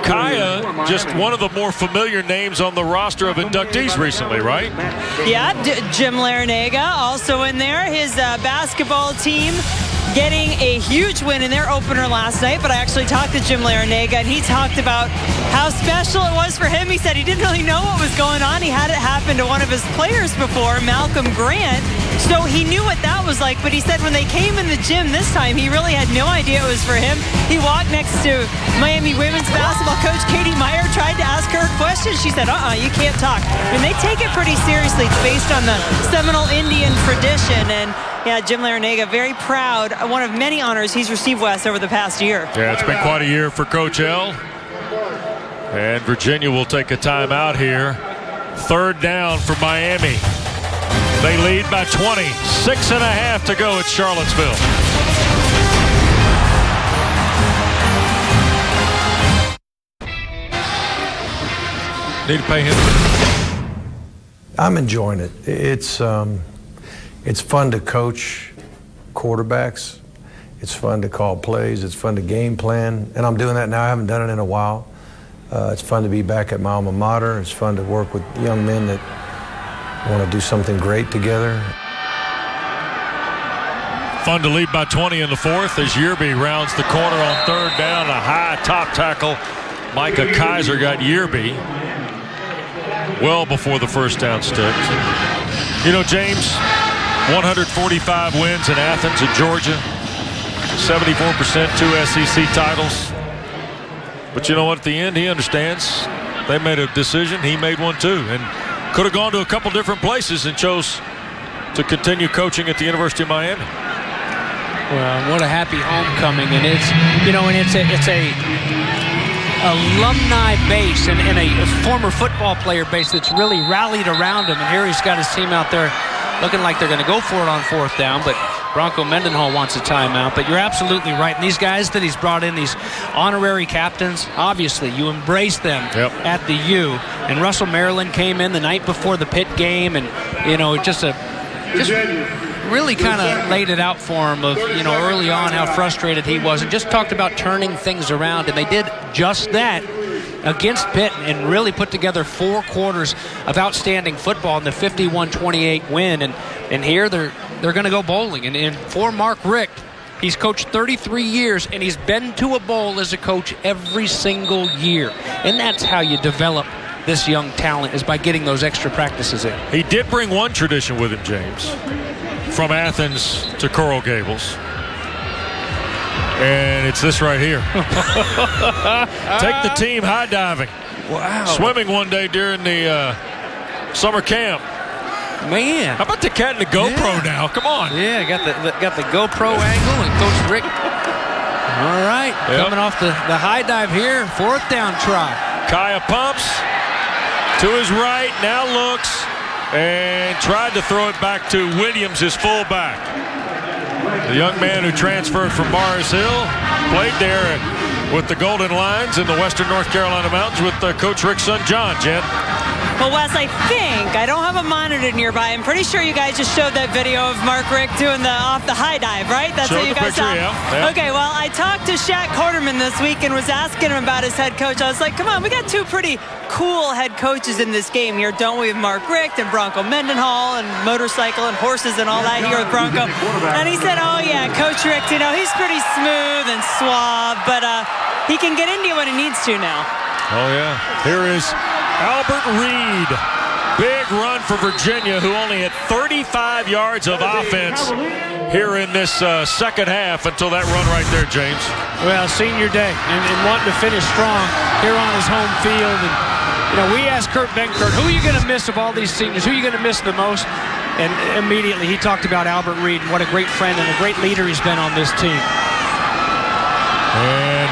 Kaya, just one of the more familiar names on the roster of inductees recently, right? Yeah, Jim Larinaga also in there. His basketball team getting a huge win in their opener last night, but I actually talked to Jim Larinaga, and he talked about how special it was for him. He said he didn't really know what was going on. He had it happen to one of his players before, Malcolm Grant, so he knew what that was like, but he said when they came in the gym this time, he really had no idea it was for him. He walked next to Miami women's basketball coach Katie Meyer, tried to ask her a question. She said, you can't talk. And they take it pretty seriously. It's based on the Seminole Indian tradition, and yeah, Jim Larinaga, very proud. One of many honors he's received, Wes, over the past year. Yeah, it's been quite a year for Coach L. And Virginia will take a timeout here. 3rd down for Miami. They lead by 20. 6.5 to go at Charlottesville. Need to pay him. I'm enjoying it. It's It's fun to coach quarterbacks. It's fun to call plays. It's fun to game plan. And I'm doing that now. I haven't done it in a while. It's fun to be back at my alma mater. It's fun to work with young men that want to do something great together. Fun to lead by 20 in the fourth as Yearby rounds the corner on third down. A high top tackle. Micah Kaiser got Yearby well before the first down stick. You know, James, 145 wins in Athens and Georgia. 74%, 2 SEC titles. But you know what? At the end, he understands. They made a decision. He made one too. And could have gone to a couple different places and chose to continue coaching at the University of Miami. Well, what a happy homecoming. And it's, you know, and it's a alumni base and a former football player base that's really rallied around him. And here he's got his team out there looking like they're going to go for it on fourth down. But Bronco Mendenhall wants a timeout. But you're absolutely right. And these guys that he's brought in, these honorary captains, obviously you embrace them at the U. And Russell Maryland came in the night before the Pitt game, and you know, just really kind of laid it out for him of, you know, early on how frustrated he was, and just talked about turning things around. And they did just that against Pitt and really put together 4 quarters of outstanding football in the 51-28 win. And here they're going to go bowling. And for Mark Richt, he's coached 33 years, and he's been to a bowl as a coach every single year. And that's how you develop this young talent, is by getting those extra practices in. He did bring one tradition with him, James, from Athens to Coral Gables. And it's this right here. Take the team high diving. Wow. Swimming one day during the summer camp. Man. How about the cat and the GoPro now? Come on. Yeah, got the GoPro angle, and Coach Rick. All right, coming off the high dive here, fourth down try. Kaya pumps to his right, now looks, and tried to throw it back to Williams, his fullback. The young man who transferred from Mars Hill, played there with the Golden Lions in the Western North Carolina Mountains with Coach Rick's son, John. Jen? Well, Wes, I think, I don't have a monitor nearby. I'm pretty sure you guys just showed that video of Mark Richt doing off the high dive, right? That's Showed what you guys picture, saw? yeah. Okay, well, I talked to Shaq Quarterman this week and was asking him about his head coach. I was like, come on, we got 2 pretty cool head coaches in this game here, don't we? Mark Richt and Bronco Mendenhall, and motorcycle and horses and all that here with Bronco. And he said, oh yeah, Coach Richt, you know, he's pretty smooth and suave, but he can get into you when he needs to now. Oh yeah. Here is Albert Reed. Big run for Virginia, who only had 35 yards of offense here in this second half until that run right there, James. Well, senior day, and wanting to finish strong here on his home field. And you know, we asked Kurt Benkert, who are you going to miss of all these seniors? Who are you going to miss the most? And immediately he talked about Albert Reed and what a great friend and a great leader he's been on this team. And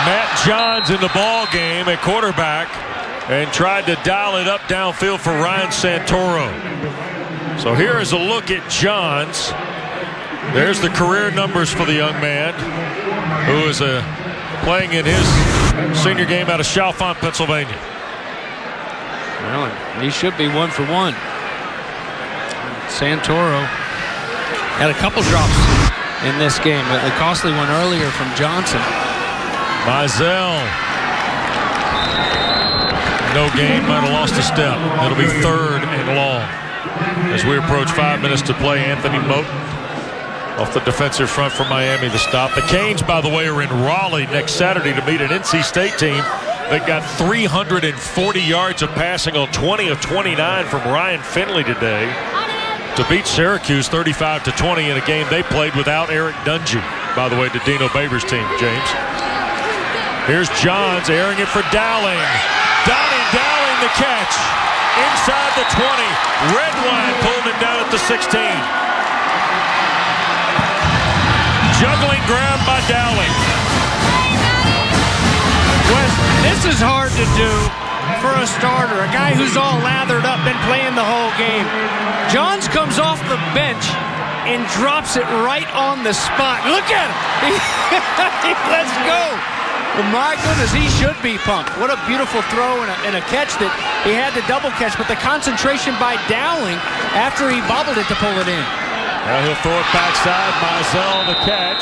Matt Johns in the ball game at quarterback, and tried to dial it up downfield for Ryan Santoro. So here is a look at Johns. There's the career numbers for the young man, who is playing in his senior game out of Chalfont, Pennsylvania. Well, he should be 1 for 1. Santoro had a couple drops in this game, a costly one earlier from Johnson. Mizell. No gain, might have lost a step. It'll be 3rd and long as we approach 5 minutes to play. Anthony Moten off the defensive front for Miami to stop. The Canes, by the way, are in Raleigh next Saturday to meet an NC State team that got 340 yards of passing on 20 of 29 from Ryan Finley today to beat Syracuse 35-20 in a game they played without Eric Dungy, by the way, to Dino Babers' team, James. Here's Johns airing it for Dowling. Dowling the catch. Inside the 20. Redwine pulled him down at the 16. Juggling grab by Dowling. Wes, this is hard to do for a starter, a guy who's all lathered up, been playing the whole game. Johns comes off the bench and drops it right on the spot. Look at him. Let's go. Well, my goodness, he should be pumped. What a beautiful throw and a catch that he had to double catch, but the concentration by Dowling after he bobbled it to pull it in. Now he'll throw it backside. Mizell the catch.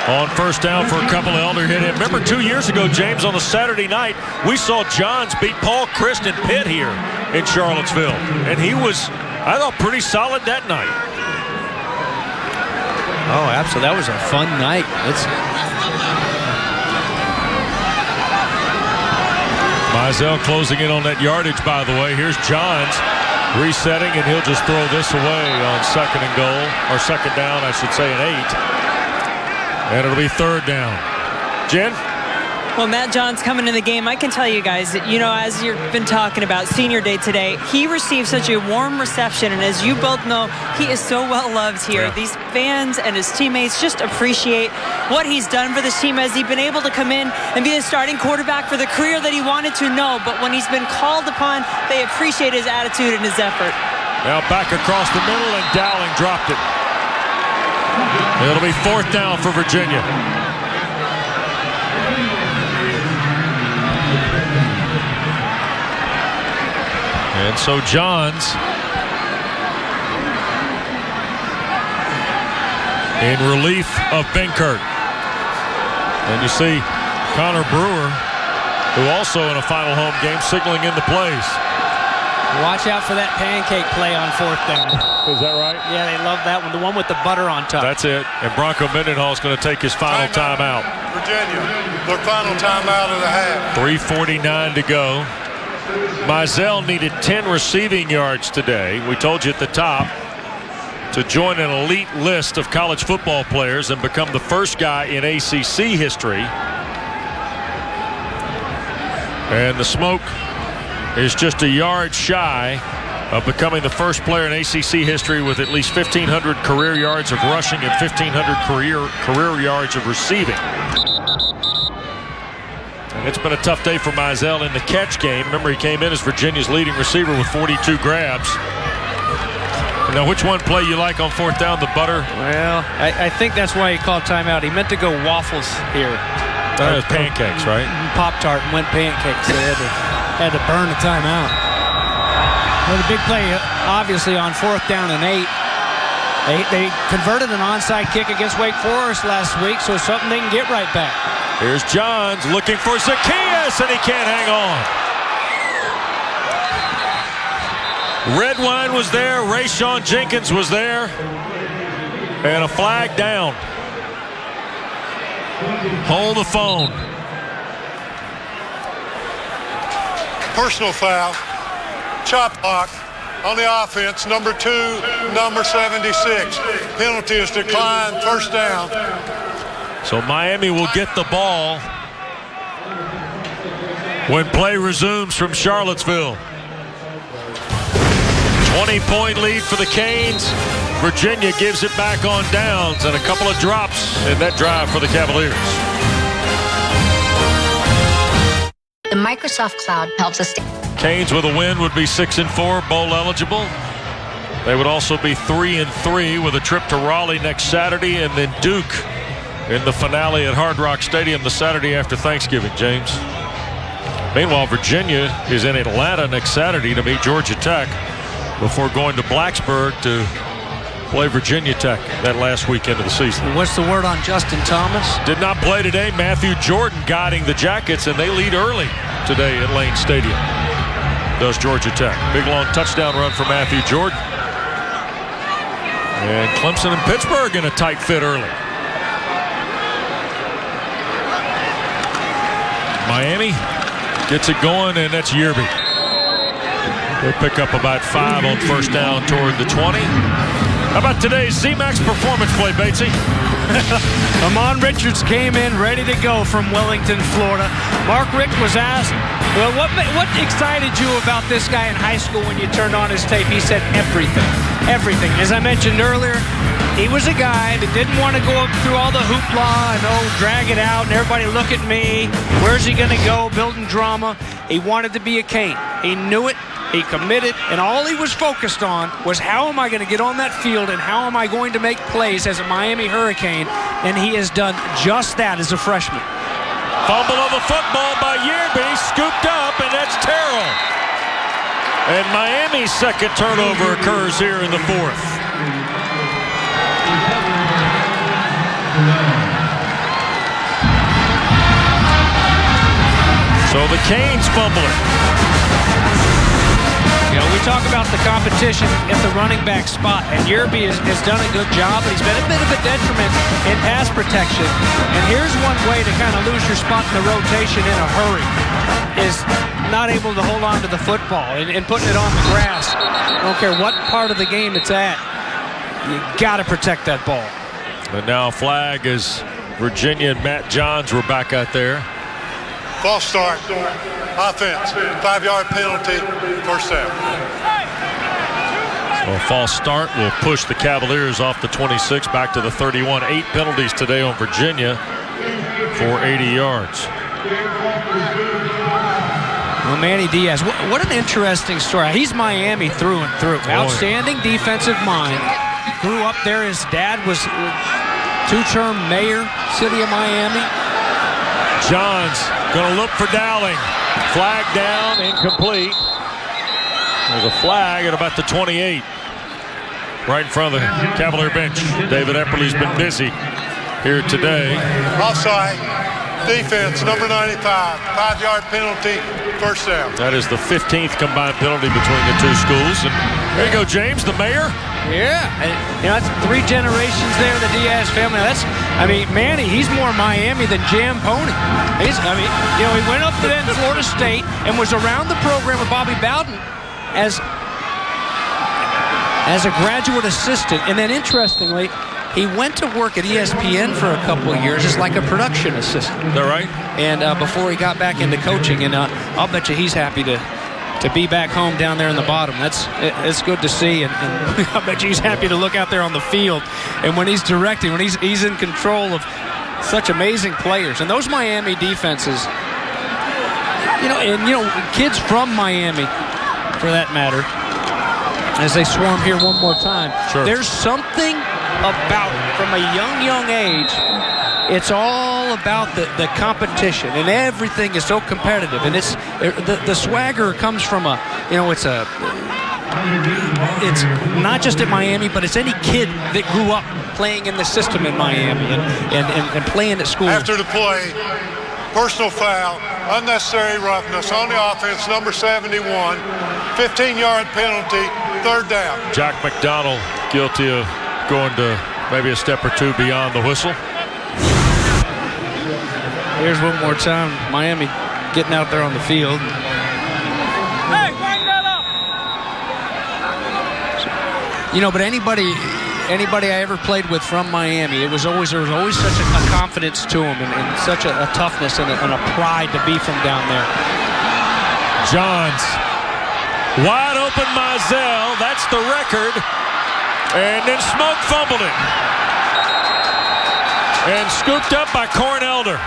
On first down for a couple of elder hit him. Remember 2 years ago, James, on the Saturday night, we saw Johns beat Paul Christ and Pitt here in Charlottesville. And he was, I thought, pretty solid that night. Oh, absolutely. That was a fun night. Mizell closing in on that yardage, by the way. Here's Johns resetting, and he'll just throw this away on second and goal, or second down, I should say, and 8. And it'll be third down. Jen? Well, Matt Johns coming in the game, I can tell you guys that, as you've been talking about Senior Day today, he received such a warm reception. And as you both know, he is so well loved here. Yeah. These fans and his teammates just appreciate what he's done for this team as he's been able to come in and be the starting quarterback for the career that he wanted to know. But when he's been called upon, they appreciate his attitude and his effort. Now back across the middle, and Dowling dropped it. It'll be fourth down for Virginia. And so Johns in relief of Benkert. And you see Connor Brewer, who also in a final home game, signaling in the plays. Watch out for that pancake play on fourth down. Is that right? Yeah, they love that one. The one with the butter on top. That's it. And Bronco Mendenhall is going to take his final timeout. Virginia, their final timeout of the half. 3:49 to go. Mizell needed 10 receiving yards today. We told you at the top to join an elite list of college football players and become the first guy in ACC history. And the Smoke is just a yard shy of becoming the first player in ACC history with at least 1,500 career yards of rushing and 1,500 career yards of receiving. And it's been a tough day for Mizell in the catch game. Remember, he came in as Virginia's leading receiver with 42 grabs. Now, which one play you like on fourth down, the butter? Well, I think that's why he called timeout. He meant to go waffles here. Pancakes, right? Pop-Tart and went pancakes. They had to burn the timeout. Well, the big play, obviously, on fourth down and 8. They converted an onside kick against Wake Forest last week, so it's something they can get right back. Here's Johns looking for Zacchaeus, and he can't hang on. Redwine was there. Rayshawn Jenkins was there. And a flag down. Hold the phone. Personal foul. Chop block on the offense. Number 2, number 76. Penalty is declined. First down. So Miami will get the ball when play resumes from Charlottesville. 20-point lead for the Canes. Virginia gives it back on downs and a couple of drops in that drive for the Cavaliers. The Microsoft Cloud helps us. Canes with a win would be 6-4, bowl eligible. They would also be 3-3 with a trip to Raleigh next Saturday, and then Duke in the finale at Hard Rock Stadium the Saturday after Thanksgiving, James. Meanwhile, Virginia is in Atlanta next Saturday to meet Georgia Tech before going to Blacksburg to play Virginia Tech that last weekend of the season. What's the word on Justin Thomas? Did not play today. Matthew Jordan guiding the Jackets, and they lead early today at Lane Stadium. Does Georgia Tech. Big long touchdown run for Matthew Jordan. And Clemson and Pittsburgh in a tight fit early. Miami gets it going, and that's Yerby. They'll pick up about 5 on first down toward the 20. How about today's Z-Max performance play, Batesy? Amon Richards came in ready to go from Wellington, Florida. Mark Richt was asked, well, what excited you about this guy in high school when you turned on his tape? He said everything. Everything. As I mentioned earlier, he was a guy that didn't want to go up through all the hoopla and drag it out and everybody look at me. Where's he going to go? Building drama. He wanted to be a Cane. He knew it. He committed, and all he was focused on was how am I going to get on that field and how am I going to make plays as a Miami Hurricane, and he has done just that as a freshman. Fumble of the football by Yearby, scooped up, and that's Terrell. And Miami's second turnover occurs here in the fourth. So the Canes fumble it. You know, we talk about the competition at the running back spot, and Yearby has done a good job, but he's been a bit of a detriment in pass protection. And here's one way to kind of lose your spot in the rotation in a hurry, is not able to hold on to the football and putting it on the grass. I don't care what part of the game it's at. You got to protect that ball. And now a flag as Virginia and Matt Johns were back out there. False start. Offense. 5-yard penalty. First down. So a false start will push the Cavaliers off the 26 back to the 31. 8 penalties today on Virginia for 80 yards. Well, Manny Diaz, what an interesting story. He's Miami through and through. Outstanding defensive mind. Grew up there. His dad was two-term mayor, city of Miami. Johns going to look for Dowling. Flag down, incomplete. There's a flag at about the 28. Right in front of the Cavalier bench. David Epperly's been busy here today. Offside. Defense, number 95. 5-yard penalty. First down. That is the 15th combined penalty between the two schools. And there you go, James, the mayor. Yeah, you know, that's 3 generations there in the Diaz family. Manny, he's more Miami than Jam Pony. He went up to then Florida State and was around the program with Bobby Bowden as a graduate assistant. And then, interestingly, he went to work at ESPN for a couple of years as like a production assistant. Is that right? And before he got back into coaching, and I'll bet you he's happy to be back home down there in the bottom. It's good to see, and I bet you he's happy to look out there on the field. And when he's directing, when he's in control of such amazing players, and those Miami defenses, kids from Miami, for that matter, as they swarm here one more time. Sure. There's something about, from a young age, it's all about the competition, and everything is so competitive, and it's the swagger comes from it's not just at Miami, but it's any kid that grew up playing in the system in Miami and playing at school. After the play, personal foul, unnecessary roughness on the offense, number 71, 15-yard penalty, third down. Jack McDonald guilty of going to maybe a step or two beyond the whistle. Here's one more time, Miami getting out there on the field. Hey, bring that up! But anybody I ever played with from Miami, there was always such a confidence to them and such a toughness and a pride to be from down there. Johns, wide open Mizell, that's the record, and then Smoke fumbled it. And scooped up by Cornelder.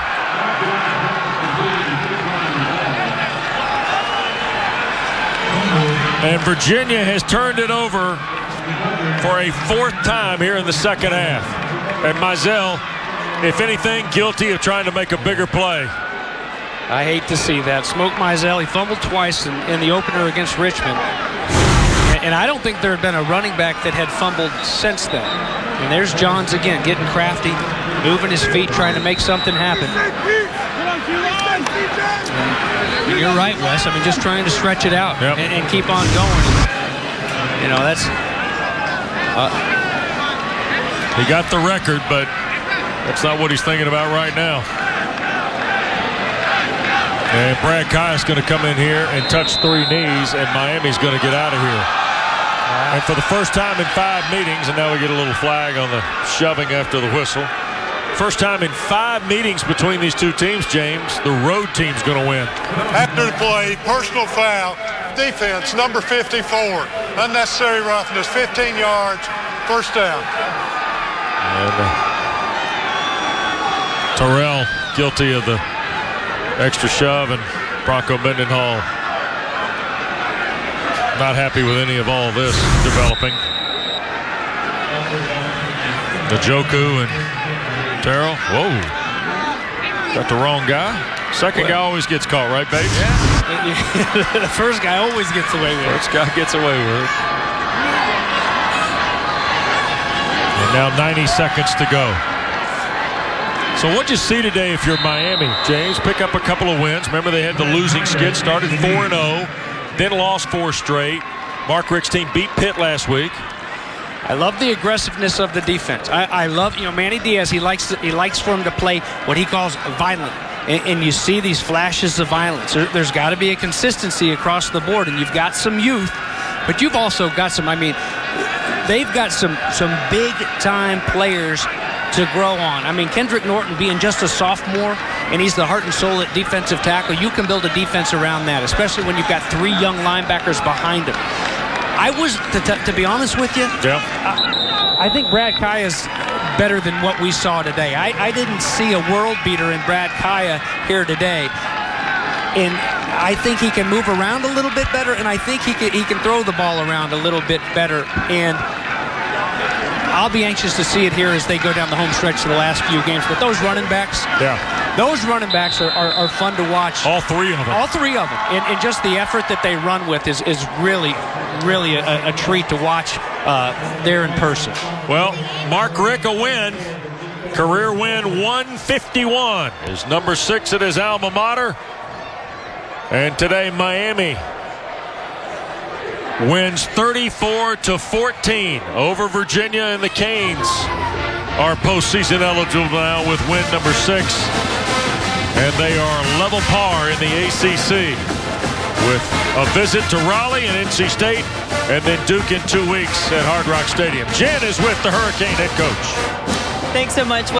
And Virginia has turned it over for a 4th time here in the second half. And Mizell, if anything, guilty of trying to make a bigger play. I hate to see that. Smoke Mizell, he fumbled twice in the opener against Richmond. And I don't think there had been a running back that had fumbled since then. And there's Johns again, getting crafty, moving his feet, trying to make something happen. And you're right, Wes. Just trying to stretch it out and keep on going. That's... he got the record, but that's not what he's thinking about right now. And Brad Kai's going to come in here and touch 3 knees, and Miami's going to get out of here. And for the first time in 5 meetings, and now we get a little flag on the shoving after the whistle. First time in 5 meetings between these two teams, James, the road team's going to win. After the play, personal foul, defense, number 54, unnecessary roughness, 15 yards, first down. And Terrell guilty of the extra shove, and Bronco Mendenhall not happy with any of all this developing. Njoku and Terrell. Whoa. Got the wrong guy. Second guy always gets caught, right, Bates? Yeah. The first guy always gets away with it. First guy gets away with it. And now 90 seconds to go. So what'd you see today if you're Miami, James? Pick up a couple of wins. Remember they had the losing skid, started 4-0, then lost 4 straight. Mark Richt's team beat Pitt last week. I love the aggressiveness of the defense. I love, Manny Diaz, he likes for him to play what he calls violent. And you see these flashes of violence. There's got to be a consistency across the board, and you've got some youth, but you've also got some, they've got some big-time players to grow on. Kendrick Norton being just a sophomore, and he's the heart and soul at defensive tackle. You can build a defense around that, especially when you've got 3 young linebackers behind him. I was, to be honest with you, I think Brad Kaya's better than what we saw today. I didn't see a world beater in Brad Kaya here today. And I think he can move around a little bit better, and I think he can throw the ball around a little bit better. And I'll be anxious to see it here as they go down the home stretch of the last few games. But those running backs, those running backs are fun to watch. All 3 of them. All 3 of them. And just the effort that they run with is really a treat to watch there in person. Well, Mark Richt a win. Career win 151. Is number 6 at his alma mater. And today Miami wins 34-14 over Virginia, and the Canes are postseason eligible now with win number 6. And they are level par in the ACC with a visit to Raleigh and NC State, and then Duke in 2 weeks at Hard Rock Stadium. Jen is with the Hurricane head coach. Thanks so much.